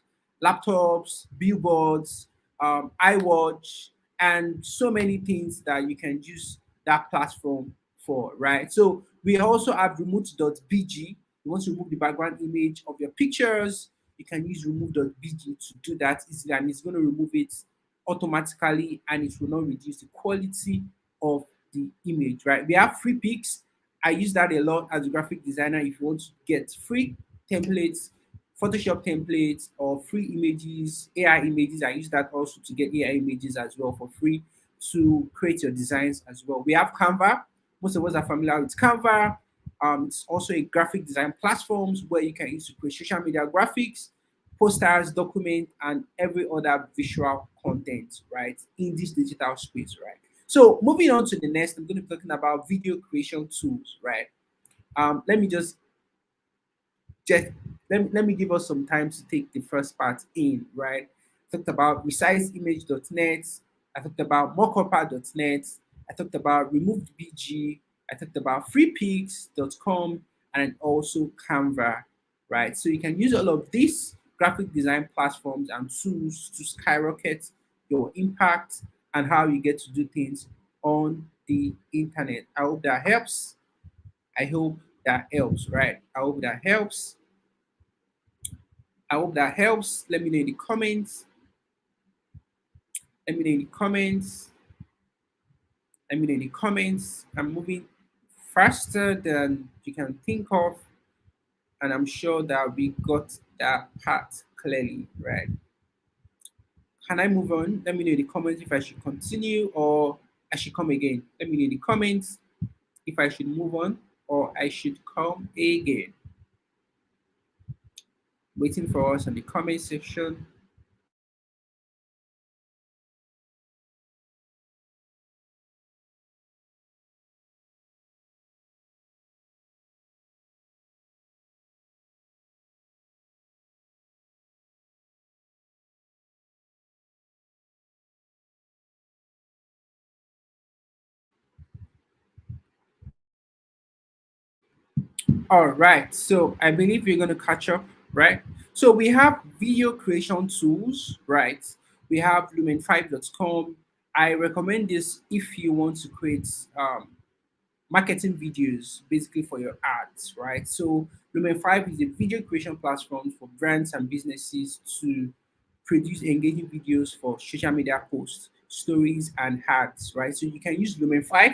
laptops, billboards, iWatch, and so many things that you can use that platform for, right? So we also have remove.bg. You want to remove the background image of your pictures, you can use remove.bg to do that easily, and it's going to remove it automatically, and it will not reduce the quality of the image, right? We have free pics. I use that a lot as a graphic designer. If you want to get free templates, Photoshop templates, or free images, AI images, I use that also to get AI images as well for free to create your designs as well. We have Canva. Most of us are familiar with Canva. It's also a graphic design platforms where you can use to create social media graphics, posters, document, and every other visual content, right, in this digital space, right? So moving on to the next, I'm going to be talking about video creation tools, right? Let me just let me give us some time to take the first part in, right? I talked about resizeimage.net. I talked about mockuper.net. I talked about removed.bg. I talked about freepics.com and also Canva, right? So you can use all of these graphic design platforms and tools to skyrocket your impact and how you get to do things on the internet. I hope that helps. I hope that helps, right? I hope that helps. I hope that helps. Let me know in the comments. Let me know in the comments. Let me know in the comments. I'm moving faster than you can think of, and I'm sure that we got that part clearly, right? Can I move on? Let me know in the comments if I should continue or I should come again. Let me know in the comments if I should move on or I should come again. Waiting for us on the comment section. All right, so I believe we're going to catch up, right? So we have video creation tools, right? We have lumen5.com. I recommend this if you want to create marketing videos basically for your ads, right? So Lumen 5 is a video creation platform for brands and businesses to produce engaging videos for social media posts, stories, and ads, right? So you can use Lumen 5.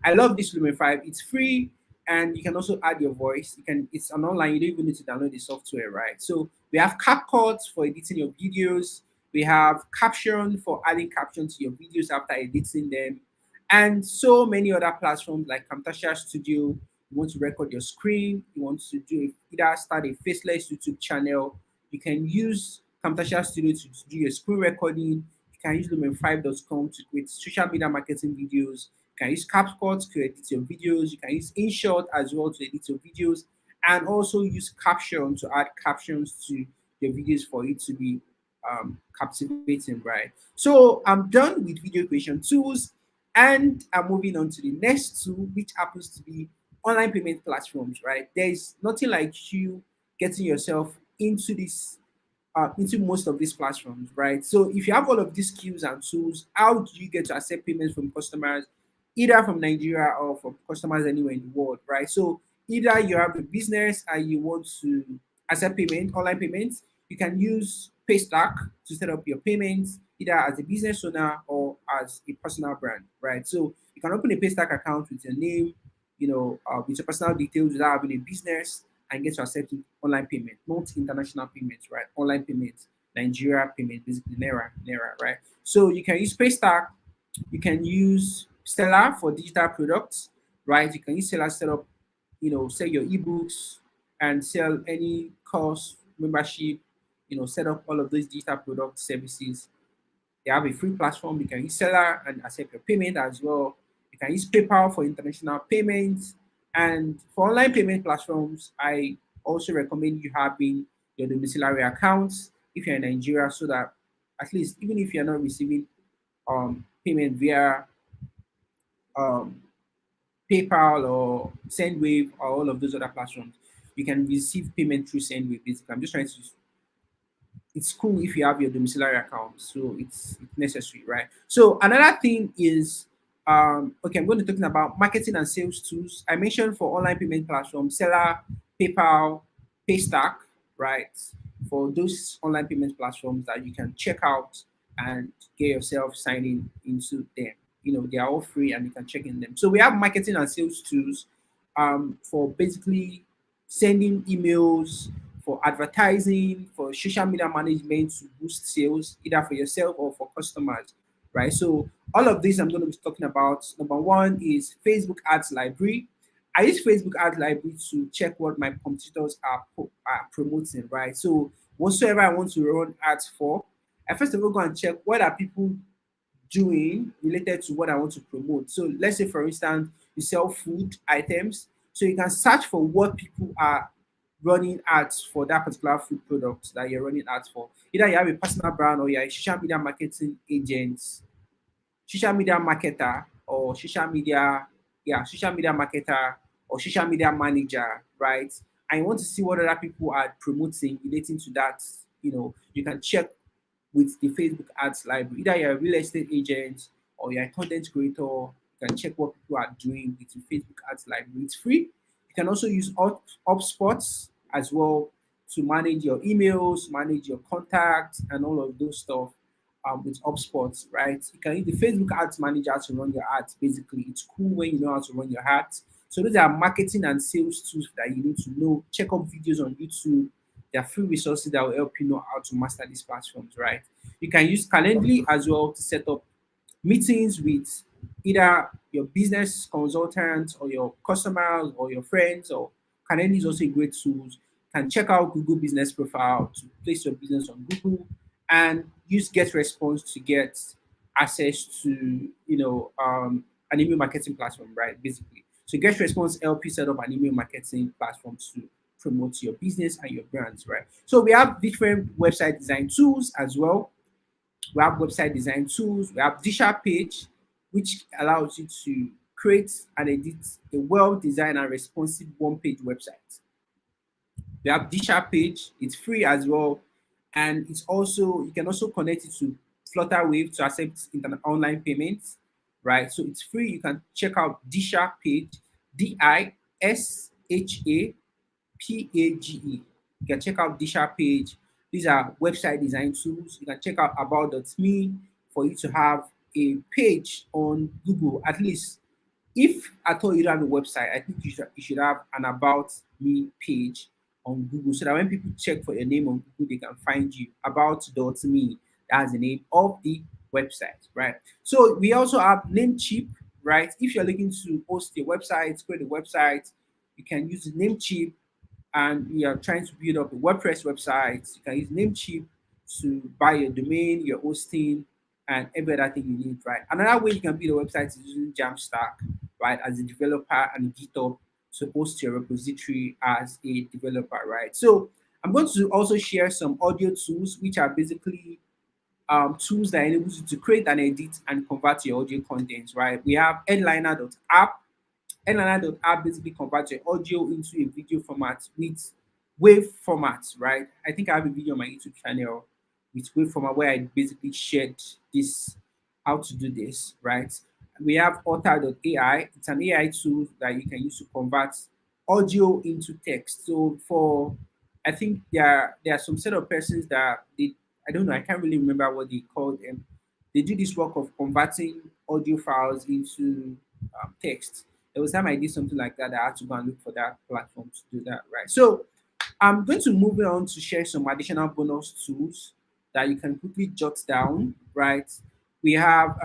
I love this Lumen 5. It's free. and you can also add your voice. You can, it's an online, you don't even need to download the software, right? So we have CapCut for editing your videos. We have Caption for adding caption to your videos after editing them, and so many other platforms like Camtasia Studio. You want to record your screen, you want to either start a faceless YouTube channel, you can use Camtasia Studio to do your screen recording. You can use lumen5.com to create social media marketing videos. You can use CapCut to edit your videos. You can use InShot as well to edit your videos, and also use Caption to add captions to your videos for it to be captivating, right? So I'm done with video creation tools, and I'm moving on to the next tool, which happens to be online payment platforms, right? There is nothing like you getting yourself into most of these platforms, right? So if you have all of these skills and tools, how do you get to accept payments from customers, either from Nigeria or from customers anywhere in the world, right? So either you have a business and you want to accept payment, online payments, you can use Paystack to set up your payments, either as a business owner or as a personal brand, right? So you can open a Paystack account with your name, with your personal details without having a business, and get to accept online payment, not international payments, right? Online payments, Nigeria payment, basically Naira, right? So you can use Paystack, you can use Stellar for digital products, right? You can use Stellar to set up, sell your ebooks and sell any course membership, set up all of those digital product services. They have a free platform. You can use Seller and accept your payment as well. You can use PayPal for international payments. And for online payment platforms, I also recommend you having your domiciliary accounts if you're in Nigeria, so that at least even if you're not receiving payment via um, PayPal or SendWave or all of those other platforms, you can receive payment through SendWave. Basically, I'm just trying to, it's cool if you have your domiciliary account, so it's necessary, right? So another thing is, okay, I'm going to be talking about marketing and sales tools. I mentioned for online payment platforms, Seller, PayPal, Paystack, right? For those online payment platforms that you can check out and get yourself signing into them. They are all free and you can check in them. So we have marketing and sales tools for basically sending emails, for advertising, for social media management to boost sales, either for yourself or for customers, right? So all of this I'm going to be talking about. Number one is Facebook Ads Library. I use Facebook Ads Library to check what my competitors are promoting, right? So whatsoever I want to run ads for, I first of all go and check what are people doing related to what I want to promote. So let's say, for instance, you sell food items. So you can search for what people are running ads for that particular food product that you're running ads for. Either you have a personal brand or you're a social media marketing agent, social media marketer, or social media marketer or social media manager, right? And you want to see what other people are promoting relating to that, you can check with the Facebook Ads Library. Either you're a real estate agent or you're a content creator, you can check what people are doing with the Facebook Ads Library. It's free. You can also use HubSpots as well to manage your emails, manage your contacts, and all of those stuff with HubSpots, right? You can use the Facebook Ads Manager to run your ads. Basically, it's cool when you know how to run your ads. So those are marketing and sales tools that you need to know. Check out videos on YouTube. There are free resources that will help you know how to master these platforms, right? You can use Calendly as well to set up meetings with either your business consultants or your customers or your friends. Or Calendly is also a great tool. You can check out Google Business Profile to place your business on Google, and use Get Response to get access to an email marketing platform, right? Basically, so Get Response help you set up an email marketing platform to promote your business and your brands, right? So we have different website design tools as well. We have website design tools. We have Disha Page, which allows you to create and edit a well-designed and responsive one-page website. We have Disha Page. It's free as well, and it's also, you can also connect it to Flutterwave to accept internet online payments, right? So it's free. You can check out Disha Page, DISHA PAGE. You can check out Disha Page. These are website design tools. You can check out about.me for you to have a page on Google, at least if at all you don't have a website, I think you should have an about me page on Google so that when people check for your name on Google, they can find you. About.me, that's the name of the website, right? So we also have Namecheap, right? If you're looking to host a website, create a website, you can use Namecheap, and you are trying to build up a WordPress website, you can use Namecheap to buy your domain, your hosting, and every other thing you need, right? Another way you can build a website is using Jamstack, right, as a developer, and GitHub to host your repository as a developer, right? So I'm going to also share some audio tools, which are basically tools that enable you to create and edit and convert your audio contents, right? We have Headliner.app. Headliner.app basically converts your audio into a video format with wave format, right? I think I have a video on my YouTube channel with wave format where I basically shared this, how to do this, right? We have Author.ai. It's an AI tool that you can use to convert audio into text. So for, I think there are some set of persons that they, I don't know, I can't really remember what they call them. They do this work of converting audio files into text. There was time I did something like that. I had to go and look for that platform to do that, right? So I'm going to move on to share some additional bonus tools that you can quickly jot down, right? We have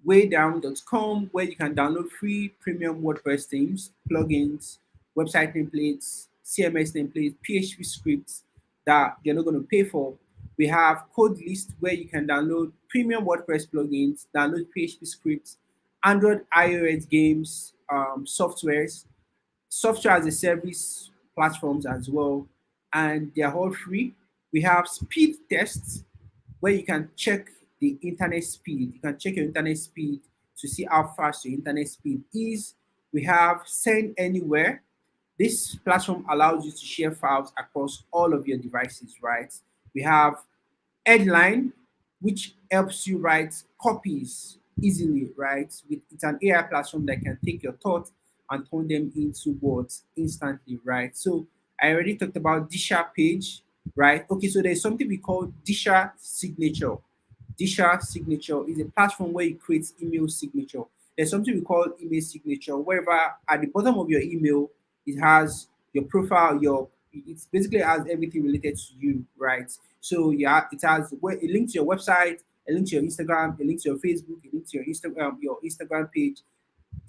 waydown.com, where you can download free premium WordPress themes, plugins, website templates, CMS templates, PHP scripts that you're not going to pay for. We have Code List, where you can download premium WordPress plugins, download PHP scripts, Android, iOS games, softwares, software as a service platforms as well, and they're all free. We have speed tests, where you can check the internet speed. You can check your internet speed to see how fast your internet speed is. We have Send Anywhere. This platform allows you to share files across all of your devices, right? We have Headline, which helps you write copies easily, right? It's an AI platform that can take your thoughts and turn them into words instantly, right? So I already talked about Disha page, right? Okay, so there's something we call Disha Signature. Disha Signature is a platform where you create email signature. There's something we call email signature, wherever at the bottom of your email, it has your profile, it's basically has everything related to you, right? So yeah, it has a link to your website, a link to your Instagram, a link to your Facebook, a link to your Instagram page,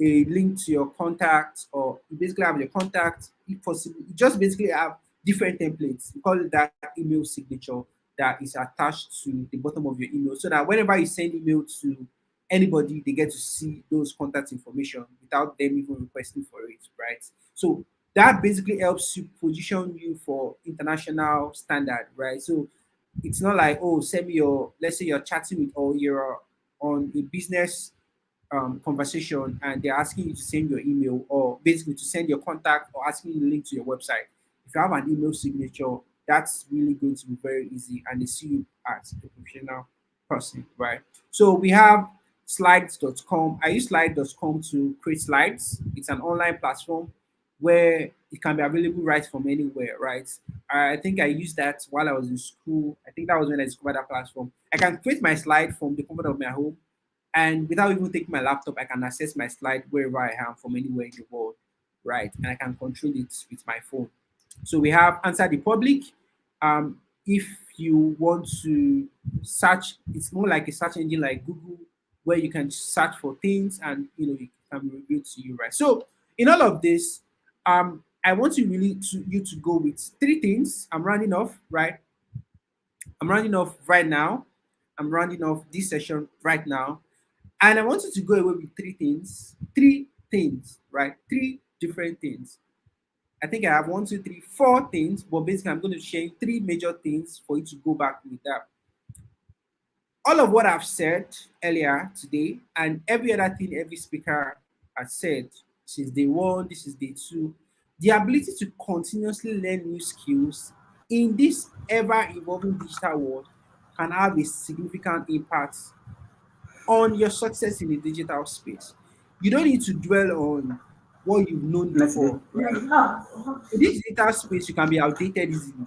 a link to your contacts, or you basically have your contacts, if possible. You just basically have different templates. We call it that email signature that is attached to the bottom of your email, so that whenever you send email to anybody, they get to see those contact information without them even requesting for it, right? So that basically helps you position you for international standard, right? So it's not like, oh, send me your, let's say you're chatting with, or you're on a business conversation, and they're asking you to send your email, or basically to send your contact, or asking you to link to your website. If you have an email signature, that's really going to be very easy, and they see you as a professional person, right? So we have slides.com. I use slides.com to create slides. It's an online platform where it can be available right from anywhere, right? I think I used that while I was in school. I think that was when I discovered that platform. I can create my slide from the comfort of my home, and without even taking my laptop, I can access my slide wherever I am from anywhere in the world, right? And I can control it with my phone. So we have Answer the Public. If you want to search, it's more like a search engine like Google, where you can search for things, and it can be revealed to you, right? So in all of this, I want you to go with three things. I'm rounding off, right? I'm rounding off right now. I'm rounding off this session right now. And I want you to go away with three things, right? Three different things. I think I have one, two, three, four things, but basically I'm going to share three major things for you to go back with that. All of what I've said earlier today, and every other thing every speaker has said since day one, this is day two, the ability to continuously learn new skills in this ever-evolving digital world can have a significant impact on your success in the digital space. You don't need to dwell on what you've known before, right? In this digital space, you can be outdated easily.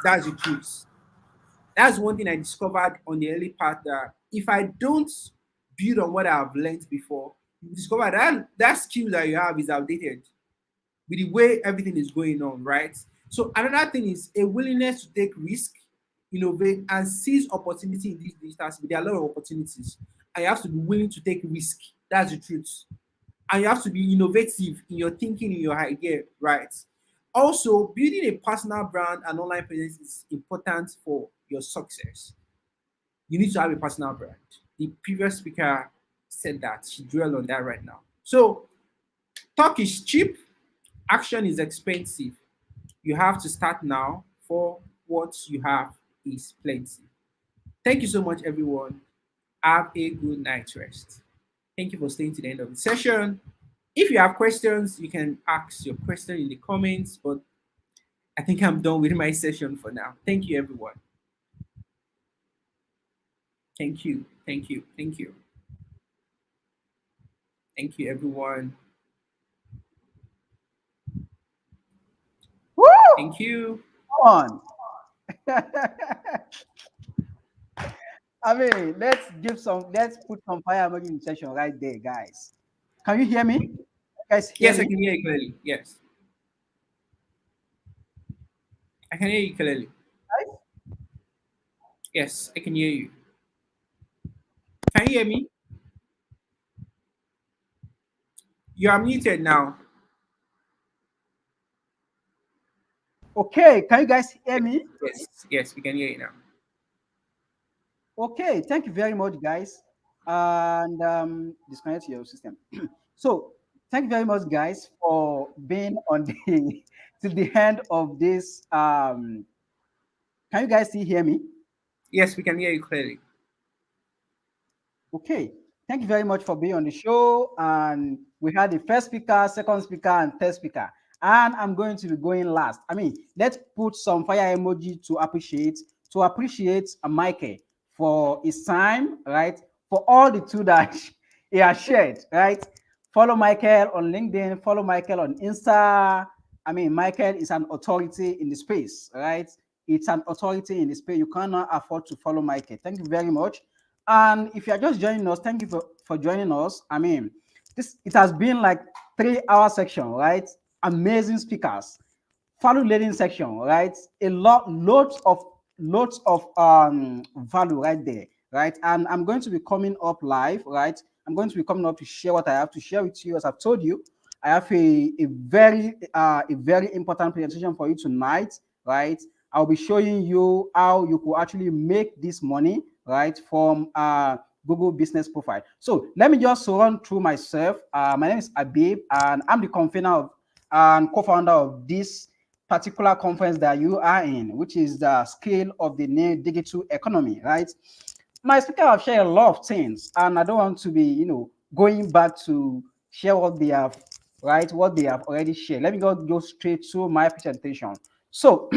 That's the truth. That's one thing I discovered on the early part, that if I don't build on what I've learned before, you discover that that skill that you have is outdated with the way everything is going on, right? So another thing is a willingness to take risk, innovate, and seize opportunity in these digital space. There are a lot of opportunities, and you have to be willing to take risk. That's the truth. And you have to be innovative in your thinking, in your idea, right? Also, building a personal brand and online presence is important for your success. You need to have a personal brand. The previous speaker said that. She dwelled on that right now. So, talk is cheap, action is expensive. You have to start now, for what you have is plenty. Thank you so much, everyone. Have a good night's rest. Thank you for staying to the end of the session. If you have questions, you can ask your question in the comments, but I think I'm done with my session for now. Thank you, everyone. Thank you. Thank you. Thank you. Thank you, everyone. Woo! Thank you. Come on. I mean, let's put some fire emoji in session right there, guys. Can you hear me? You guys hear Yes, I me? can hear you clearly. Yes. I can hear you clearly. Guys? Yes, I can hear you. Can you hear me? You are muted now. Okay, can you guys hear me? Yes, yes, we can hear you now. Okay, thank you very much, guys. And disconnect your system. So, thank you very much, guys, for being on the to the end of this. Can you guys still hear me? Yes, we can hear you clearly. Okay, thank you very much for being on the show. And we had the first speaker, second speaker, and third speaker. And I'm going to be going last. I mean, let's put some fire emoji to appreciate Michael for his time, right? For all the two that he has shared, right? Follow Michael on LinkedIn, follow Michael on Insta. I mean, Michael is an authority in the space, right? It's an authority in the space. You cannot afford to follow Michael. Thank you very much. And if you are just joining us, thank you for joining us. I mean, this it has been like 3 hour section, right? Amazing speakers, value leading section, right? Loads of value right there, right? And I'm going to be coming up live, right? I'm going to be coming up to share what I have to share with you. As I've told you, I have a very important presentation for you tonight, right? I'll be showing you how you could actually make this money, right, from Google Business Profile. So let me just run through myself. My name is Abib, and I'm the convener of and co-founder of this particular conference that you are in, which is the scale of the new digital economy, right? My speaker have shared a lot of things, and I don't want to be, going back to share what they have, right? What they have already shared. Let me go straight to my presentation. So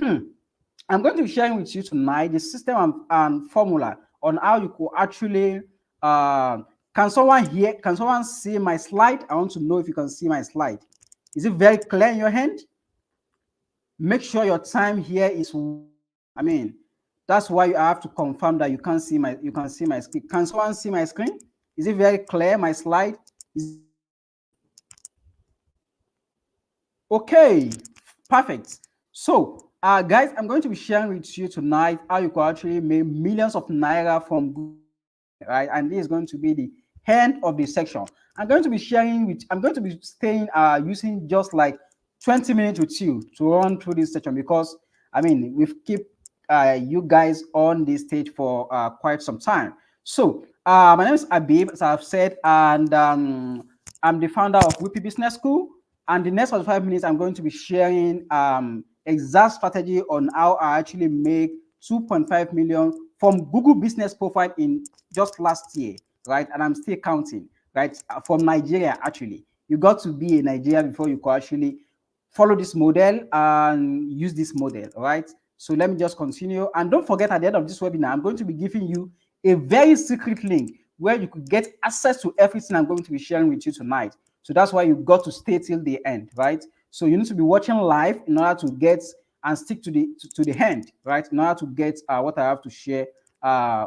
I'm going to be sharing with you tonight the system and formula on how you could actually can someone see my slide? I want to know if you can see my slide. Is it very clear in your hand? Make sure your time here is, I mean, that's why I have to confirm that you can see my screen. Can someone see my screen? Is it very clear, my slide? Okay, perfect. So, guys, I'm going to be sharing with you tonight how you can actually make millions of naira from Google, right? And this is going to be the end of the section. I'm going to be staying using just like 20 minutes with you to run through this section, because I mean we've kept you guys on this stage for quite some time. So my name is Abib, as I've said, and I'm the founder of WP Business School. And the next 45 minutes, I'm going to be sharing exact strategy on how I actually make 2.5 million from Google Business Profile in just last year, right? And I'm still counting, right? From Nigeria, actually. You got to be in Nigeria before you can actually follow this model and use this model, right? So let me just continue. And don't forget, at the end of this webinar, I'm going to be giving you a very secret link where you could get access to everything I'm going to be sharing with you tonight. So that's why you got to stay till the end, right? So you need to be watching live in order to get and stick to the end, right? In order to get what I have to share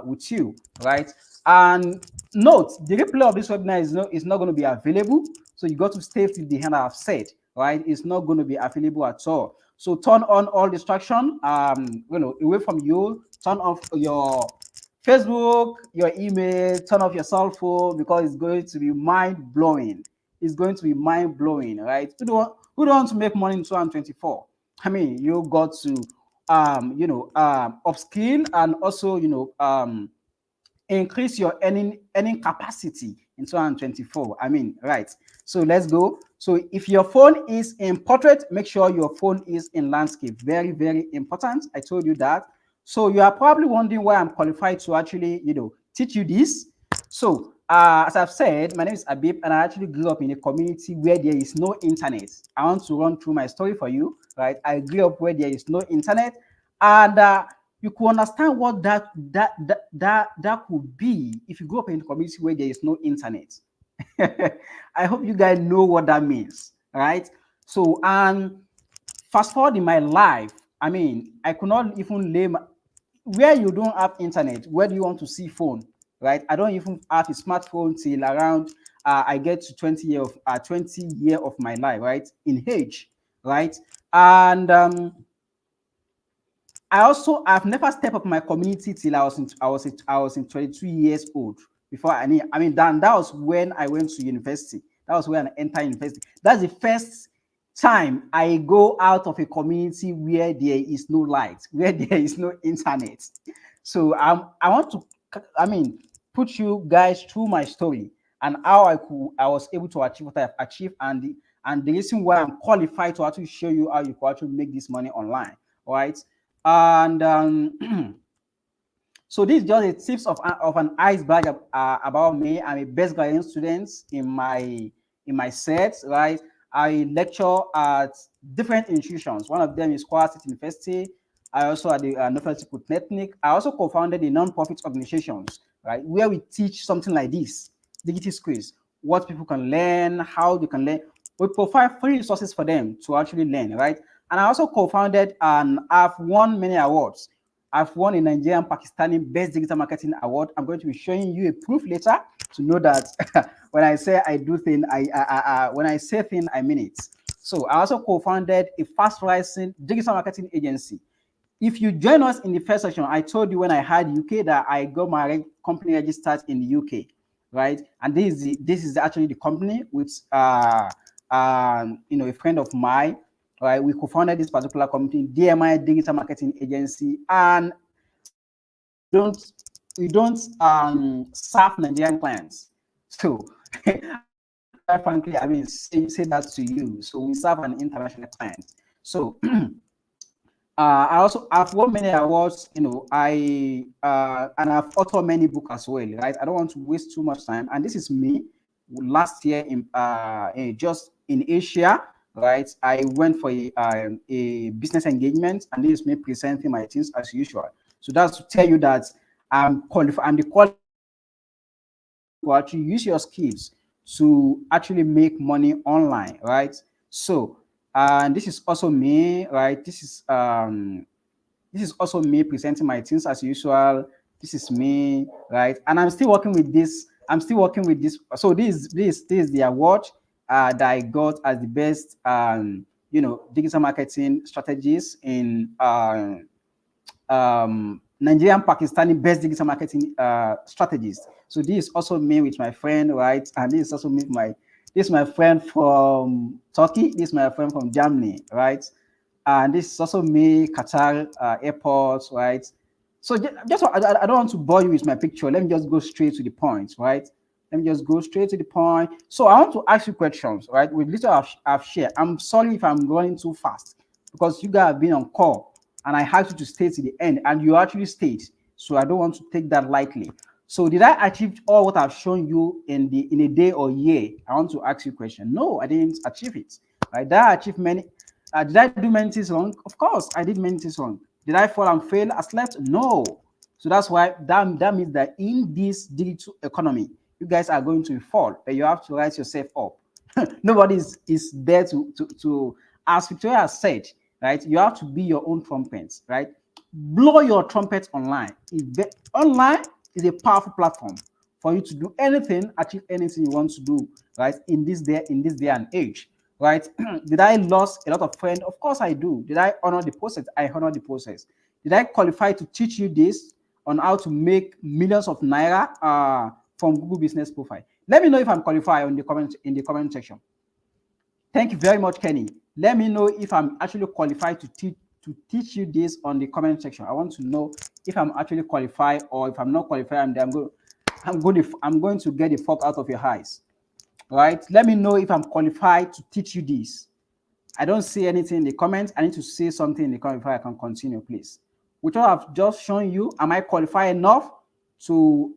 with you, right? And note, the replay of this webinar is not going to be available. So you got to stay till the end. I've said, right? It's not going to be available at all. So turn on all distraction, away from you. Turn off your Facebook, your email, turn off your cell phone, because it's going to be mind blowing. It's going to be mind blowing, right? Who don't want to make money in 2024? I mean, you got to upskill, and also increase your earning capacity in 2024. I mean, right? So let's go. So if your phone is in portrait, make sure your phone is in landscape. Very, very important. I told you that. So you are probably wondering why I'm qualified to actually, teach you this. So as I've said, my name is Abib, and I actually grew up in a community where there is no internet. I want to run through my story for you, right? I grew up where there is no internet, and you could understand what that could be if you grow up in a community where there is no internet. I hope you guys know what that means, right? So, and fast forward in my life, I mean, I could not even lay where you don't have internet. Where do you want to see phone, right? I don't even have a smartphone till around I get to 20 year of my life, right, in age, right? And I've never stepped up my community till I was in 22 years old. Before that was when I went to university. That was when I entered university. That's the first time I go out of a community where there is no light, where there is no internet. So I want to put you guys through my story and how I was able to achieve what I've achieved, and the reason why I'm qualified to actually show you how you can actually make this money online, right? And so this is just a tips of an iceberg about me. I'm a best guidance student in my set, right? I lecture at different institutions. One of them is Kwara State University. I also had the University Polytechnic. I also co-founded the non-profit organizations, right, where we teach something like this, digital skills, what people can learn, how they can learn. We provide free resources for them to actually learn, right? And I also co-founded and I've won many awards. I've won a Nigerian Pakistani Best Digital Marketing Award. I'm going to be showing you a proof later to know that when I say I do things, when I say things, I mean it. So I also co-founded a fast-rising digital marketing agency. If you join us in the first section, I told you when I had UK that I got my company registered in the UK, right? And this is actually the company with a friend of mine, right? We co-founded this particular company, DMI Digital Marketing Agency, and we don't serve Nigerian clients. So quite frankly, say that to you. So we serve an international client. So I've won many awards, and I've authored many books as well, right? I don't want to waste too much time. And this is me last year just in Asia, right? I went for a business engagement, and this is me presenting my things as usual. So that's to tell you that I'm qualified. I'm the qualified to actually use your skills to actually make money online, right? So, and this is also me, right? This is also me presenting my things as usual. This is me, right? And I'm still working with this. So this is the award that I got as the best, digital marketing strategies in Nigerian Pakistani best digital marketing strategies. So this is also me with my friend, right? And this is also me this is my friend from Turkey. This is my friend from Germany, right? And this is also me, Qatar airport, right? So I don't want to bore you with my picture. Let me just go straight to the point, right? Let me just go straight to the point. So I want to ask you questions, right? With little I've shared. I'm sorry if I'm running too fast because you guys have been on call and I had you to stay to the end, and you actually stayed. So I don't want to take that lightly. So did I achieve all what I've shown you in a day or year? I want to ask you a question. No, I didn't achieve it. Right? Did I achieve many? Did I do many things wrong? Of course, I did many things wrong. Did I fall and fail? I slept? No. So that's why that means that in this digital economy, you guys are going to fall, but you have to rise yourself up. Nobody is there to as Victoria has said, right? You have to be your own trumpet, right? blow your trumpet online. Online is a powerful platform for you to do anything, achieve anything you want to do, right? In this day and age, right? Did I lose a lot of friends? Of course I do. Did I honor the process? I honor the process. Did I qualify to teach you this on how to make millions of naira from Google Business Profile? Let me know if I'm qualified in the comment section. Thank you very much, Kenny. Let me know if I'm actually qualified to teach you this on the comment section. I want to know if I'm actually qualified, or if I'm not qualified, I'm going to get the fuck out of your eyes. Right? Let me know if I'm qualified to teach you this. I don't see anything in the comments. I need to say something in the comment before I can continue, please. Which I've just shown you, am I qualified enough to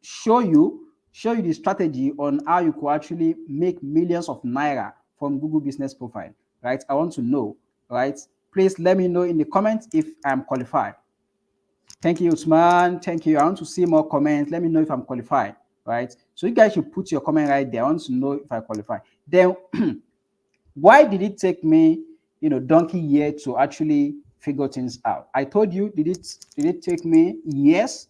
show you the strategy on how you could actually make millions of naira from Google Business Profile, right? I want to know, right? Please let me know in the comments if I'm qualified. Thank you, Usman. Thank you. I want to see more comments. Let me know if I'm qualified, right? So you guys should put your comment right there. I want to know if I qualify. Then, why did it take me, donkey year to actually figure things out? I told you, did it take me years?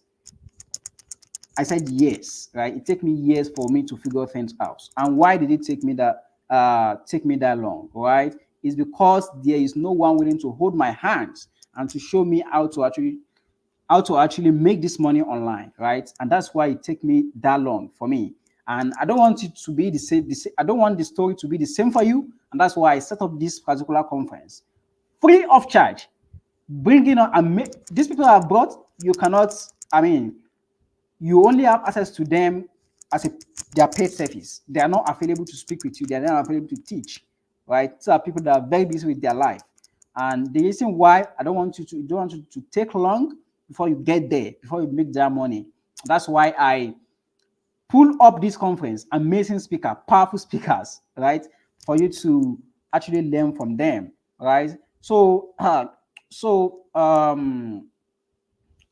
I said yes, right? It took me years for me to figure things out. And why did it take me that long, right? It's because there is no one willing to hold my hands and to show me how to actually make this money online, right? And that's why it took me that long for me. And I don't want it to be the same. I don't want the story to be the same for you. And that's why I set up this particular conference, free of charge. Bringing on these people I've brought, you cannot. You only have access to them as their paid service. They are not available to speak with you. They are not available to teach, right? These are people that are very busy with their life. And the reason why I don't want you to take long before you get there, before you make that money. That's why I pull up this conference, amazing speaker, powerful speakers, right? For you to actually learn from them, right? So,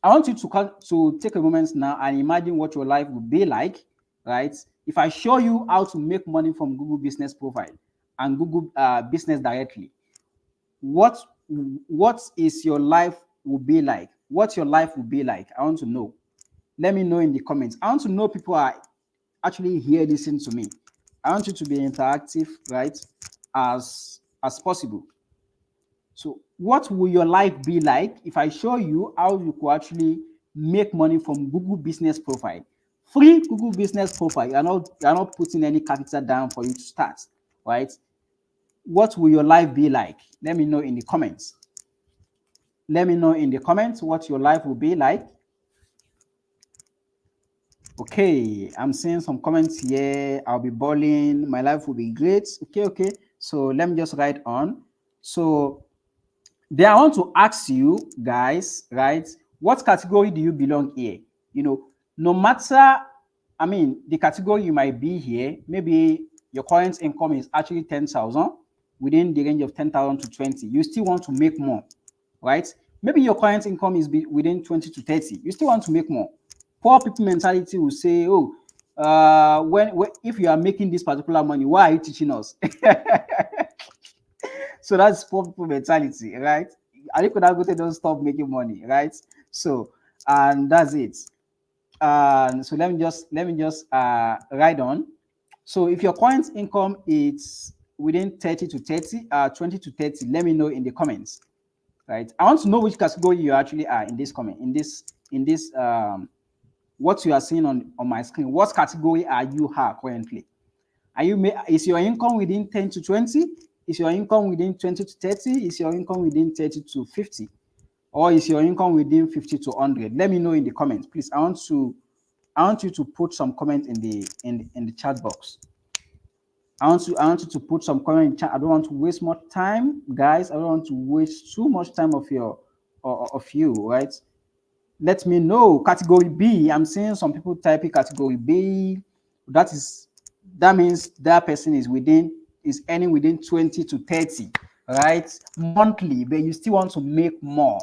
I want you to take a moment now and imagine what your life would be like, right? If I show you how to make money from Google Business Profile and Google Business directly, what is your life will be like? What your life will be like? I want to know. Let me know in the comments. I want to know people are actually here listening to me. I want you to be interactive, right? As possible. So what will your life be like if I show you how you could actually make money from Google Business Profile? Free Google Business Profile. You're not putting any capital down for you to start, right? What will your life be like? Let me know in the comments. Let me know in the comments what your life will be like. Okay, I'm seeing some comments here. I'll be balling. My life will be great. Okay. So let me just write on. So then I want to ask you guys, right? What category do you belong here? No matter, the category you might be here, maybe your current income is actually 10,000, within the range of 10,000 to 20. You still want to make more, right? Maybe your current income is within 20 to 30. You still want to make more. Poor people mentality will say, oh, if you are making this particular money, why are you teaching us? So that's poor people mentality, right? Aliko Dangote don't stop making money, right? So, and that's it. So let me just write on. So if your current income is within 30 to 30, 20 to 30, let me know in the comments, right? I want to know which category you actually are in this comment, in this what you are seeing on my screen. What category are you currently? Is your income within 10 to 20? Is your income within 20 to 30? Is your income within 30 to 50? Or is your income within 50 to 100? Let me know in the comments, please. I want you to put some comment in the chat box. I want you to put some comment in chat. I don't want to waste more time, guys. I don't want to waste too much time of you, right? Let me know. Category B. I'm seeing some people typing category B. That means that person is earning within 20 to 30, right? Monthly, but you still want to make more,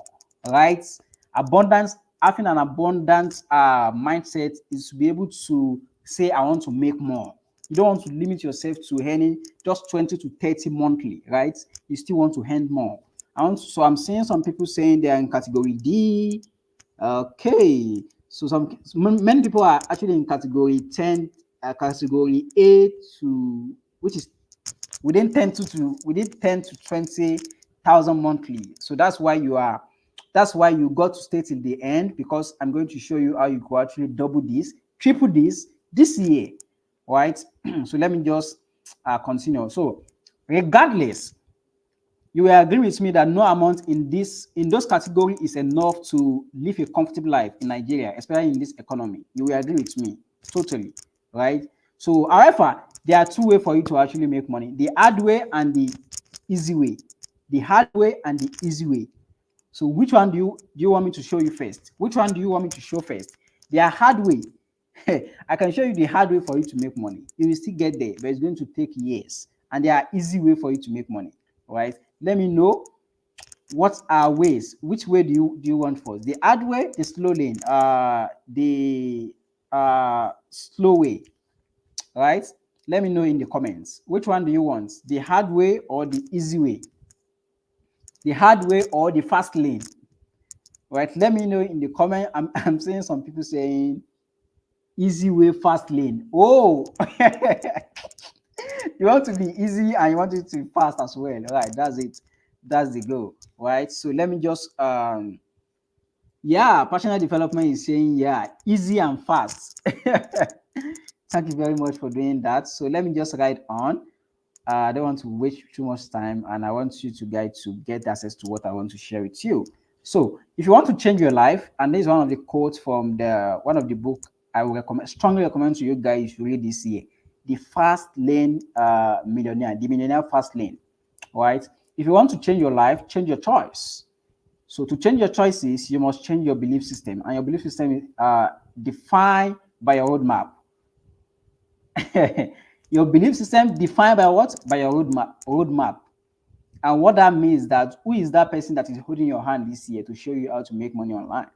right? Having an abundant mindset is to be able to say, I want to make more, You don't want to limit yourself to earning just 20 to 30 monthly, right? You still want to earn more. So I'm seeing some people saying they're in category D. Okay, so many people are actually in category 10, category A to, which is within 20,000 monthly. So that's why you got to stay till the end, because I'm going to show you how you could actually double this, triple this year, right? So let me just continue. So regardless, you will agree with me that no amount in those categories is enough to live a comfortable life in Nigeria, especially in this economy. You will agree with me totally, right? So, however, there are two ways for you to actually make money: the hard way and the easy way. The hard way and the easy way. So, which one do you want me to show you first? Which one do you want me to show first? The hard way. I can show you the hard way for you to make money. You will still get there, but it's going to take years. And there are easy way for you to make money, right? Let me know what are ways. Which way do you want first? The hard way, the slow lane, the slow way, right? Let me know in the comments. Which one do you want? The hard way or the easy way? The hard way or the fast lane? Right? Let me know in the comment. I'm seeing some people saying easy way, fast lane. Oh, you want to be easy and you want it to be fast as well, right? That's it. That's the goal, right? So let me just yeah, personal development is saying yeah, easy and fast. Thank you very much for doing that. So let me just write on. I don't want to waste too much time, and I want you guys to get access to what I want to share with you. So if you want to change your life, and this is one of the quotes from one of the book I will strongly recommend to you guys to read this year, the Fast Lane Millionaire, the Millionaire Fast Lane, right? If you want to change your life, change your choice. So to change your choices, you must change your belief system, and your belief system is defined by your roadmap. Your belief system defined by what? By your roadmap. And what that means is that who is that person that is holding your hand this year to show you how to make money online?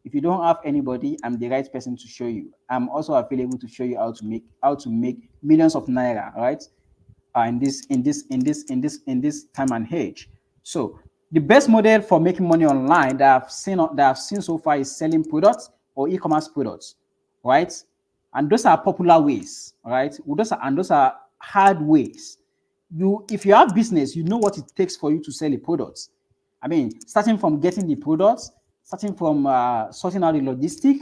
If you don't have anybody, I'm the right person to show you. I'm also available to show you how to make millions of naira, right? In this time and age. So the best model for making money online that I've seen so far is selling products or e-commerce products, right? And those are popular ways, right? Those are hard ways. If you have business, you know what it takes for you to sell a product. I mean, starting from getting the products, starting from sorting out the logistic,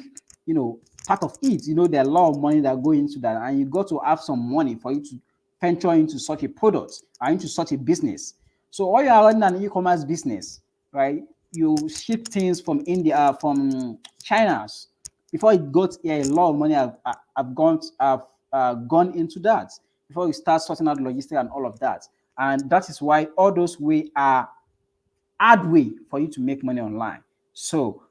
part of it, there are a lot of money that go into that, and you got to have some money for you to venture into such a product or into such a business. So while you are running an e-commerce business, right, you ship things from India, from China. Before it got here, a lot of money have gone into that before you start sorting out logistics and all of that. And that is why all those ways are hard way for you to make money online. So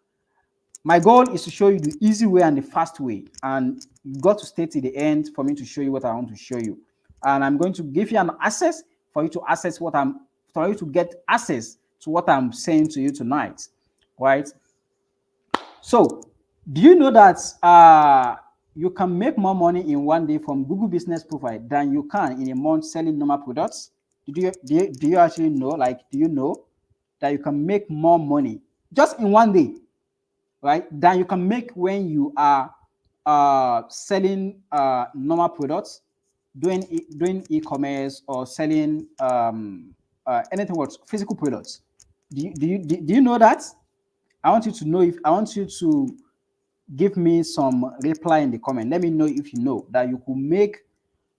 my goal is to show you the easy way and the fast way, and you got to stay to the end for me to show you what I want to show you. And I'm going to give you an access for you to get access to what I'm saying to you tonight, right? So do you know that you can make more money in one day from Google Business Profile than you can in a month selling normal products? Do you actually know? Like, do you know that you can make more money just in one day, right, than you can make when you are selling normal products, doing e-commerce or selling anything with physical products? Do you know that? I want you to give me some reply in the comment. Let me know if you know that you could make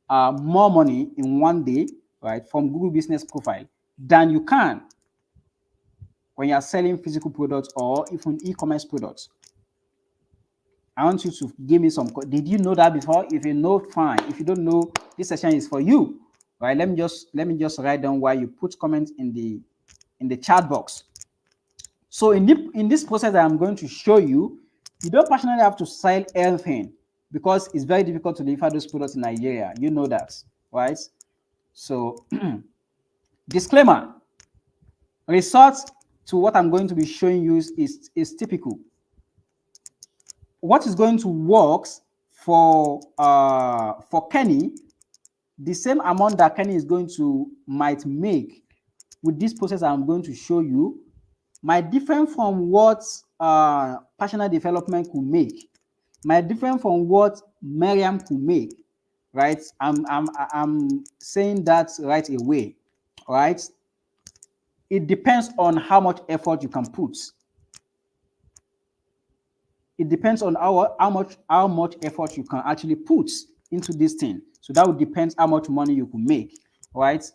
more money in one day, right, from Google Business Profile than you can when you're selling physical products or even e-commerce products. I want you to give me some. Did you know that before? If you know, fine. If you don't know, this session is for you, right? Let me just write down why you put comments in the chat box. So in this process that I'm going to show you, you don't personally have to sell everything because it's very difficult to deliver those products in Nigeria. You know that, right? So disclaimer: resort to what I'm going to be showing you is typical. What is going to work for Kenny, the same amount that Kenny is going to might make with this process I'm going to show you might different from what personal development could make, might different from what Miriam could make, right? I'm saying that right away, right? It depends on how much effort you can put. It depends on how much effort you can actually put into this thing. So that would depend how much money you could make, right?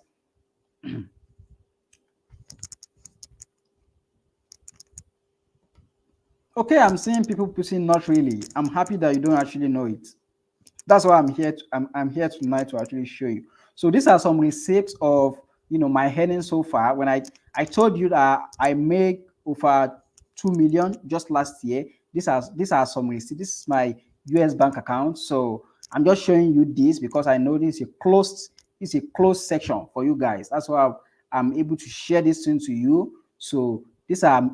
Okay, I'm seeing people putting not really. I'm happy that you don't actually know it. That's why I'm here. I'm here tonight to actually show you. So these are some receipts of my earnings so far. When I told you that I make over 2 million just last year. These are some receipts. This is my US bank account. So I'm just showing you this because I know this is a closed section for you guys. That's why I'm able to share this thing to you. So these are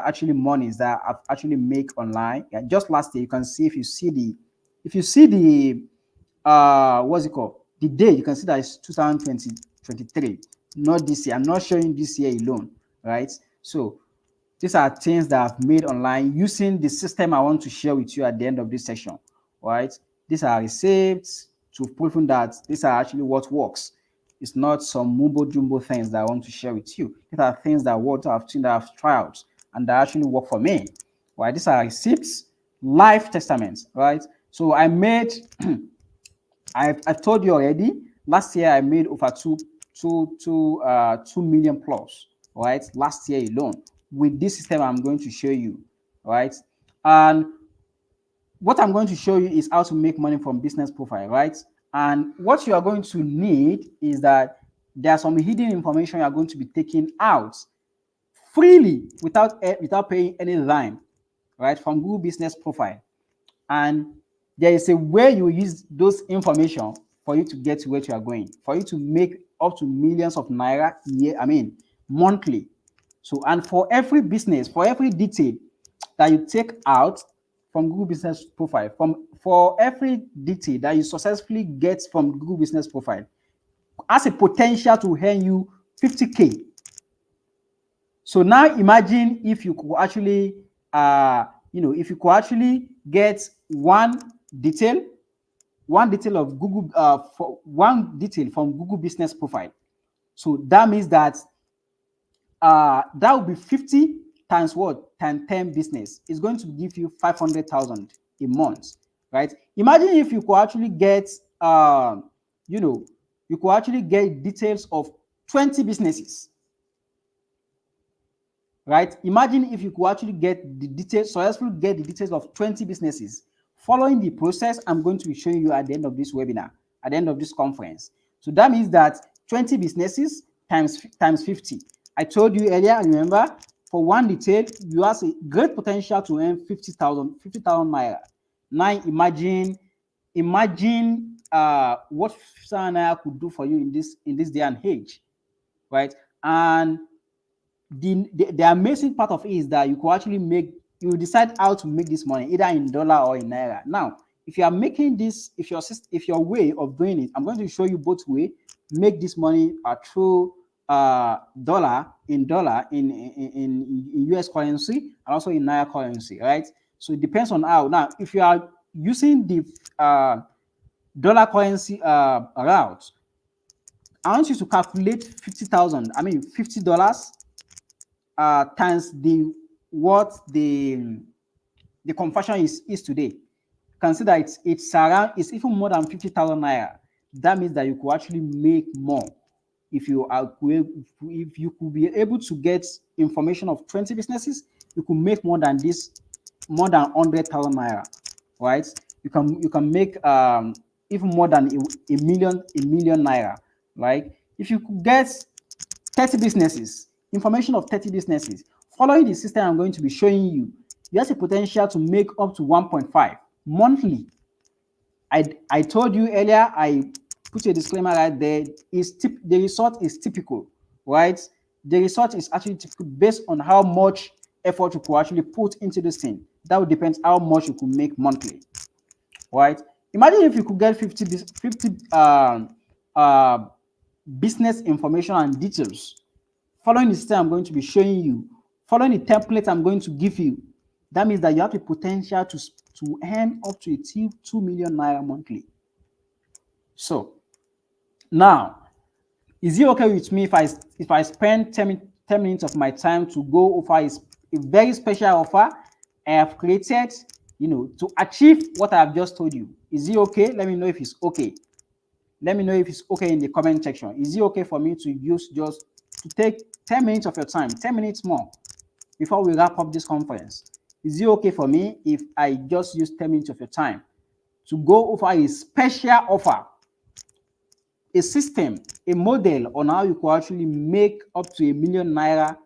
actually monies that I've actually make online. Yeah, just last year, you can see if you see the what's it called, the day, you can see that it's 2023, not this year. I'm not showing this year alone, right? So these are things that I've made online using the system I want to share with you at the end of this session, right? These are receipts to prove that these are actually what works. It's not some mumbo jumbo things that I want to share with you. These are things that I've seen, that I've tried, and that actually work for me. Right? These are receipts, life testaments, right? So I made, I've told you already, last year I made over 2 million plus, right? Last year alone, with this system I'm going to show you, right? And what I'm going to show you is how to make money from business profile, right? And what you are going to need is that there are some hidden information you are going to be taking out freely without paying any dime, right, from Google Business Profile. And there is a way you use those information for you to get to where you are going, for you to make up to millions of naira monthly. So, and for every business, for every detail that you take out from Google Business Profile, for every detail that you successfully get from Google Business Profile, has a potential to earn you 50K. So now imagine if you could actually, if you could actually get one detail of Google, for one detail from Google Business Profile. So that means that that would be 50 times what? Times 10 business. It's going to give you 500,000 a month, right? Imagine if you could actually get, you could actually get details of 20 businesses, right? Imagine if you could actually get the details, successfully get the details of 20 businesses. Following the process I'm going to be showing you at the end of this webinar, at the end of this conference. So that means that 20 businesses times 50. I told you earlier, remember, for one detail, you have a great potential to earn 50,000 naira. Now imagine what 50,000 naira could do for you in this day and age, right? And the amazing part of it is that you could actually you decide how to make this money, either in dollar or in naira. Now, if you are making this, if your way of doing it, I'm going to show you both way. Make this money through dollar in US currency and also in naira currency, right? So it depends on how. Now, if you are using the dollar currency route, I want you to calculate 50,000. I mean $50 times the conversion is today. Consider it's even more than 50,000 naira. That means that you could actually make more if you could be able to get information of 20 businesses. You could make more than 100,000 naira, right? You can make even more than a million naira, right? If you could get 30 businesses, information of 30 businesses, following the system I'm going to be showing you, you have a potential to make up to 1.5 monthly. I told you earlier, I put a disclaimer right there, the result is typical, right? The result is actually typical based on how much effort you could actually put into this thing. That would depend how much you could make monthly. right? Imagine if you could get 50 business information and details following the system I'm going to be showing you, following the template I'm going to give you. That means that you have the potential to earn up to 2 million naira monthly. So now, is it okay with me if I spend 10 minutes of my time to go over a very special offer I have created, to achieve what I have just told you? Is it okay? Let me know if it's okay. Let me know if it's okay in the comment section. Is it okay for me to just to take 10 minutes of your time, 10 minutes more before we wrap up this conference? Is it okay for me if I just use 10 minutes of your time to go over a special offer, a system, a model on how you could actually make up to 1 million naira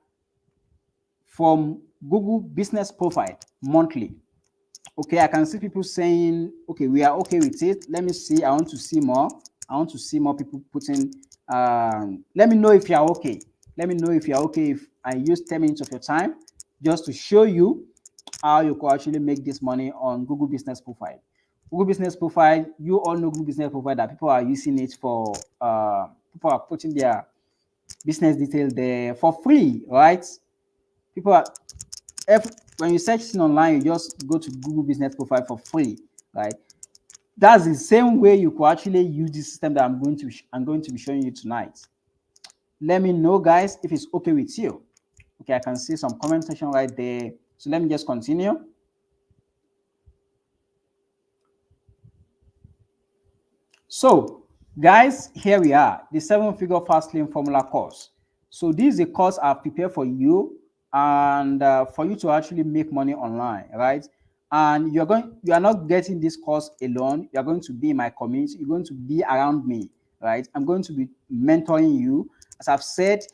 from Google Business Profile monthly? Okay, I can see people saying, okay, we are okay with it. Let me see. I want to see more. I want to see more people putting. Let me know if you are okay. Let me know if you are okay if I use 10 minutes of your time just to show you how you could actually make this money on Google Business Profile. Google Business Profile, you all know Google Business Profile, that people are using it for, people are putting their business details there for free, right? People are, when you search it online, you just go to Google Business Profile for free, right? That's the same way you could actually use this system that I'm going to be showing you tonight. Let me know, guys, if it's okay with you. Okay, I can see some comment section right there. So let me just continue. So, guys, here we are, the 7-figure Fastlane formula course. So this is a course I've prepared for you, and for you to actually make money online, right? And you are not getting this course alone. You are going to be in my community. You're going to be around me, right? I'm going to be mentoring you. As I've said,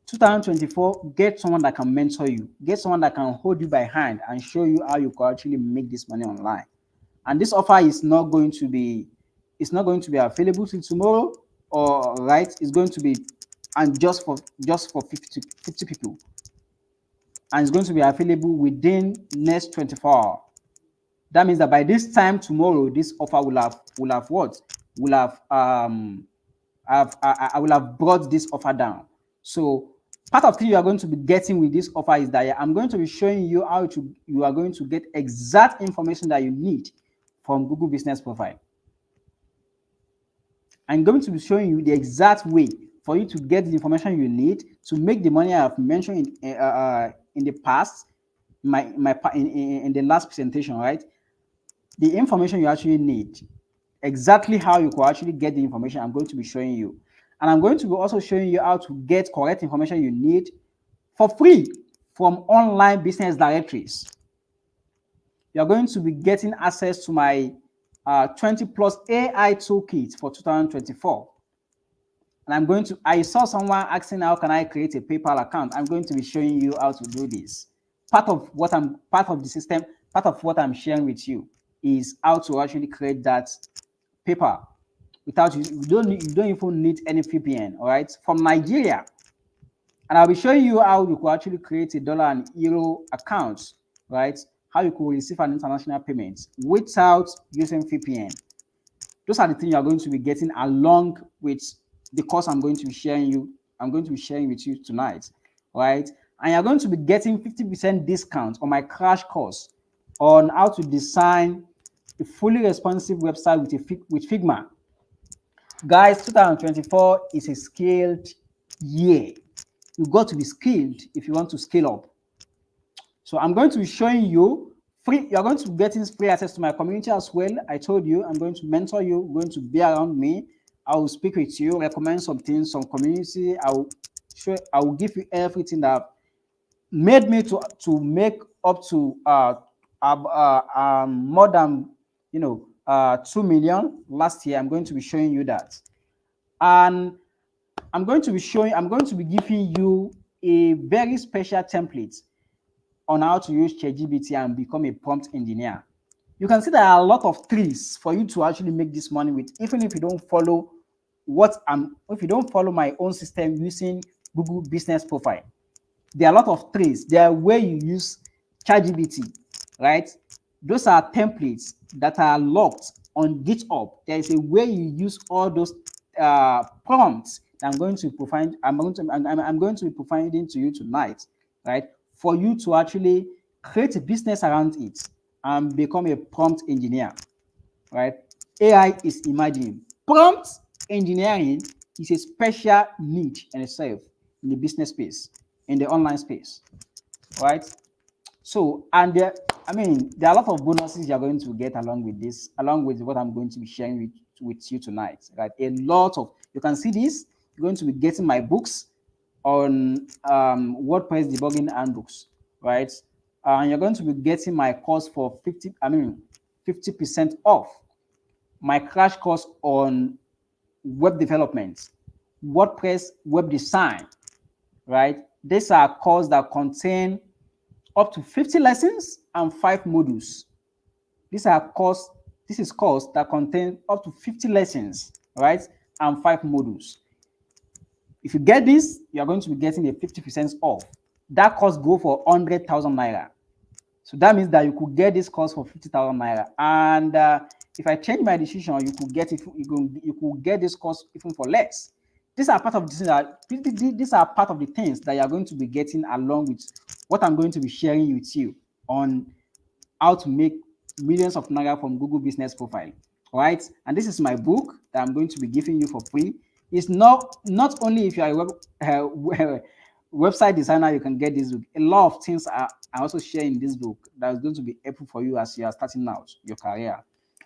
2024, get someone that can mentor you, get someone that can hold you by hand and show you how you can actually make this money online. And this offer is not going to be available till tomorrow, or right, it's going to be, and just for 50 people, and it's going to be available within next 24 hours. That means that by this time tomorrow, this offer will have what? Will have I will have brought this offer down. So part of the thing you are going to be getting with this offer is that I'm going to be showing you how you are going to get exact information that you need from Google Business Profile. I'm going to be showing you the exact way for you to get the information you need to make the money I have mentioned in the past, in the last presentation, right? The information you actually need, exactly how you could actually get the information, I'm going to be showing you. And I'm going to be also showing you how to get correct information you need for free from online business directories. You're going to be getting access to my 20 plus AI toolkit for 2024. And I saw someone asking, how can I create a PayPal account? I'm going to be showing you how to do this. Part of the system, part of what I'm sharing with you is how to actually create that PayPal without you don't even need any VPN, all right, from Nigeria. And I'll be showing you how you could actually create a dollar and euro account, right? How you could receive an international payment without using VPN. Those are the things you are going to be getting along with the course I'm going to be sharing with you tonight, right? And you're going to be getting 50% discount on my crash course on how to design a fully responsive website with Figma. Guys, 2024 is a skilled year. You've got to be skilled if you want to scale up. So I'm going to be showing you free. You're going to be getting free access to my community as well. I told you I'm going to mentor you, going to be around me. I will speak with you, recommend some things, some community. I will give you everything that made me to make up to more than 2 million last year. I'm going to be showing you that. And I'm going to be giving you a very special template on how to use ChatGPT and become a prompt engineer. You can see there are a lot of trees for you to actually make this money with, even if you don't follow my own system using Google Business Profile. There are a lot of trees. There are where you use ChatGPT, right? those are templates that are locked on GitHub. There is a way you use all those prompts that I'm going to provide. I'm going to be providing to you tonight, right? For you to actually create a business around it and become a prompt engineer, right? AI is emerging. Prompt engineering is a special niche in itself in the business space, in the online space, right? So, and there, I mean, there are a lot of bonuses you're going to get along with this, along with what I'm going to be sharing with you tonight, right? A lot of, you can see this, you're going to be getting my books on WordPress debugging handbooks, right? And you're going to be getting my course for 50% off. My crash course on web development, WordPress web design, right? These are courses that contain up to 50 lessons and 5 modules. These are course. This is course that contain up to 50 lessons, right, and 5 modules. If you get this, you are going to be getting a 50% off. That course go for 100,000 naira. So that means that you could get this course for 50,000 naira. And if I change my decision, you could get it. You could get this course even for less. These are part of these are part of the things that you are going to be getting along with what I'm going to be sharing with you on how to make millions of naira from Google Business Profile. All right, and this is my book that I'm going to be giving you for free. It's not only if you are a website designer, you can get this book. A lot of things are also shared in this book that is going to be helpful for you as you are starting out your career.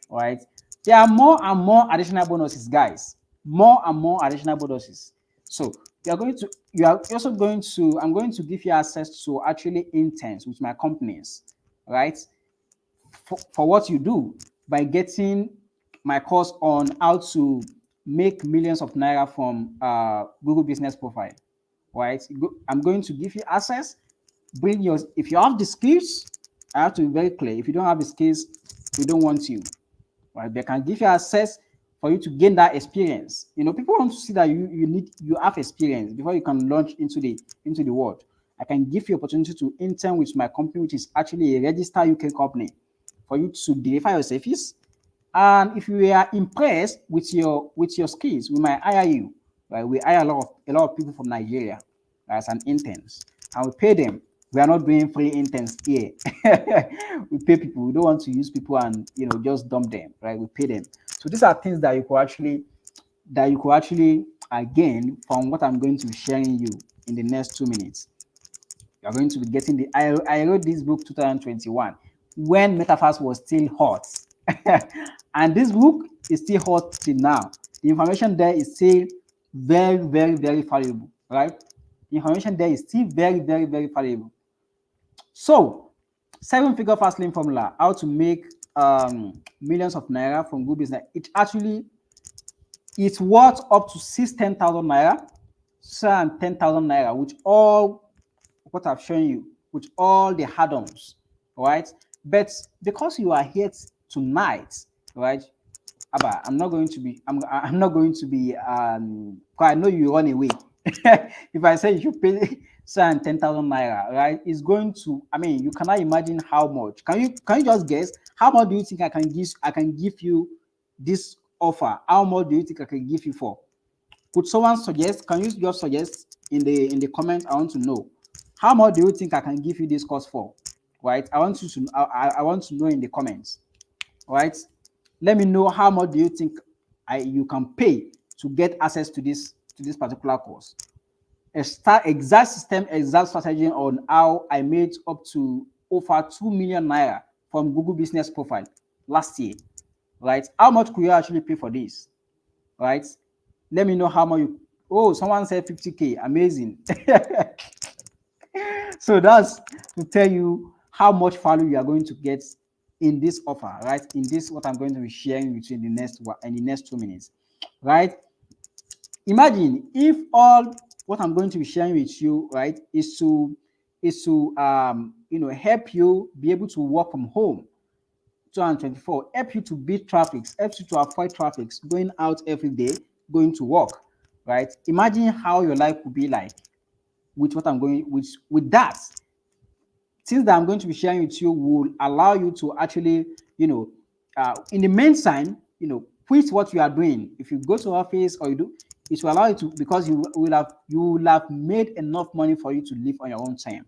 All right, there are more and more additional bonuses, guys. More and more additional bonuses. So you are also going to, I'm going to give you access to actually interns with my companies, right? For what you do by getting my course on how to make millions of naira from Google Business Profile, right? I'm going to give you access. Bring yours. If you have the skills, I have to be very clear. If you don't have the skills, we don't want you, right? They can give you access for you to gain that experience. You know, people want to see that you have experience before you can launch into the world. I can give you opportunity to intern with my company, which is actually a registered UK company, for you to deliver your service. And if you are impressed with your skills, we might hire you. Right? We hire a lot of people from Nigeria as an interns, and we pay them. We are not doing free interns here. We pay people. We don't want to use people and just dump them. Right? We pay them. So these are things that you could actually gain from what I'm going to be sharing you in the next 2 minutes. You're going to be getting the. I wrote this book 2021 when Metaverse was still hot, and this book is still hot till now. The information there is still very, very, very valuable, right? The information there is still very, very, very valuable. So, 7-figure Fastlane formula: how to make millions of naira from Google business. It's worth up to 10,000 naira, 10,000 naira, which all what I've shown you, with all the add-ons, right? But because you are here tonight, right, Abba, I'm not going to be, I know you run away. If I say you should pay 10,000 naira, right, it's going to, you cannot imagine how much. Can you just guess how much do you think I can give you this offer? How much do you think I can give you for? Could someone suggest? Can you just suggest in the comment? I want to know. How much do you think I can give you this course for? Right? I want to know in the comments. Right? Let me know how much do you think you can pay to get access to this particular course. Exact strategy on how I made up to over 2 million naira from Google Business Profile last year. Right? How much could you actually pay for this? Right? Let me know how much you. Oh, someone said 50K. Amazing. So that's to tell you how much value you are going to get in this offer, right? In this, what I'm going to be sharing with you in the next 2 minutes, right? Imagine if all what I'm going to be sharing with you, right, is to help you be able to work from home. 2024, help you to beat traffic, helps you to avoid traffic, going out every day, going to work, right? Imagine how your life would be like with what I'm going with that. things that I'm going to be sharing with you will allow you to actually, in the meantime, quit what you are doing. If you go to office or you do, it will allow you to, because you will have made enough money for you to live on your own time,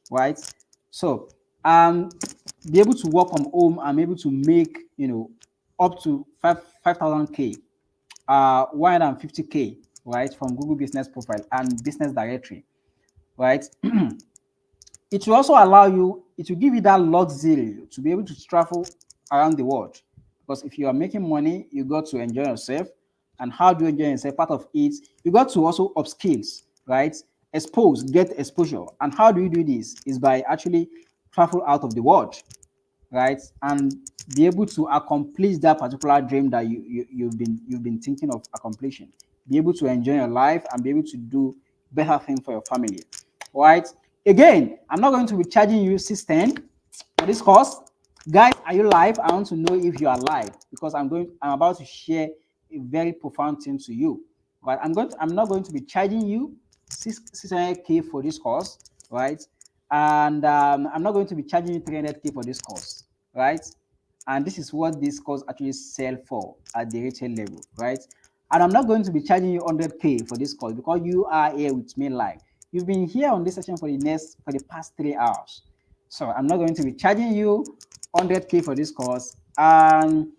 right? So, be able to work from home and be able to make, up to 5,000K, 150K, right, from Google Business Profile and Business Directory, right? It will also allow you, it will give you that luxury to be able to travel around the world. Because if you are making money, you got to enjoy yourself. And how do you enjoy yourself? Part of it, you got to also upskills, right? Get exposure. And how do you do this? Is by actually travel out of the world, right? And be able to accomplish that particular dream that you've been thinking of accomplishing. Be able to enjoy your life and be able to do better things for your family, right? Again, I'm not going to be charging you 610 for this course. Guys, are you live? I want to know if you are live, because I'm about to share a very profound thing to you. But I'm not going to be charging you 600K for this course, right? And I'm not going to be charging you 300K for this course, right? And this is what this course actually sell for at the retail level, right? And I'm not going to be charging you 100K for this course, because you are here with me live. You've been here on this session for the past 3 hours. So I'm not going to be charging you 100K for this course. And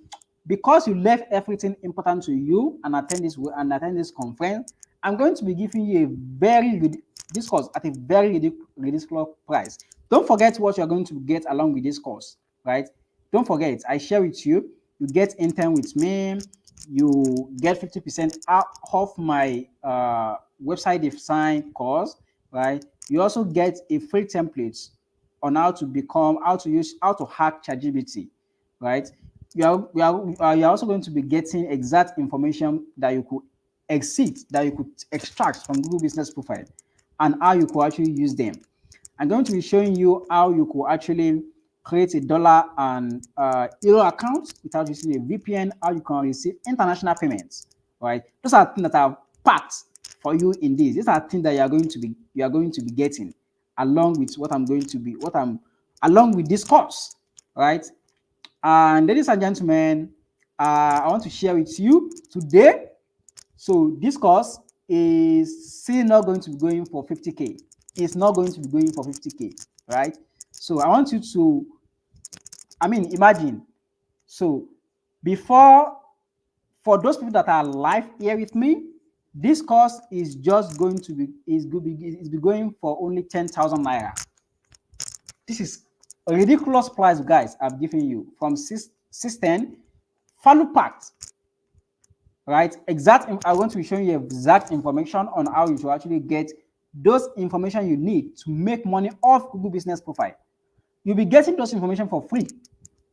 because you left everything important to you and attend this conference, I'm going to be giving you this course at a very ridiculous price. Don't forget what you're going to get along with this course, right? Don't forget, I share with you, you get intern with me, you get 50% off my website design course, right? You also get a free template on how to hack ChatGPT, right? You're also going to be getting exact information that you could extract from Google Business Profile and how you could actually use them. I'm going to be showing you how you could actually create a dollar and euro account without using a VPN, how you can receive international payments, right? Those are things that are packed for you in this. These are things that you are going to be getting along with along with this course, right? And ladies and gentlemen, I want to share with you today. So this course is still not going to be going for 50K. It's not going to be going for 50K, right? So I want you to, imagine. So for those people that are live here with me, this course is just going to be going for only 10,000 naira. This is a ridiculous price, guys. I've given you from system value packed, right? I want to be showing you exact information on how you should actually get those information you need to make money off Google Business Profile. You'll be getting those information for free.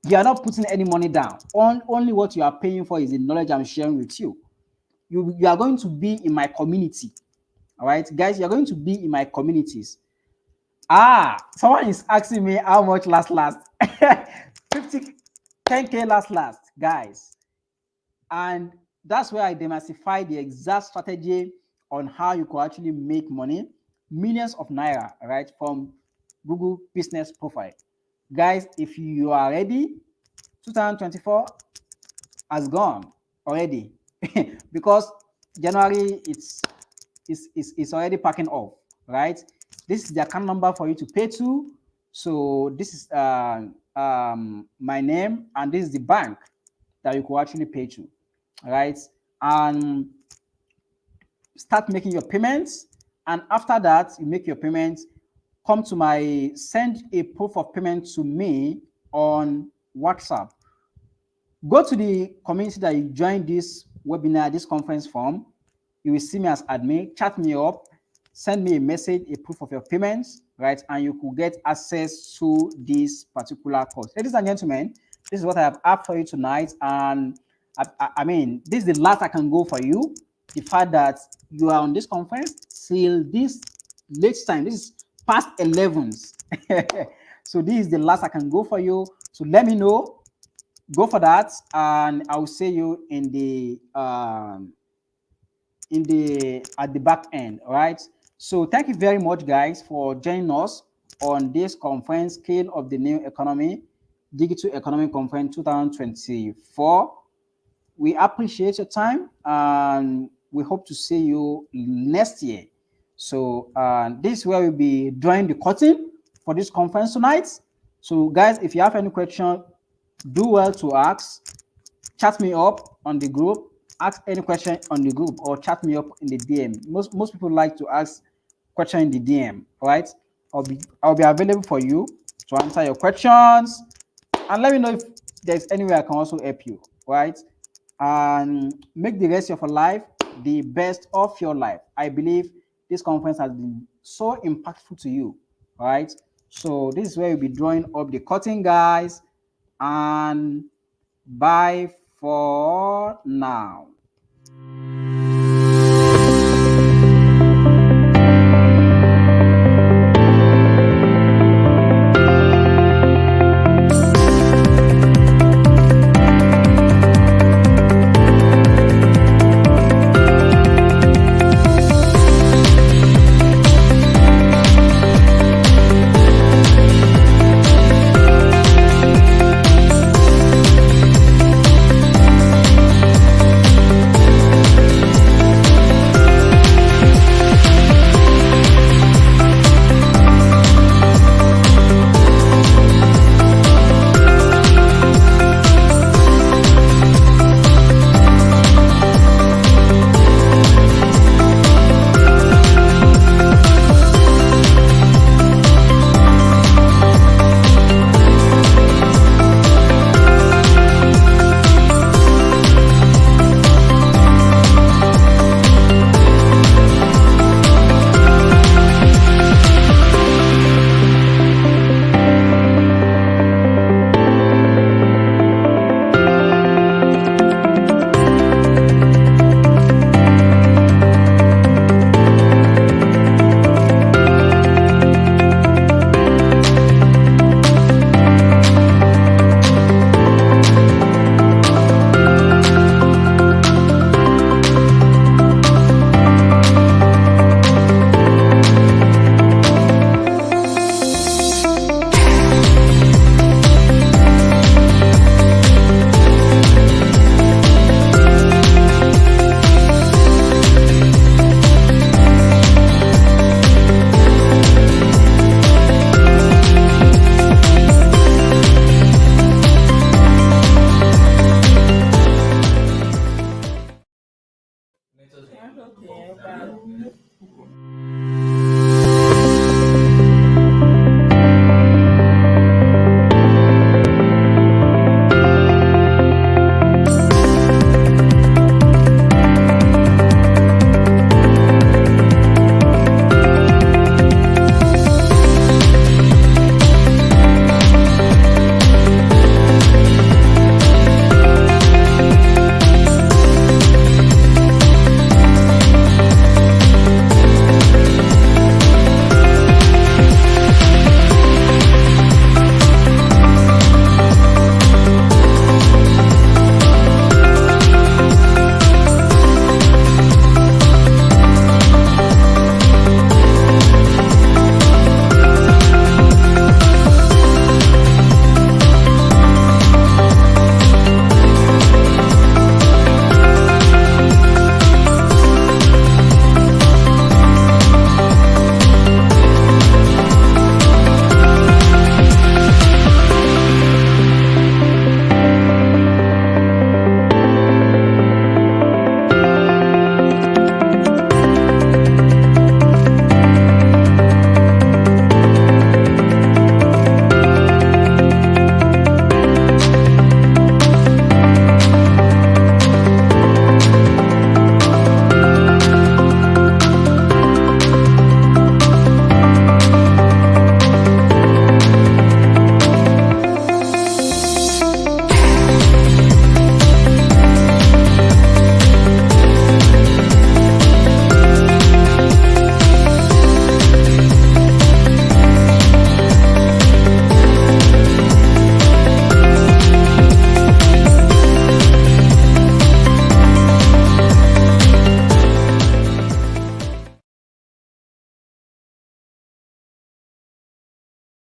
You are not putting any money down. Only what you are paying for is the knowledge I'm sharing with you. You are going to be in my community. All right, guys, you're going to be in my communities. Someone is asking me how much last 10K last, guys. And that's where I demystify the exact strategy on how you can actually make money, millions of naira, right, from Google Business Profile. Guys, if you are ready, 2024 has gone already because January it's already packing off, right? This is the account number for you to pay to. So this is my name, and this is the bank that you could actually pay to, right? And start making your payments. And after that, you make your payments. Come to send a proof of payment to me on WhatsApp. Go to the community that you joined this webinar, this conference from. You will see me as admin, chat me up, send me a message, a proof of your payments, right? And you could get access to this particular course. Ladies and gentlemen, this is what I have up for you tonight. And this is the last I can go for you. The fact that you are on this conference till this late time, this is past 11s. So this is the last I can go for you. So let me know. Go for that, and I will see you at the back end. All right. So thank you very much, guys, for joining us on this conference, King of the New Economy, Digital Economy Conference 2024. We appreciate your time and we hope to see you next year. So this is where we'll be drawing the curtain for this conference tonight. So guys, if you have any question, do well to ask. Chat me up on the group, ask any question on the group, or chat me up in the DM. Most people like to ask question in the DM, right? I'll be available for you to answer your questions, and let me know if there's any way I can also help you, right? And make the rest of your life the best of your life. I believe this conference has been so impactful to you, right? So this is where we'll be drawing up the curtain, guys, and bye for now. Okay, bye.